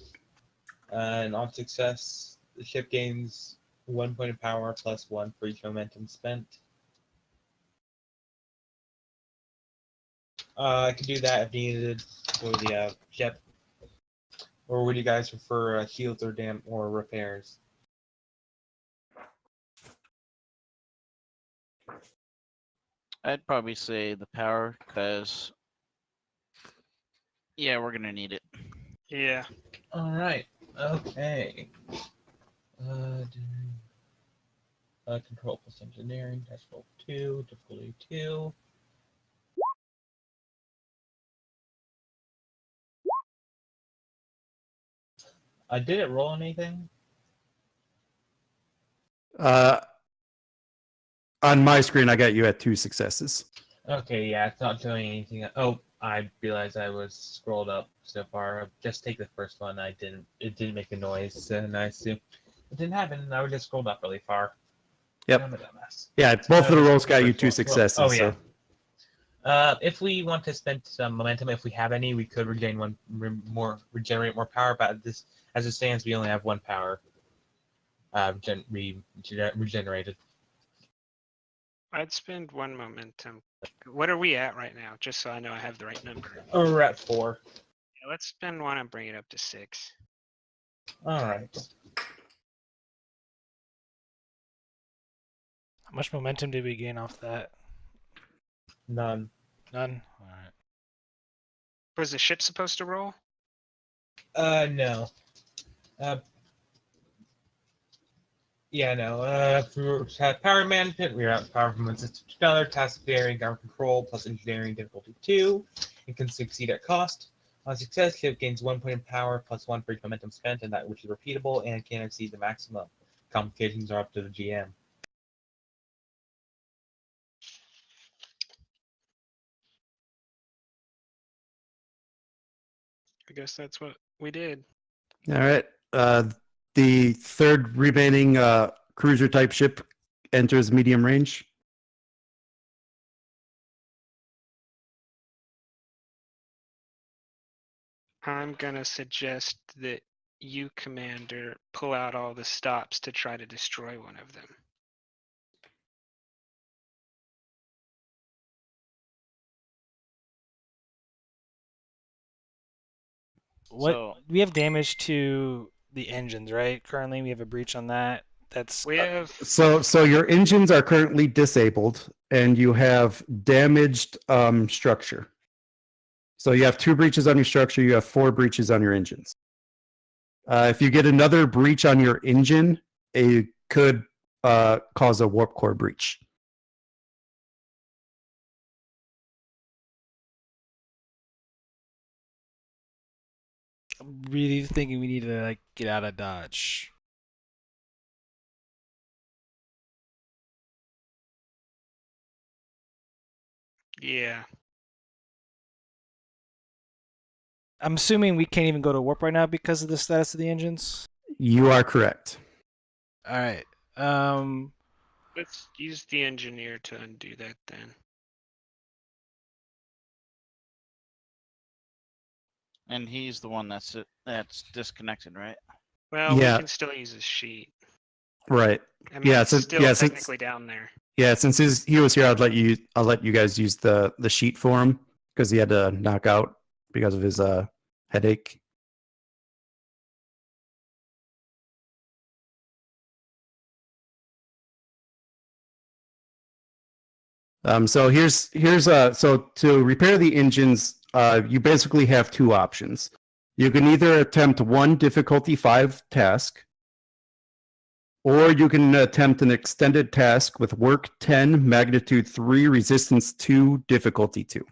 And on success, the ship gains 1 point of power plus 1 for each momentum spent. I could do that if needed for the ship. Or would you guys prefer shields or repairs? I'd probably say the power, because yeah, we're gonna need it. Yeah. All right. Okay. Control plus engineering, difficulty 2, difficulty 2. Did it roll anything? On my screen, I got you at 2 successes. Okay, yeah, it's not doing anything. Oh, I realized I was scrolled up so far. Just take the first one. It didn't make a noise, and I assume it didn't happen. I was just scrolled up really far. Yep. I'm a dumbass. Yeah, both of the rolls got you 2 successes. Oh yeah. So. If we want to spend some momentum, if we have any, we could regenerate more power. But as it stands, we only have 1 power regenerated. I'd spend 1 momentum. What are we at right now? Just so I know I have the right number. Oh, we're at 4. Yeah, let's spend 1 and bring it up to 6. All right. How much momentum did we gain off that? None. None? Alright. Was the ship supposed to roll? No. Yeah, no. For power management, we're at power from 1 system to another. Task varying power control plus engineering difficulty 2. It can succeed at cost. On success, ship gains 1 point of power plus 1 for each momentum spent, and that which is repeatable and can exceed the maximum. Complications are up to the GM. I guess that's what we did. All right. The third remaining cruiser type ship enters medium range. I'm gonna suggest that you, Commander, pull out all the stops to try to destroy one of them. What So we have damage to the engines, right? Currently, we have a breach on that. That's We have So your engines are currently disabled, and you have damaged structure. So you have 2 breaches on your structure. You have 4 breaches on your engines. If you get another breach on your engine, it could cause a warp core breach. I'm really thinking we need to like get out of Dodge. Yeah. I'm assuming we can't even go to warp right now because of the status of the engines. You are correct. All right. Let's use the engineer to undo that then. And he's the one that's disconnected, right? Well, we Yeah. can still use his sheet. Right. I mean, Yeah, it's so- still yeah, since- technically down there. Yeah, since he was here, I'll let you guys use the sheet for him because he had to knock out because of his headache. So so to repair the engines, you basically have two options. You can either attempt one difficulty 5 task, or you can attempt an extended task with work 10, magnitude 3, resistance 2, difficulty 2.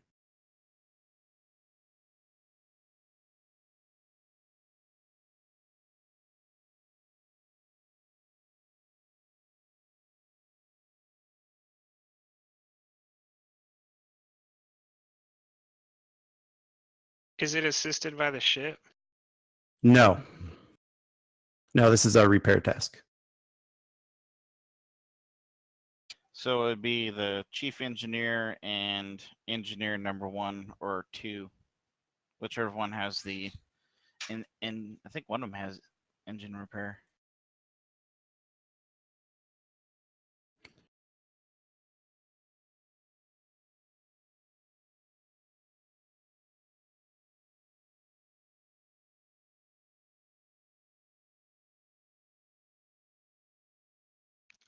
Is it assisted by the ship? No. No, this is a repair task. So it would be the chief engineer and engineer number 1 or 2, whichever one has the. In I think one of them has engine repair.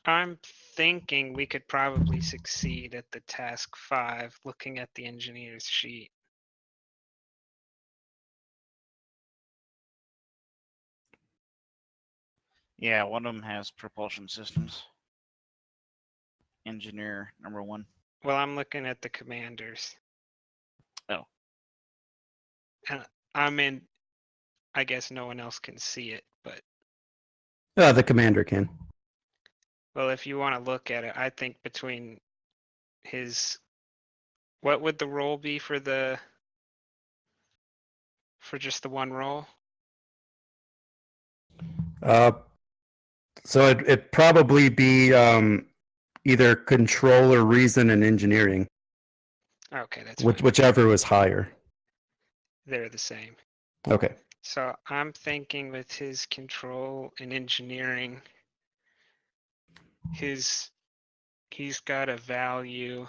I'm thinking we could probably succeed at the task 5 looking at the engineer's sheet. Yeah, one of them has propulsion systems. Engineer number 1. Well, I'm looking at the commanders. Oh. And I guess no one else can see it, but The commander can. well, if you want to look at it, I think between his, what would the roll be for just the one roll? So it'd probably be either control or reason and engineering, Okay, that's fine. whichever was higher. They're the same. Okay. So I'm thinking with his control and engineering, he's got a value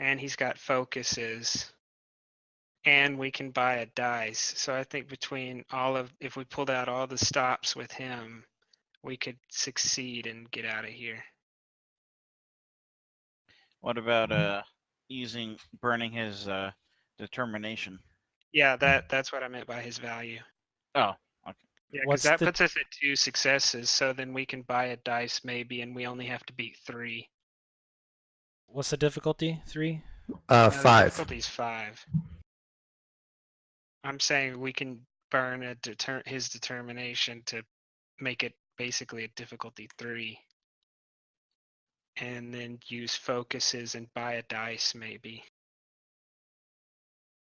and he's got focuses and we can buy a dice. So I think between if we pulled out all the stops with him, we could succeed and get out of here. What about burning his determination? Yeah, that's what I meant by his value. Oh, okay. Yeah, because that puts us at 2 successes, so then we can buy a dice maybe, and we only have to beat 3. What's the difficulty? 3? 5. The difficulty's 5. I'm saying we can burn his determination to make it basically a difficulty 3. And then use focuses and buy a dice maybe.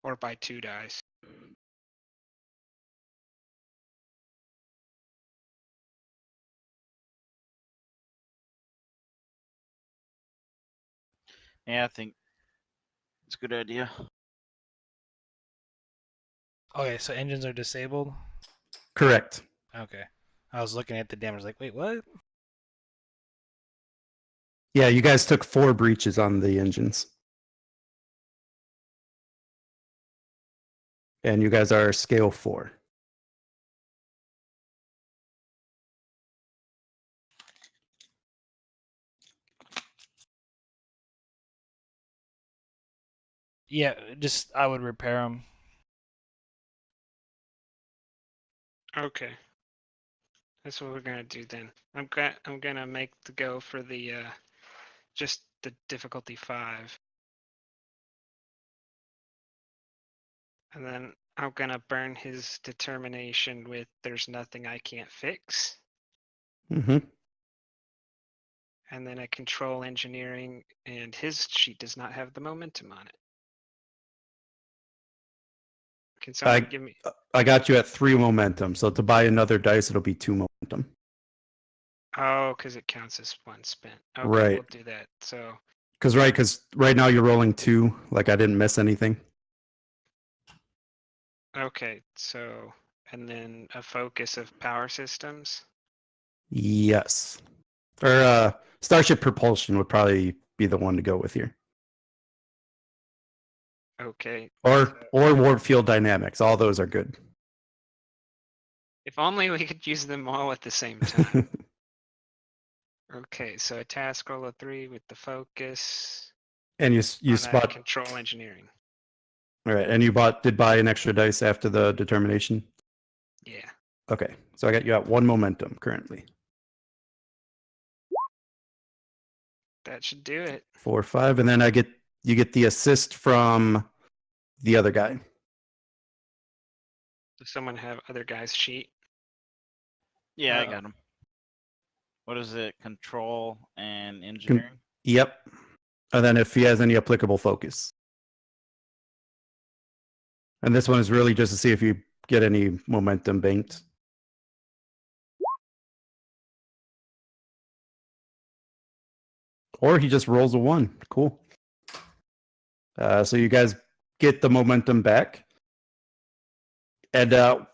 Or buy 2 dice. Yeah, I think it's a good idea. Okay, so engines are disabled? Correct. Okay. I was looking at the damage like, wait, what? Yeah, you guys took 4 breaches on the engines. And you guys are scale 4. Yeah, just I would repair them. Okay. That's what we're gonna do then. I'm gonna make the go for the just the difficulty 5. And then I'm gonna burn his determination with there's nothing I can't fix. Mm-hmm. and then a control engineering, and his sheet does not have the momentum on it. Can someone give me? I got you at 3 momentum. So to buy another dice, it'll be 2 momentum. Oh, because it counts as 1 spent. Okay, Right. we'll do that. So Because right now you're rolling 2. Like I didn't miss anything. okay, so and then a focus of power systems. Yes. Or Starship Propulsion would probably be the one to go with here. Okay. Or Warp Field Dynamics. All those are good. If only we could use them all at the same time. Okay, so a task roll of 3 with the focus. And you on that spot control engineering. all right, and you did buy an extra dice after the determination? Yeah. Okay. So I got you at 1 momentum currently. That should do it. 4, 5, and then you get the assist from the other guy. Does someone have other guys' sheet? Yeah, I got him. What is it? Control and engineering? Yep. And then if he has any applicable focus. And this one is really just to see if you get any momentum banked. Or he just rolls a 1. Cool. So you guys get the momentum back. And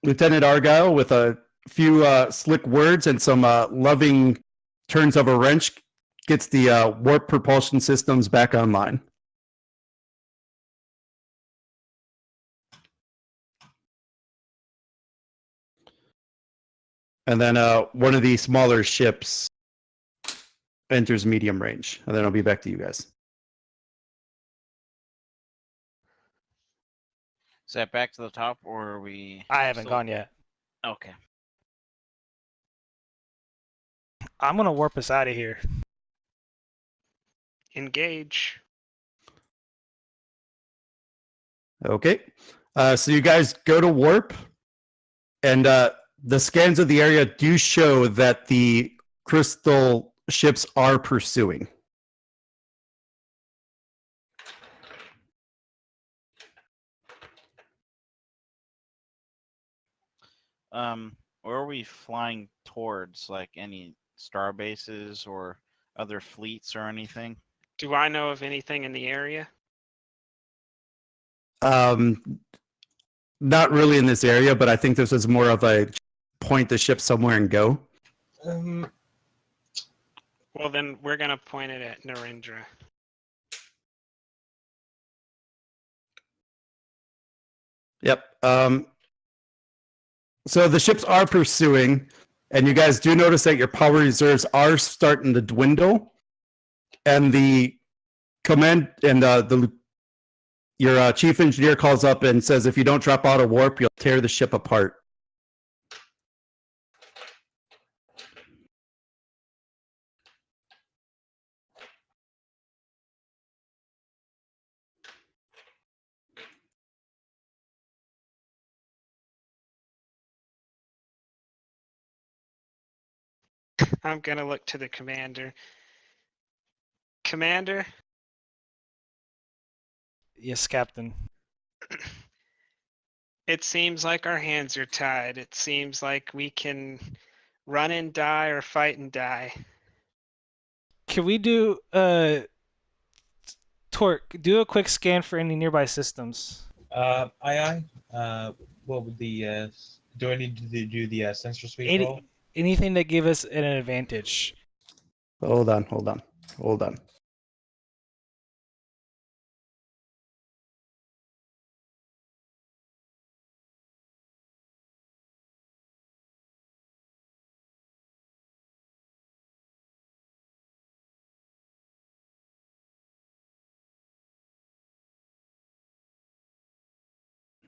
Lieutenant Argyle, with a few slick words and some loving turns of a wrench, gets the warp propulsion systems back online. And then one of the smaller ships enters medium range. And then I'll be back to you guys. Is that back to the top, or are we? I haven't still- gone yet. Okay. I'm gonna warp us out of here. Engage. Okay. So you guys go to warp, and the scans of the area do show that the crystal ships are pursuing. Where are we flying towards? Like any star bases or other fleets or anything? Do I know of anything in the area? Not really in this area, but I think this is more of a point the ship somewhere and go. Well, then we're gonna point it at Narendra. Yep. So the ships are pursuing, and you guys do notice that your power reserves are starting to dwindle, and the command and your chief engineer calls up and says, if you don't drop out of warp, you'll tear the ship apart. I'm gonna look to the commander. Commander, Yes, Captain. it seems like our hands are tied. It seems like we can run and die or fight and die. Can we do Torque, do a quick scan for any nearby systems. Aye. What would the do I need to do the sensor suite roll? Anything that give us an advantage. Hold on.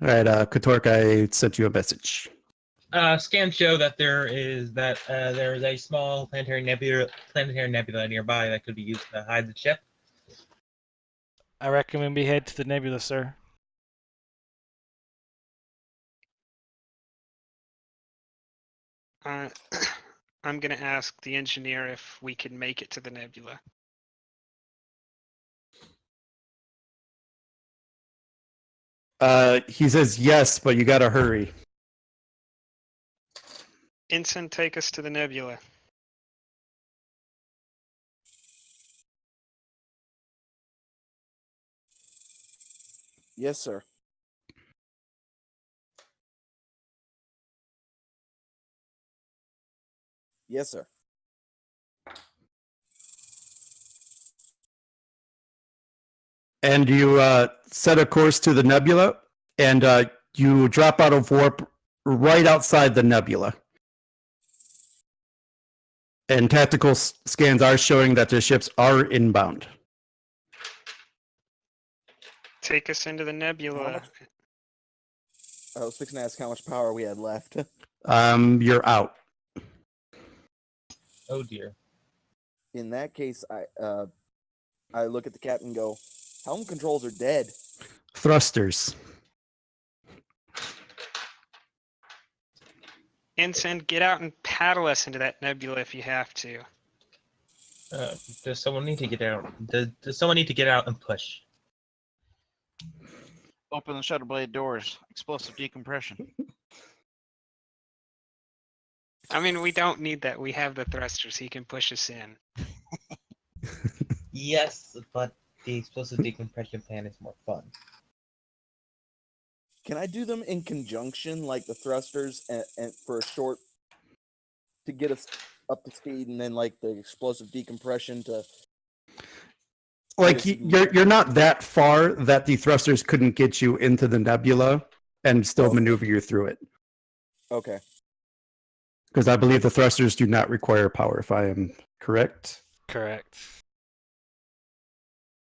All right, Katork, I sent you a message. Scans show that there is a small planetary nebula nearby that could be used to hide the ship. I recommend we head to the nebula, sir. I'm going to ask the engineer if we can make it to the nebula. He says yes, but you gotta hurry. Ensign, take us to the nebula. Yes, sir. Yes, sir. And you set a course to the nebula, and you drop out of warp right outside the nebula. And tactical scans are showing that the ships are inbound. Take us into the How nebula. much? I was fixing to ask how much power we had left. You're out. Oh dear. In that case, I look at the captain and go, helm controls are dead. Thrusters. Ensign, get out and paddle us into that nebula if you have to. Does someone need to get out? Does someone need to get out and push? Open the shutter blade doors. Explosive decompression. I mean, we don't need that. We have the thrusters. He can push us in. Yes, but the explosive decompression plan is more fun. Can I do them in conjunction, like the thrusters, and for a short to get us up to speed, and then like the explosive decompression to Like you're not that far that the thrusters couldn't get you into the nebula and still maneuver you through it. Okay. Because I believe the thrusters do not require power, if I am correct. Correct.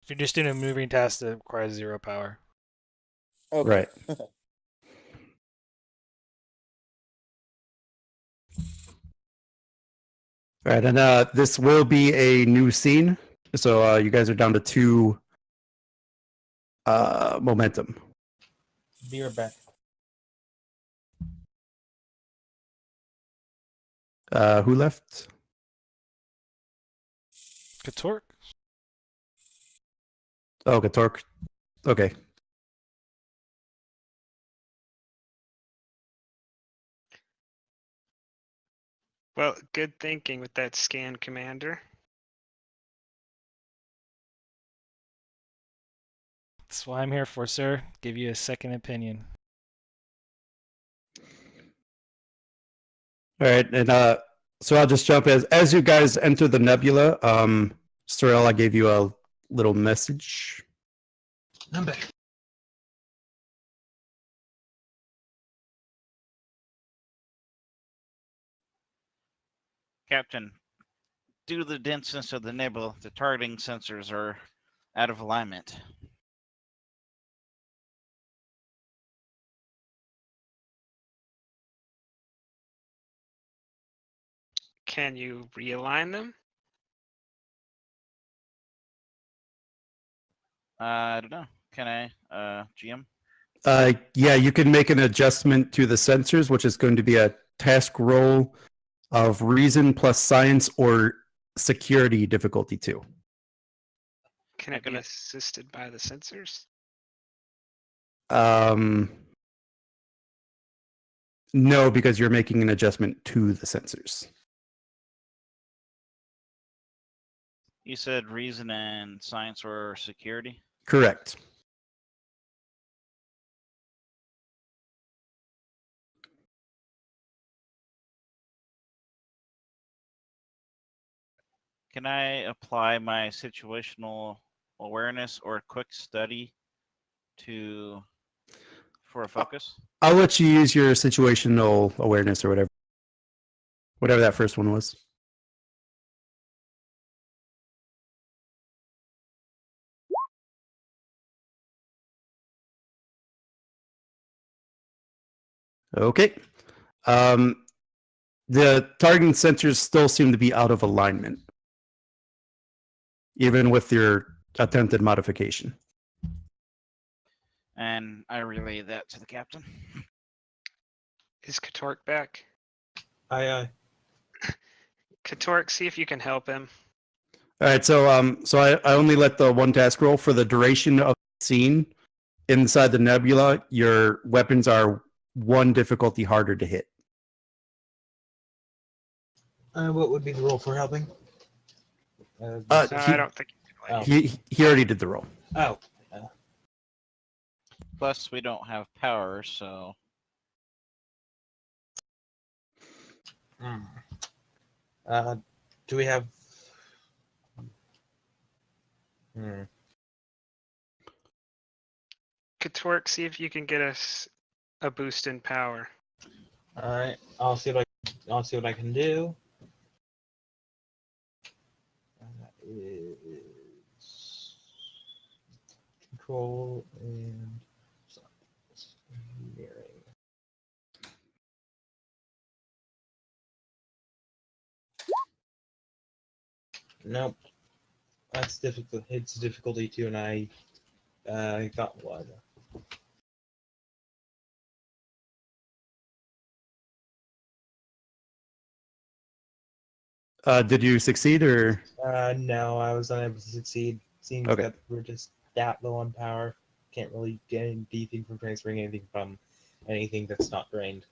If you're just doing a moving task, it requires 0 power. Okay. Right. All right, and this will be a new scene, so you guys are down to 2 momentum. Be right back. Who left? Katork? Oh, Katork. Okay. Well, good thinking with that scan, Commander. That's what I'm here for, sir. Give you a second opinion. All right, and so I'll just jump as you guys enter the nebula. Sorrel, I gave you a little message. I'm back. Captain, due to the denseness of the nebula, the targeting sensors are out of alignment. Can you realign them? I don't know. Can I, GM? Yeah, you can make an adjustment to the sensors, which is going to be a task roll of reason plus science or security difficulty 2. Can it be assisted by the sensors? No, because you're making an adjustment to the sensors. You said reason and science or security? Correct. Can I apply my situational awareness or quick study for a focus? I'll let you use your situational awareness or whatever that first one was. Okay. The targeting sensors still seem to be out of alignment, even with your attempted modification. And I relay that to the captain. Is Katork back? Aye. Katork, see if you can help him. All right, so I only let the one task roll for the duration of the scene. Inside the nebula, your weapons are one difficulty harder to hit. What would be the roll for helping? I don't think. Oh. He already did the roll. Oh. Plus, we don't have power, so Do we have? Hmm. Katork, see if you can get us a boost in power. All right. I'll see what I can do. That is control and engineering. Nope. That's difficult. It's difficulty 2, and I got 1. Did you succeed or? No, I was unable to succeed. Seems Okay. that we're just that low on power. Can't really get anything from transferring anything from anything that's not drained.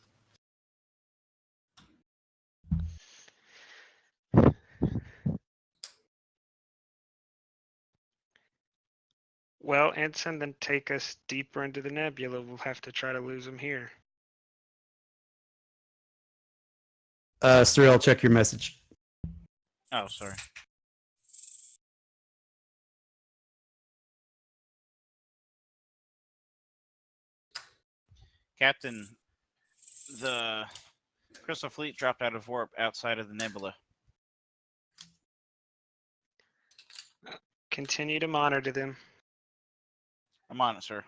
Well, Ensign, then take us deeper into the nebula. We'll have to try to lose him here. Cyril, check your message. oh, sorry. Captain, the Crystal Fleet dropped out of warp outside of the nebula. Continue to monitor them. I'm on it, sir.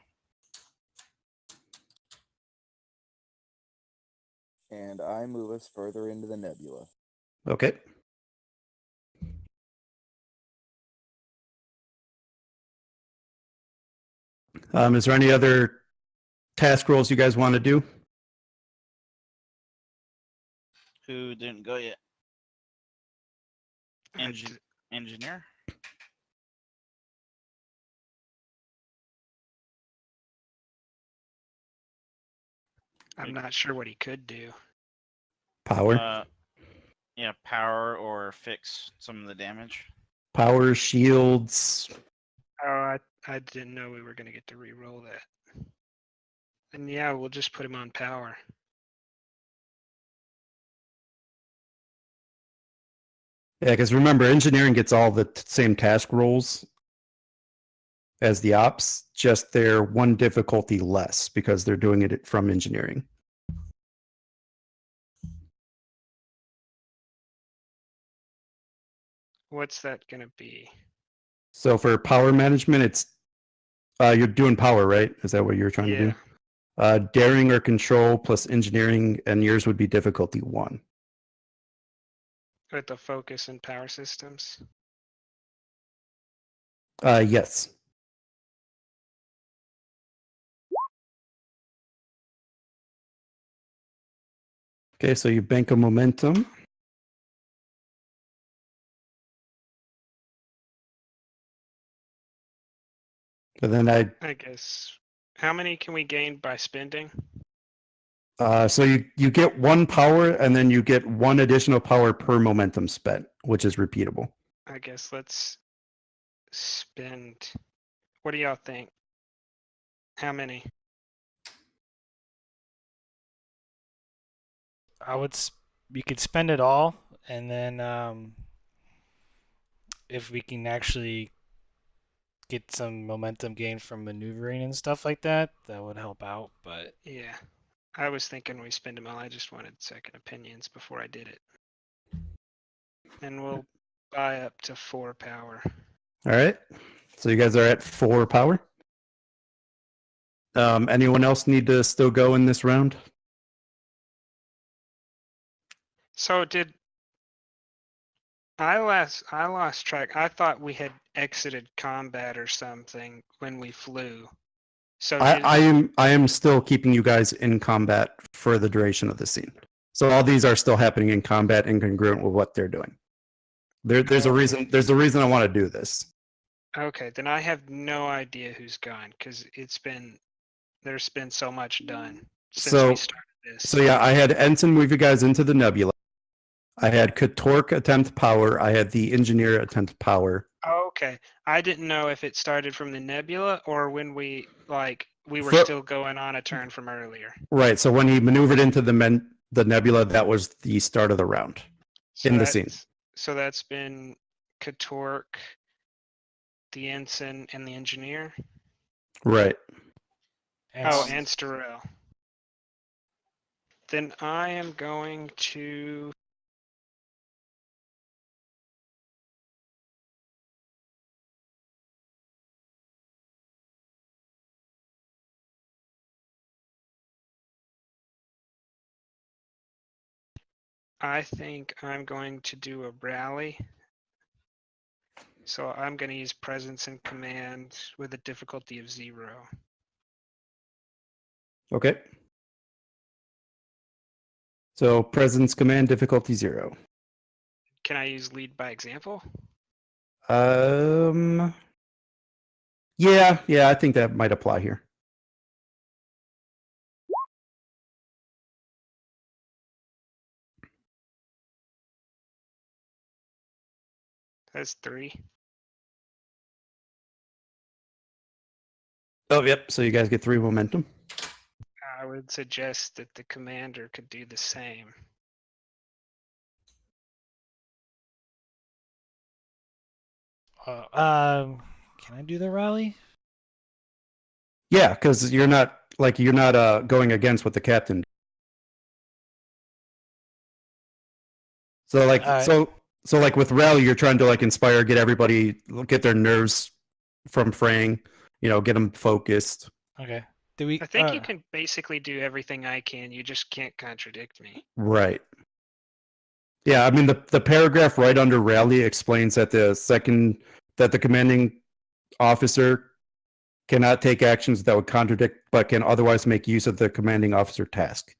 And I move us further into the nebula. Okay. Is there any other task rolls you guys want to do? Who didn't go yet? I Engineer? I'm not sure what he could do. Power. Yeah, power or fix some of the damage. Power, shields. Oh, I didn't know we were going to get to re-roll that. And yeah, we'll just put him on power. Yeah, because remember, engineering gets all the same task rolls as the ops, just they're one difficulty less because they're doing it from engineering. What's that going to be? So for power management, it's you're doing power, right? Is that what you're trying to do? Daring or control plus engineering, and yours would be difficulty 1. With the focus and power systems. Yes. Okay, so you bank a momentum. And then I guess. How many can we gain by spending? so you get 1 power, and then you get 1 additional power per momentum spent, which is repeatable. I guess let's spend. What do y'all think? How many? You could spend it all, and then if we can actually get some momentum gain from maneuvering and stuff like that, that would help out. But Yeah, I was thinking we spend them all. I just wanted second opinions before I did it. And we'll buy up to 4 power. All right. So you guys are at 4 power. Anyone else need to still go in this round? So did I lost track. I thought we had exited combat or something when we flew. So I am still keeping you guys in combat for the duration of the scene. So all these are still happening in combat and congruent with what they're doing. There's a reason. There's a reason I want to do this. Okay, then I have no idea who's gone because there's been so much done since we started this. So yeah, I had Ensign move you guys into the nebula. I had Katork attempt power. I had the engineer attempt power. Okay, I didn't know if it started from the nebula or when we were still going on a turn from earlier. Right. So when he maneuvered into the nebula, that was the start of the round in the scene. So that's been Katork, the ensign, and the engineer. Right. And And Starell. Then I am going to. I think I'm going to do a rally. So I'm going to use presence and command with a difficulty of 0. Okay. So presence command difficulty 0. Can I use lead by example? Yeah, I think that might apply here. That's 3. Oh, yep. So you guys get 3 momentum. I would suggest that the commander could do the same. Can I do the rally? Yeah, because you're not going against what the captain did. So like so like with rally, you're trying to like inspire, get everybody, get their nerves from fraying, get them focused. Okay. I think you can basically do everything I can. You just can't contradict me. Right. Yeah, I mean the paragraph right under rally explains that the commanding officer cannot take actions that would contradict but can otherwise make use of the commanding officer task,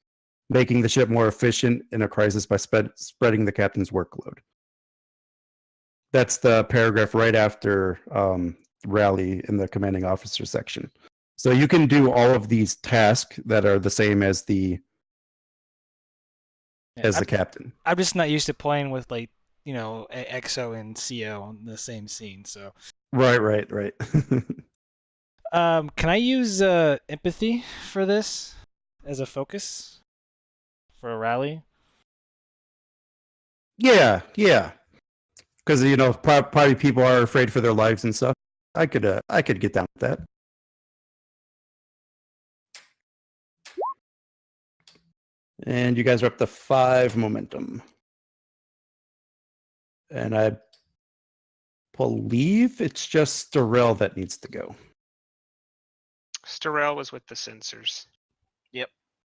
making the ship more efficient in a crisis by spreading the captain's workload. That's the paragraph right after rally in the commanding officer section. So you can do all of these tasks that are the same as the captain. I'm just not used to playing with EXO and CO on the same scene. So Right. can I use empathy for this as a focus for a rally? Yeah. Because probably people are afraid for their lives and stuff. I could get down with that. And you guys are up to 5 momentum. And I believe it's just Starell that needs to go. Starell was with the sensors. Yep.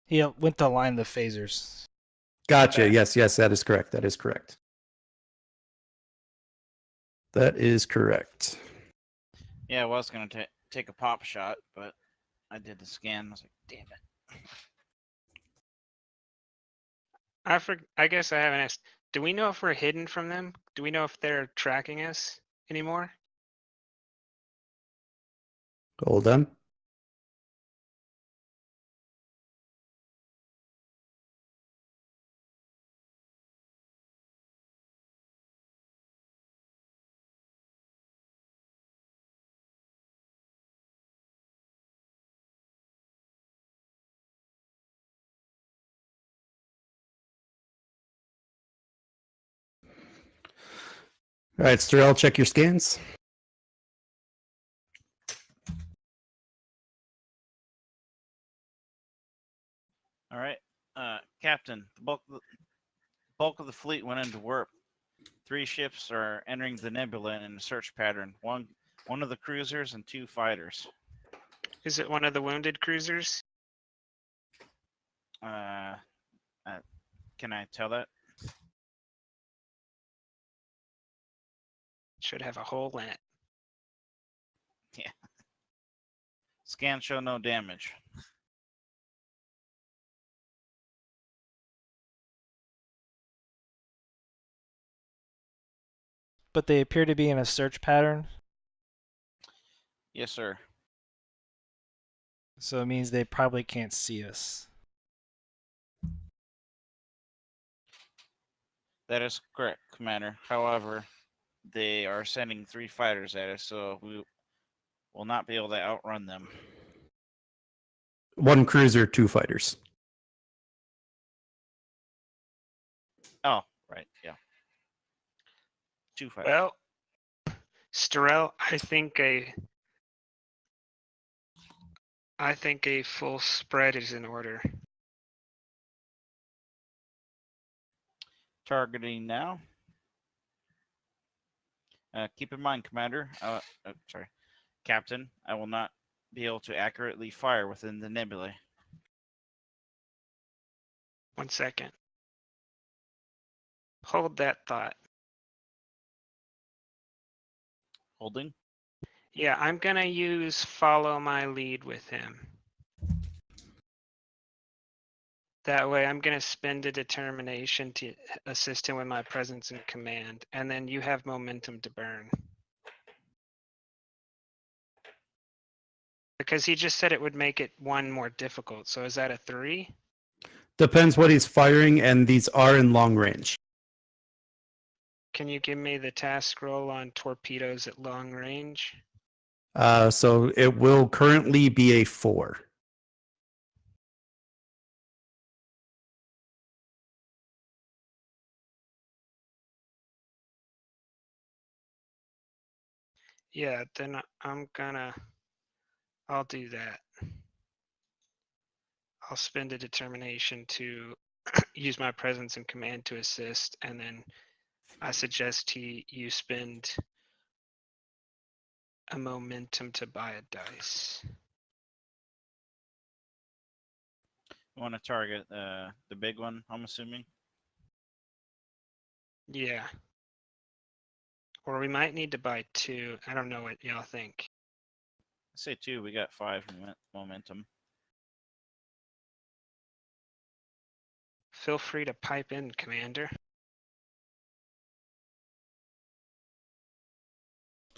He went to line the phasers. Gotcha. Yes, that is correct. That is correct. Yeah, I was going to take a pop shot, but I did the scan. I was like, damn it. I guess I haven't asked. Do we know if we're hidden from them? Do we know if they're tracking us anymore? Hold on. All right, Starell, check your scans. All right, Captain. The bulk of the fleet went into warp. 3 ships are entering the nebula in a search pattern. One of the cruisers and 2 fighters. Is it one of the wounded cruisers? Can I tell that? Should have a hole in it. Yeah. Scan show no damage. but they appear to be in a search pattern. Yes, sir. So it means they probably can't see us. That is correct, Commander. However, they are sending 3 fighters at us, so we will not be able to outrun them. 1 cruiser, 2 fighters. Oh, right, yeah. 2 fighters. Well, Starell, I think a full spread is in order. Targeting now. Keep in mind, Commander, sorry, Captain, I will not be able to accurately fire within the nebulae. 1 second. Hold that thought. Holding. Yeah, I'm gonna use follow my lead with him. That way I'm gonna spend a determination to assist him with my presence and command, and then you have momentum to burn. Because he just said it would make it 1 more difficult, so is that a 3? Depends what he's firing, and these are in long range. Can you give me the task roll on torpedoes at long range? So it will currently be a 4. Yeah, then I'll do that. I'll spend a determination to use my presence and command to assist, and then I suggest you spend a momentum to buy a dice. You want to target the big one, I'm assuming? Yeah. Or we might need to buy 2. I don't know what y'all think. I say 2, we got 5 momentum. Feel free to pipe in, Commander.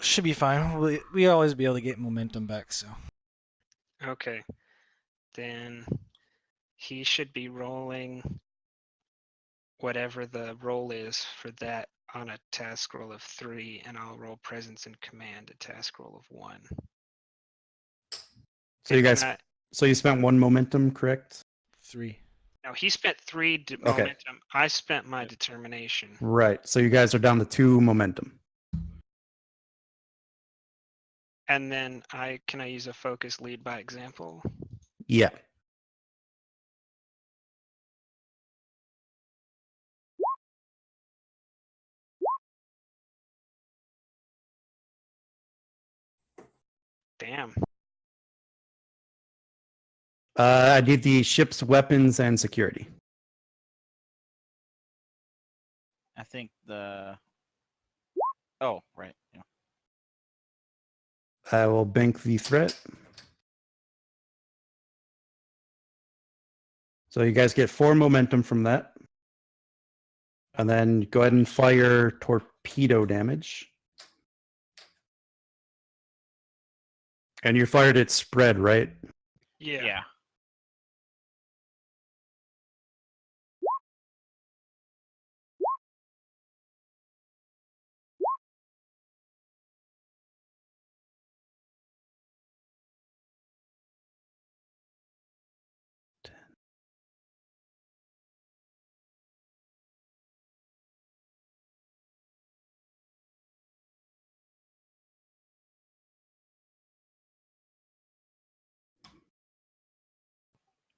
Should be fine. We always be able to get momentum back, so. Okay. Then he should be rolling whatever the roll is for that on a task roll of 3, and I'll roll presence and command a task roll of 1. So you guys, so you spent 1 momentum, correct? 3. No, he spent 3 momentum. I spent my determination. Right. So you guys are down to 2 momentum. And then can I use a focus lead by example? Yeah. Damn. I need the ship's weapons and security. I think the... Oh, right, yeah. I will bank the threat. So you guys get 4 momentum from that. And then go ahead and fire torpedo damage. And you fired it spread, right? Yeah. Yeah.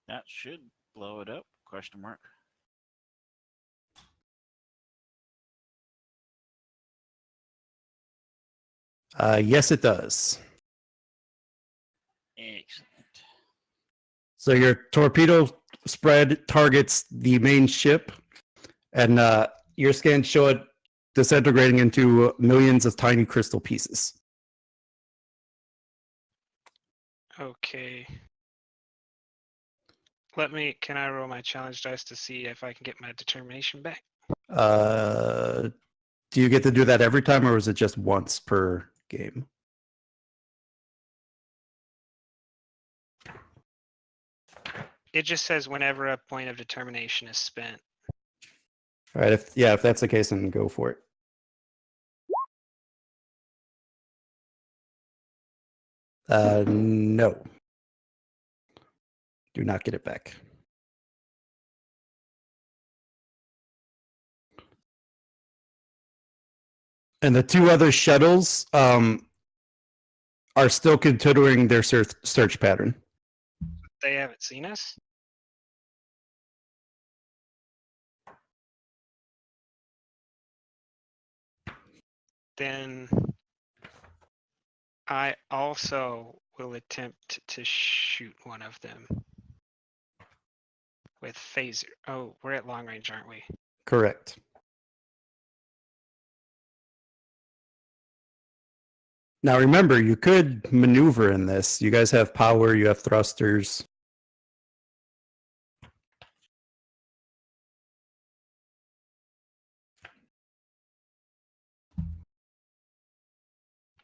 That should blow it up, question mark. Yes, it does. Excellent. So your torpedo spread targets the main ship, and your scans show it disintegrating into millions of tiny crystal pieces. Okay. Can I roll my challenge dice to see if I can get my determination back? Do you get to do that every time, or is it just once per game? It just says whenever a point of determination is spent. All right. If that's the case, then go for it. No. Do not get it back. And the two other shuttles are still continuing their search pattern. They haven't seen us? Then I also will attempt to shoot one of them with phaser. Oh, we're at long range, aren't we? Correct. Now remember, you could maneuver in this. You guys have power, you have thrusters.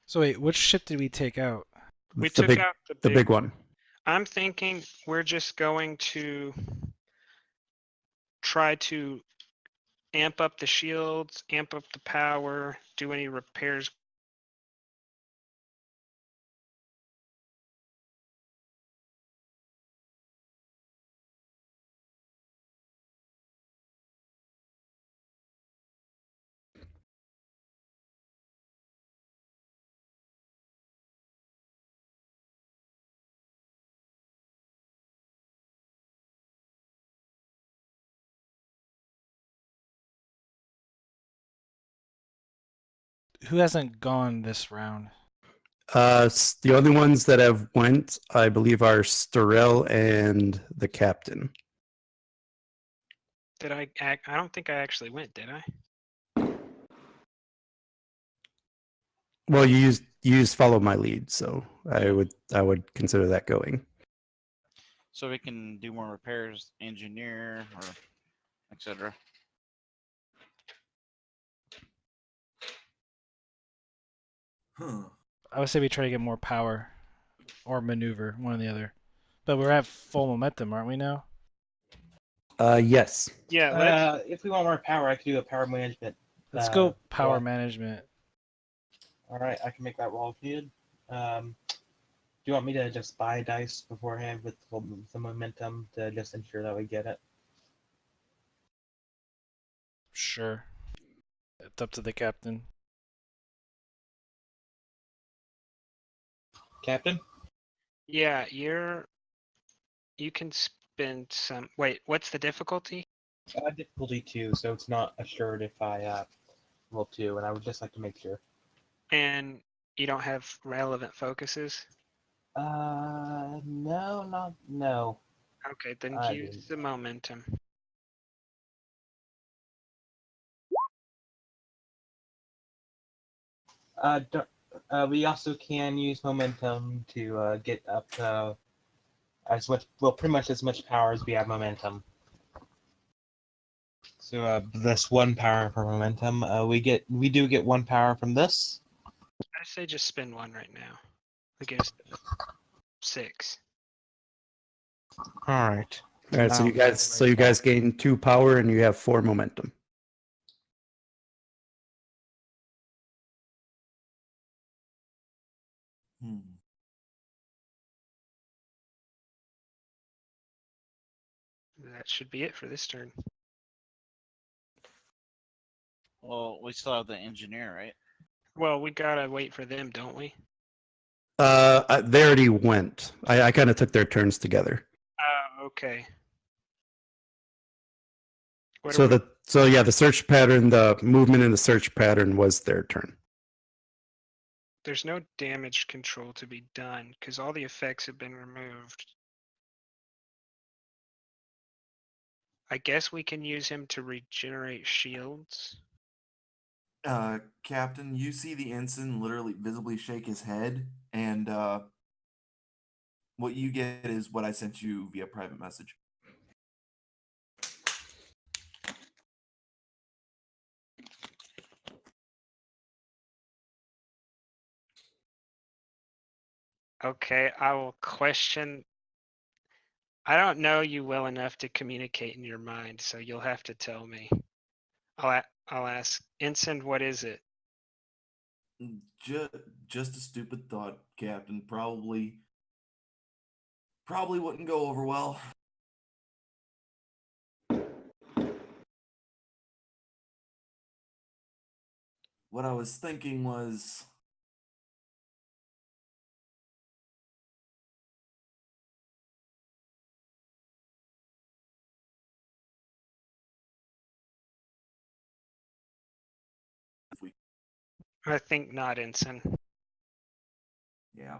So wait, which ship did we take out? We It's the took big, out the big one. I'm thinking we're just going to try to amp up the shields, amp up the power, do any repairs. Who hasn't gone this round? The only ones that have went, I believe, are Storell and the captain. Did I don't think I actually went, did I? Well, you used follow my lead, so I would consider that going. So we can do more repairs, engineer, or etc. Huh. I would say we try to get more power or maneuver, one or the other. But we're at full momentum, aren't we now? Yes. Yeah, If we want more power, I could do a power management. Let's go power roll. management. All right, I can make that roll if needed. Do you want me to just buy dice beforehand with some momentum to just ensure that we get it? Sure. It's up to the captain. Captain? yeah, you can spend some. Wait, what's the difficulty? Difficulty 2, so it's not assured if I roll 2, and I would just like to make sure. And you don't have relevant focuses? No. Okay, then I use didn't. the momentum. We also can use momentum to get up as much, well, pretty much as much power as we have momentum. So this 1 power for momentum, we do get 1 power from this. I say just spend 1 right now. That gives 6. All right. All right. So you guys gain 2 power and you have 4 momentum. That should be it for this turn. Well, we still have the engineer, right? Well, we gotta wait for them, don't we? They already went. I kind of took their turns together. Okay. So the search pattern, the movement in the search pattern was their turn. There's no damage control to be done because all the effects have been removed. I guess we can use him to regenerate shields. Captain, you see the ensign literally visibly shake his head, and what you get is what I sent you via private message. Okay, I will question. I don't know you well enough to communicate in your mind, so you'll have to tell me. I'll ask, Ensign, what is it? Just a stupid thought, Captain. Probably wouldn't go over well. What I was thinking was if we, I think not, Ensign. yeah.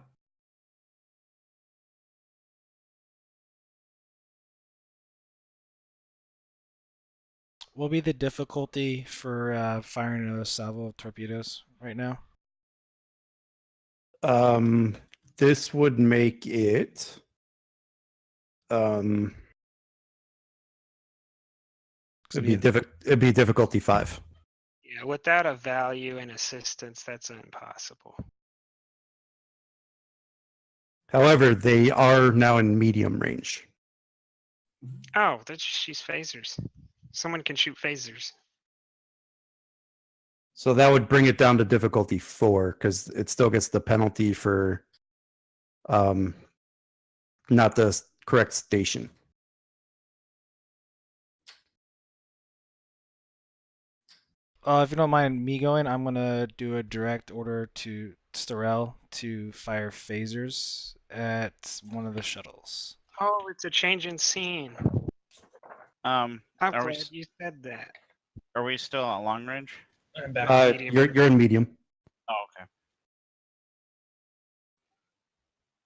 What will be the difficulty for firing a salvo of torpedoes right now? This would make it it'd be difficulty 5. Yeah, without a value and assistance, that's impossible. However, they are now in medium range. Oh, that's she's phasers. Someone can shoot phasers. So that would bring it down to difficulty 4 because it still gets the penalty for not the correct station. If you don't mind me going, I'm gonna do a direct order to Starell to fire phasers at one of the shuttles. Oh, it's a change in scene. I'm Are glad we you said that. are we still at long range? I'm back to medium. You're in medium. Oh, okay.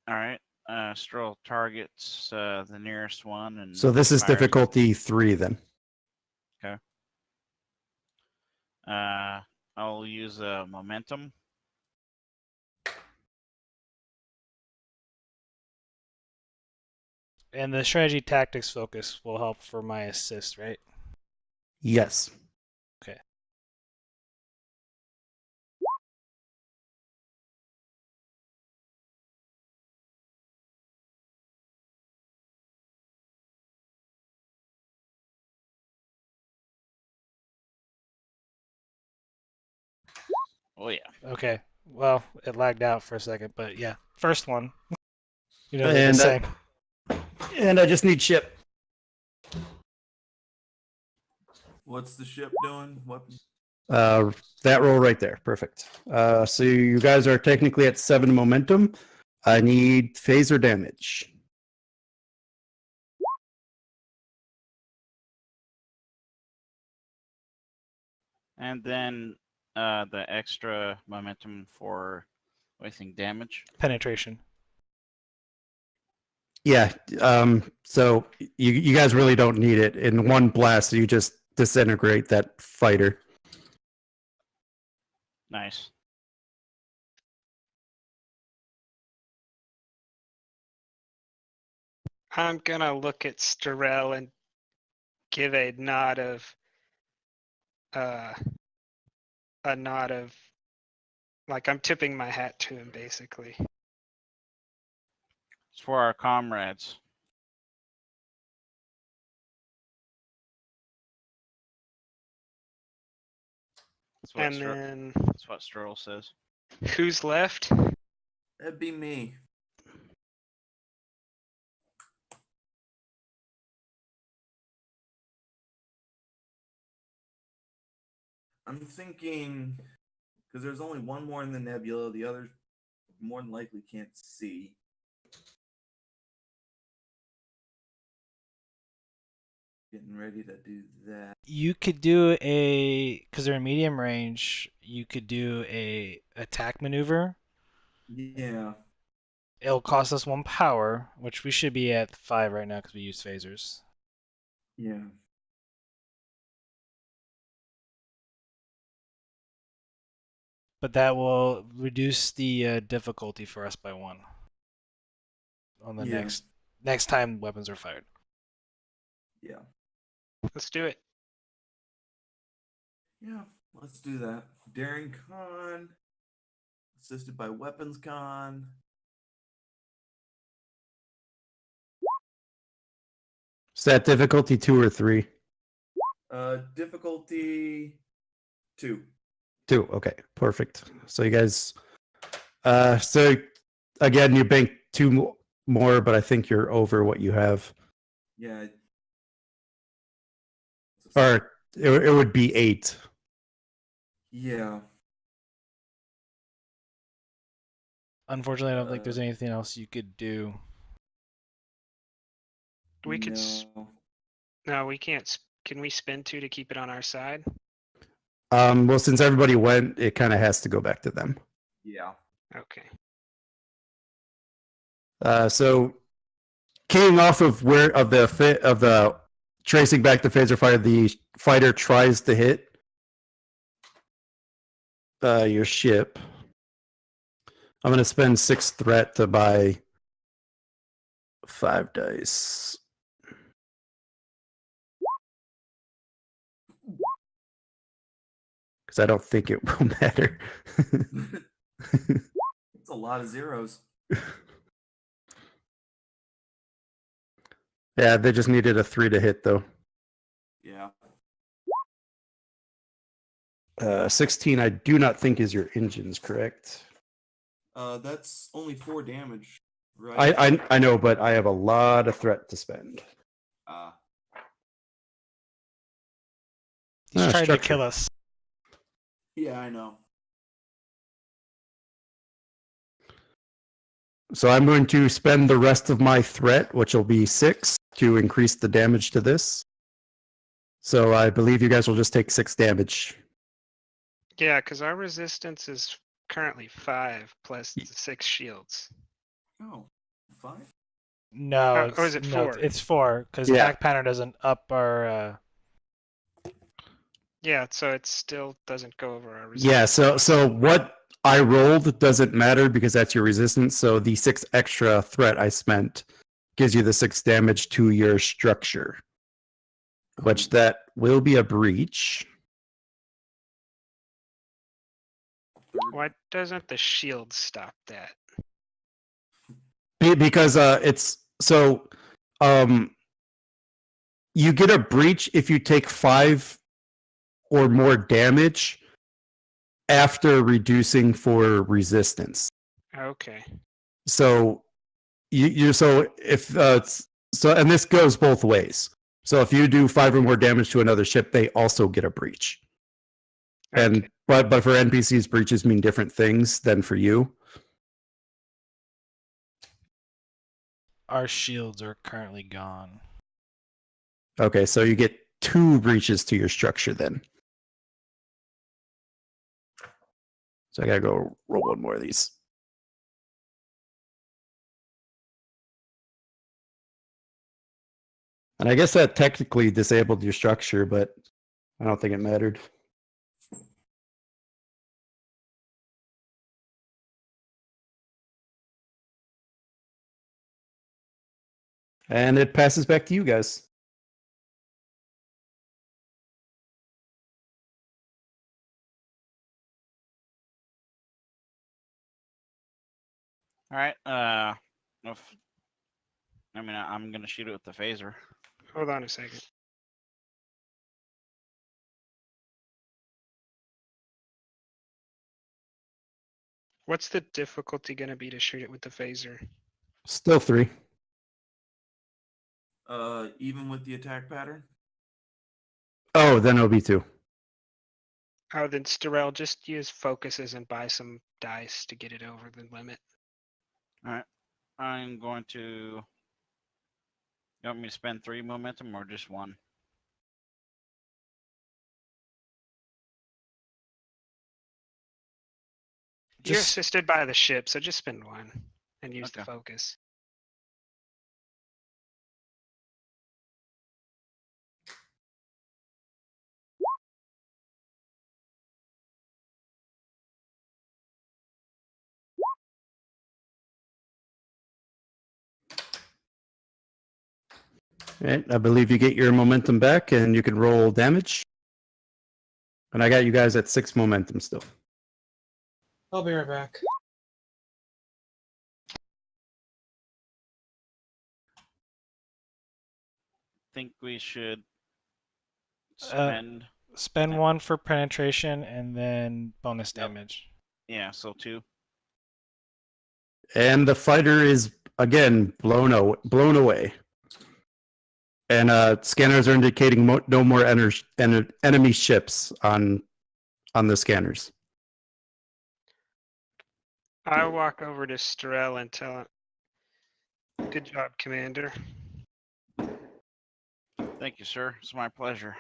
All right. Stroll targets the nearest one, and So this is fires. difficulty 3 then. Okay. I'll use a momentum. And the strategy tactics focus will help for my assist, right? Yes. Okay. Oh yeah. Okay. Well, it lagged out for a second, but yeah, first one. You know, And, the same. And I just need ship. What's the ship doing? Weapon? That roll right there. Perfect. So you guys are technically at 7 momentum. I need phaser damage. And then the extra momentum for wasting damage. Penetration. Yeah. So you guys really don't need it. In one blast, you just disintegrate that fighter. Nice. I'm gonna look at Starell and give a nod of like I'm tipping my hat to him basically. It's for our comrades. And then That's what Stroll says. who's left? That'd be me. I'm thinking because there's only one more in the nebula, the others more than likely can't see. Getting ready to do that. You could do because they're in medium range, you could do a attack maneuver. Yeah. It'll cost us 1 power, which we should be at 5 right now because we use phasers. Yeah. But that will reduce the difficulty for us by 1 on the Yeah. next time weapons are fired. Yeah. Let's do it. Yeah. Let's do that. Daring Con, assisted by Weapons Con. Is that difficulty 2 or 3? Difficulty 2. 2. Okay, perfect. So you guys, so again, you bank 2 more, but I think you're over what you have. Yeah. Or it would be 8. Yeah. Unfortunately, I don't think there's anything else you could do. We could. No, we can't. Can we spend 2 to keep it on our side? Well, since everybody went, it kind of has to go back to them. Yeah. Okay. So keying off of the tracing back the phaser fire, the fighter tries to hit your ship. I'm going to spend 6 threat to buy 5 dice. Because I don't think it will matter. It's a lot of zeros. Yeah, they just needed a 3 to hit, though. Yeah. 16, I do not think is your engines, correct? That's only 4 damage, right? I know, but I have a lot of threat to spend. He's trying to Structure. kill us. Yeah, I know. So I'm going to spend the rest of my threat, which will be 6, to increase the damage to this. So I believe you guys will just take 6 damage. Yeah, because our resistance is currently 5 plus the 6 shields. Oh, 5? No, or is it 4? It's 4 because Yeah. attack pattern doesn't up our. Yeah, so it still doesn't go over our resistance. Yeah, so what I rolled doesn't matter because that's your resistance. So the 6 extra threat I spent gives you the 6 damage to your structure, which that will be a breach. Why doesn't the shield stop that? Because it's so you get a breach if you take 5 or more damage after reducing for resistance. Okay. So so if and this goes both ways. So if you do 5 or more damage to another ship, they also get a breach. And Okay. but for NPCs, breaches mean different things than for you. Our shields are currently gone. Okay, so you get 2 breaches to your structure then. So I gotta go roll 1 more of these. And I guess that technically disabled your structure, but I don't think it mattered. And it passes back to you guys. All right. I'm gonna shoot it with the phaser. Hold on a second. What's the difficulty going to be to shoot it with the phaser? Still 3. Even with the attack pattern? Oh, then it'll be 2. Oh, then Starrell, just use focuses and buy some dice to get it over the limit. All right. I'm going to. You want me to spend 3 momentum or just 1? You're assisted by the ship, so just spend 1 and use the Okay. focus. Right, I believe you get your momentum back and you can roll damage. And I got you guys at 6 momentum still. I'll be right back. think we should Uh, spend. spend one for penetration and then bonus Yep. damage. Yeah, so 2. And the fighter is again blown away. And scanners are indicating no more enemy ships on the scanners. I walk over to Strel and tell him, "Good job, Commander." Thank you, sir. It's my pleasure.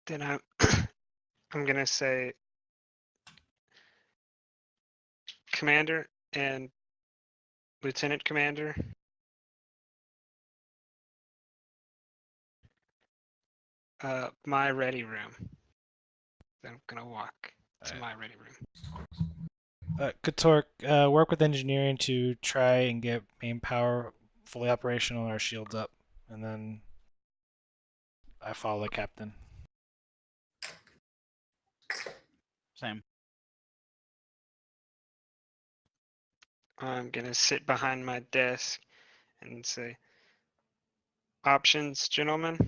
Then I'm gonna say, Commander and Lieutenant Commander, my ready room. Then I'm gonna walk to my ready room. Katork, work with engineering to try and get main power fully operational and our shields up. And then I follow the captain. Same. I'm gonna sit behind my desk and say, "Options, gentlemen."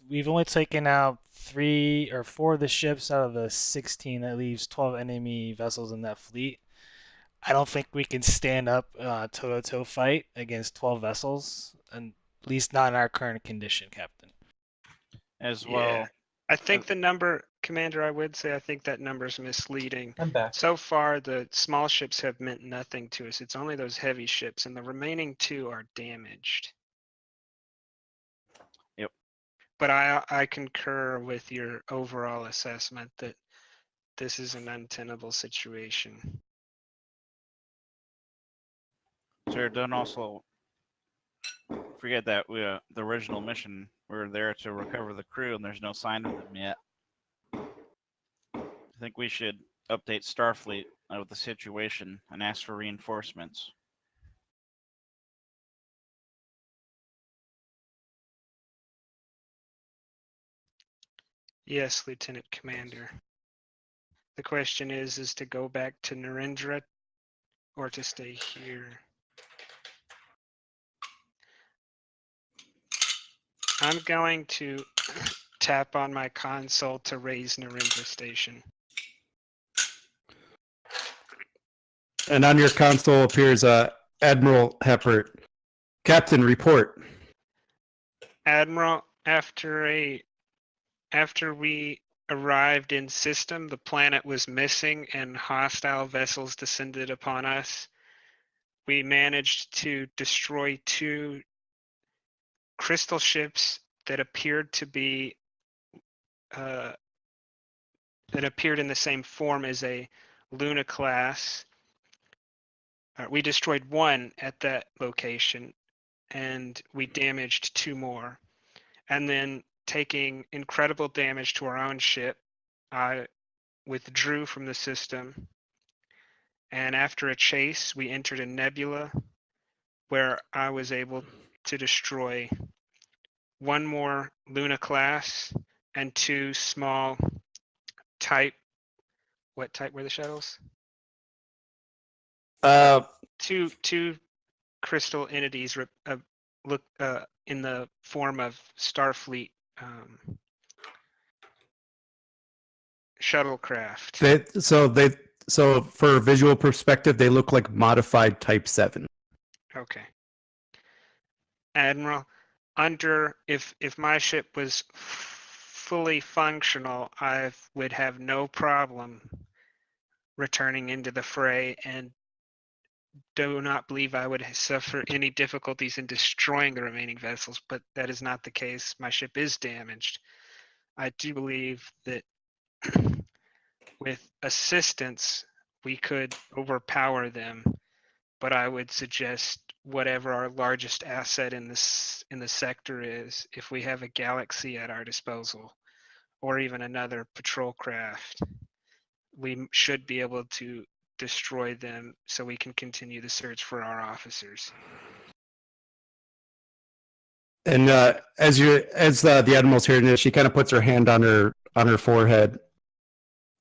We've only taken out 3 or 4 of the ships out of the 16. That leaves 12 enemy vessels in that fleet. I don't think we can stand up toe-to-toe fight against 12 vessels, and at least not in our current condition, Captain. As Yeah. well. I think the number, Commander, I would say I think that number's misleading. I'm back. So far, the small ships have meant nothing to us. It's only those heavy ships, and the remaining 2 are damaged. Yep. But I concur with your overall assessment that this is an untenable situation. Sir, don't also forget that the original mission, we're there to recover the crew, and there's no sign of them yet. I think we should update Starfleet with the situation and ask for reinforcements. Yes, Lieutenant Commander. The question is to go back to Narendra or to stay here. I'm going to tap on my console to raise Narendra Station. And on your console appears Admiral Heppert. Captain, report. Admiral, after we arrived in system, the planet was missing and hostile vessels descended upon us. We managed to destroy 2 crystal ships that appeared to be that appeared in the same form as a Luna class. We destroyed 1 at that location, and we damaged 2 more. And then, taking incredible damage to our own ship, I withdrew from the system. And after a chase, we entered a nebula where I was able to destroy 1 more Luna class and 2 small type. What type were the shuttles? Two crystal entities look in the form of Starfleet shuttlecraft. So for visual perspective, they look like modified Type 7. Okay. Admiral, if my ship was fully functional, I would have no problem returning into the fray, and do not believe I would suffer any difficulties in destroying the remaining vessels, but that is not the case. My ship is damaged. I do believe that with assistance, we could overpower them, but I would suggest whatever our largest asset in the sector is, if we have a galaxy at our disposal, or even another patrol craft, we should be able to destroy them so we can continue the search for our officers. And as the admiral's hearing this, she kind of puts her hand on her forehead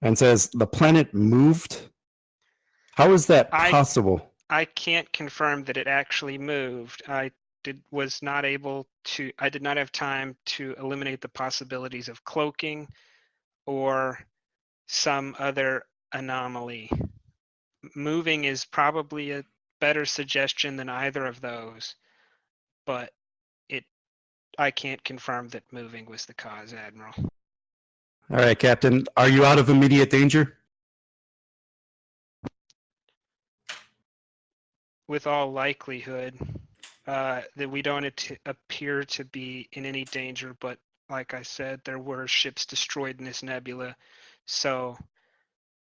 and says, "The planet moved? How is that possible?" I can't confirm that it actually moved. I did not have time to eliminate the possibilities of cloaking or some other anomaly. Moving is probably a better suggestion than either of those, but I can't confirm that moving was the cause, Admiral. All right, Captain. Are you out of immediate danger? With all likelihood, that we don't appear to be in any danger, but like I said, there were ships destroyed in this nebula, so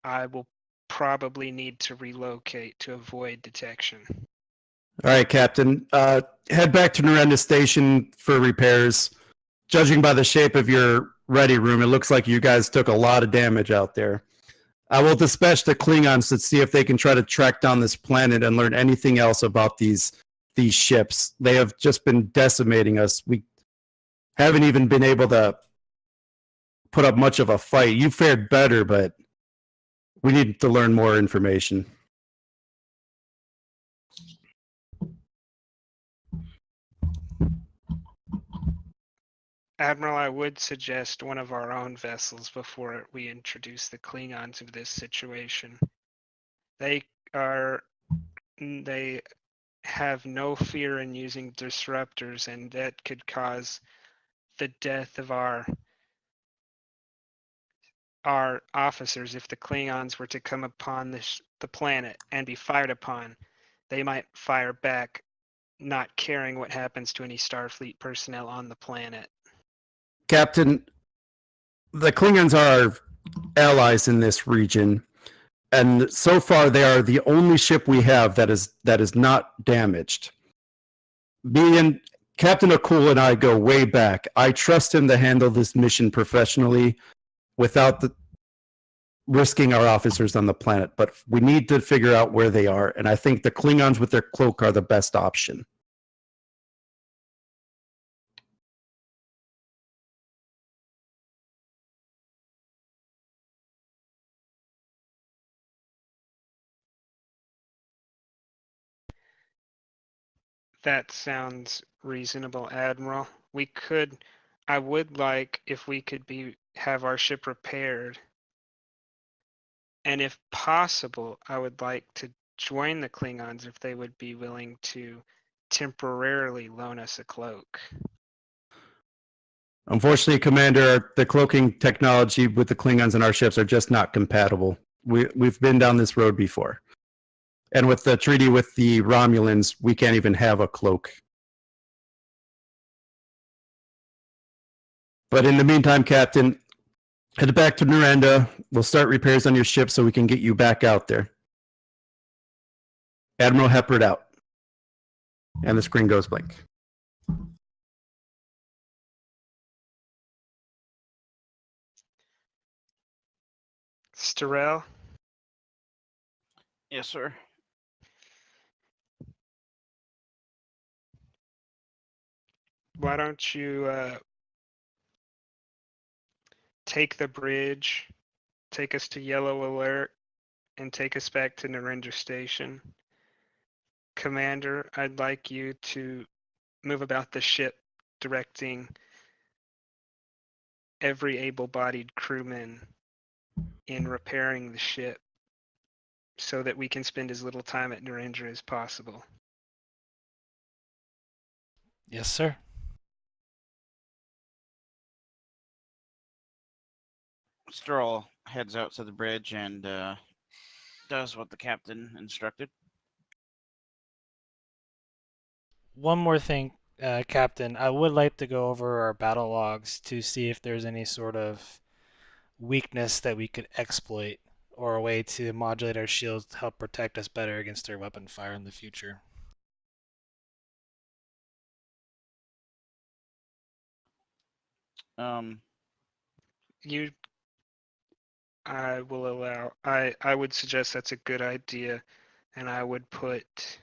I will probably need to relocate to avoid detection. All right, Captain. Head back to Narenda Station for repairs. Judging by the shape of your ready room, it looks like you guys took a lot of damage out there. I will dispatch the Klingons to see if they can try to track down this planet and learn anything else about these ships. They have just been decimating us. We haven't even been able to put up much of a fight. You fared better, but we need to learn more information. Admiral, I would suggest one of our own vessels before we introduce the Klingons into this situation. They have no fear in using disruptors, and that could cause the death of our officers. If the Klingons were to come upon the planet and be fired upon, they might fire back, not caring what happens to any Starfleet personnel on the planet. Captain, the Klingons are our allies in this region, and so far they are the only ship we have that is not damaged. Being Captain Akul and I go way back. I trust him to handle this mission professionally without risking our officers on the planet, but we need to figure out where they are, and I think the Klingons with their cloak are the best option. That sounds reasonable, Admiral. I would like if we could have our ship repaired. And if possible, I would like to join the Klingons if they would be willing to temporarily loan us a cloak. Unfortunately, Commander, the cloaking technology with the Klingons and our ships are just not compatible. We've been down this road before. And with the treaty with the Romulans, we can't even have a cloak. But in the meantime, Captain, head back to Narenda. We'll start repairs on your ship so we can get you back out there. Admiral Heppard out. And the screen goes blank. Starrell? Yes, sir. Why don't you take the bridge, take us to Yellow Alert, and take us back to Narendra Station. Commander, I'd like you to move about the ship, directing every able-bodied crewman in repairing the ship so that we can spend as little time at Narendra as possible. Yes, sir. Stroll heads out to the bridge and does what the captain instructed. One more thing, Captain. I would like to go over our battle logs to see if there's any sort of weakness that we could exploit or a way to modulate our shields to help protect us better against their weapon fire in the future. I would suggest that's a good idea, and I would put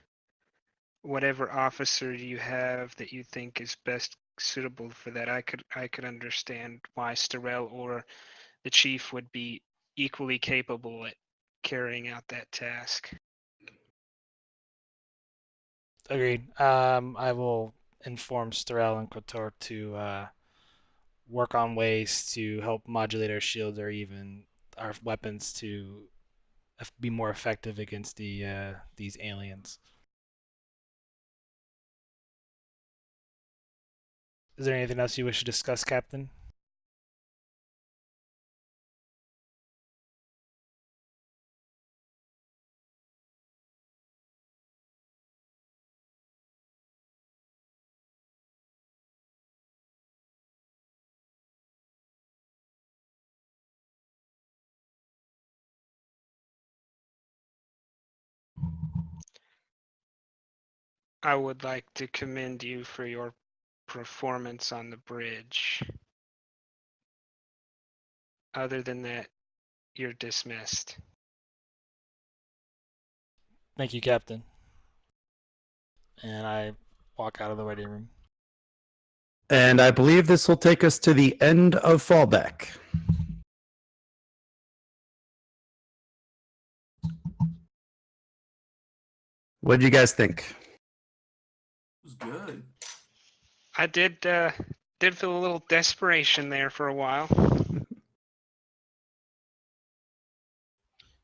whatever officer you have that you think is best suitable for that. I could understand why Starell or the chief would be equally capable at carrying out that task. Agreed. I will inform Starell and Kotor to work on ways to help modulate our shields or even our weapons to be more effective against these aliens. Is there anything else you wish to discuss, Captain? I would like to commend you for your performance on the bridge. Other than that, you're dismissed. Thank you, Captain. And I walk out of the waiting room. And I believe this will take us to the end of Fallback. What did you guys think? It was good. I did feel a little desperation there for a while.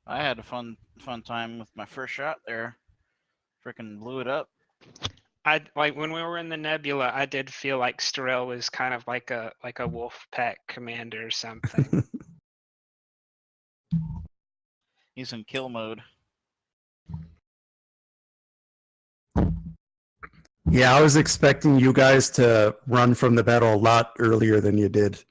I had a fun time with my first shot there. Freaking blew it up. I like when we were in the nebula, I did feel like Starell was kind of like a wolf pack commander or something. He's in kill mode. Yeah, I was expecting you guys to run from the battle a lot earlier than you did.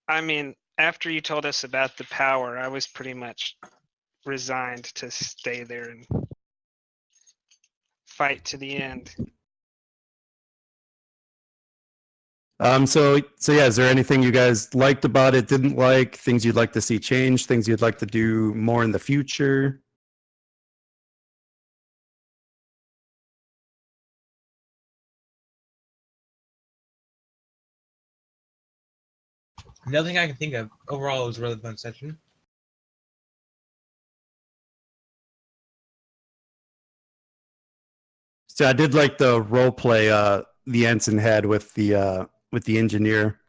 I mean, after you told us about the power, I was pretty much resigned to stay there and fight to the end. So yeah, is there anything you guys liked about it, didn't like, things you'd like to see change, things you'd like to do more in the future? Nothing I can think of. Overall, it was a really fun session. So I did like the role play the ensign had with the engineer.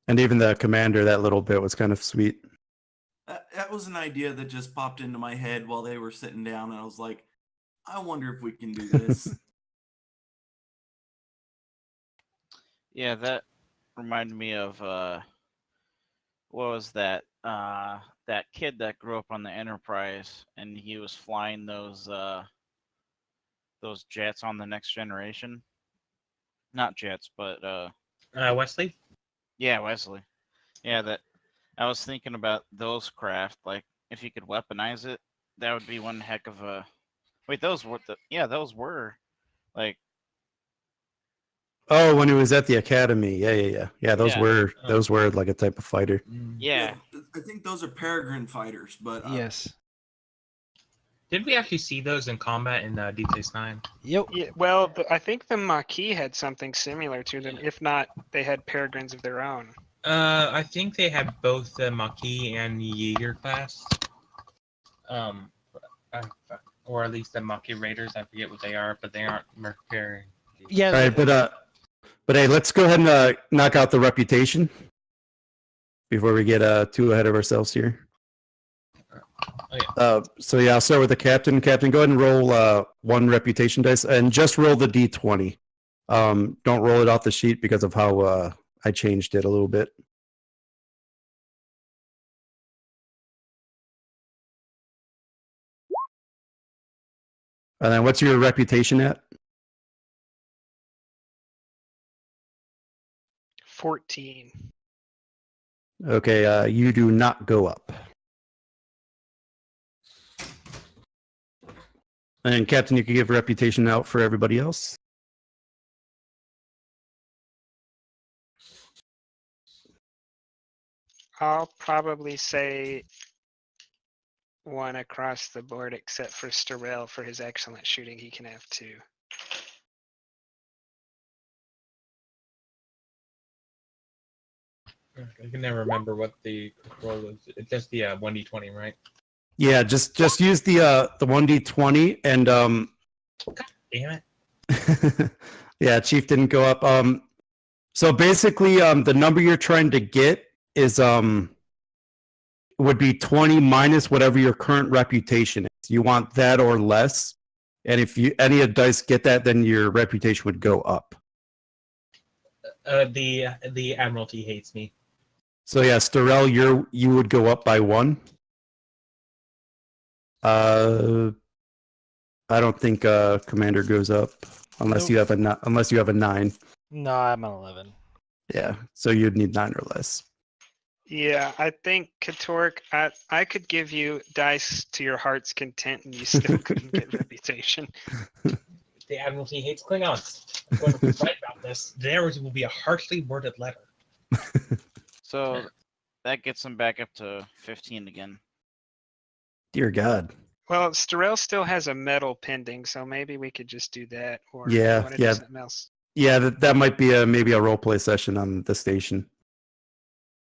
And even the commander, that little bit was kind of sweet. That was an idea that just popped into my head while they were sitting down, and I was like, I wonder if we can do this. Yeah, that reminded me of what was that? That kid that grew up on the Enterprise, and he was flying those jets on the Next Generation. Not jets, but Wesley? yeah, Wesley. Yeah, that I was thinking about those craft. Like, if you could weaponize it, that would be one heck of a. Wait, those were those were like. Oh, when he was at the academy, yeah. Those were like a type of fighter. Yeah. I think those are Peregrine fighters, but Yes. Did we actually see those in combat in Deep Space Nine? Yep. Yeah, well, I think the Maquis had something similar to them. If not, they had peregrines of their own. I think they had both the Maquis and the Jaeger class. Or at least the Maquis Raiders. I forget what they are, but they aren't Mercury. Yeah. All right, but hey, let's go ahead and knock out the reputation before we get too ahead of ourselves here. So yeah, I'll start with the captain. Captain, go ahead and roll one reputation dice, and just roll the d20. Don't roll it off the sheet because of how I changed it a little bit. And then what's your reputation at? 14. Okay, you do not go up. And Captain, you can give reputation out for everybody else. I'll probably say 1 across the board, except for Starrell for his excellent shooting. He can have 2. I can never remember what the roll was. It's just the 1d20, right? Yeah, just use the 1d20 and Damn it. yeah, Chief didn't go up. So basically the number you're trying to get is would be 20 minus whatever your current reputation is. You want that or less. And if you any of the dice get that, then your reputation would go up. The Admiralty hates me. So yeah, Starrell, you would go up by 1. I don't think Commander goes up unless you have a 9. No, I'm on 11. Yeah, so you'd need 9 or less. Yeah, I think Katork, I could give you dice to your heart's content and you still couldn't get reputation. The Admiralty hates Klingons. I'm going to write about this. Theirs will be a harshly worded letter. So that gets him back up to 15 again. Dear God. Well, Starrell still has a medal pending, so maybe we could just do that. Or Yeah, you want to yeah. do something else. Yeah, that might be maybe a role play session on the station.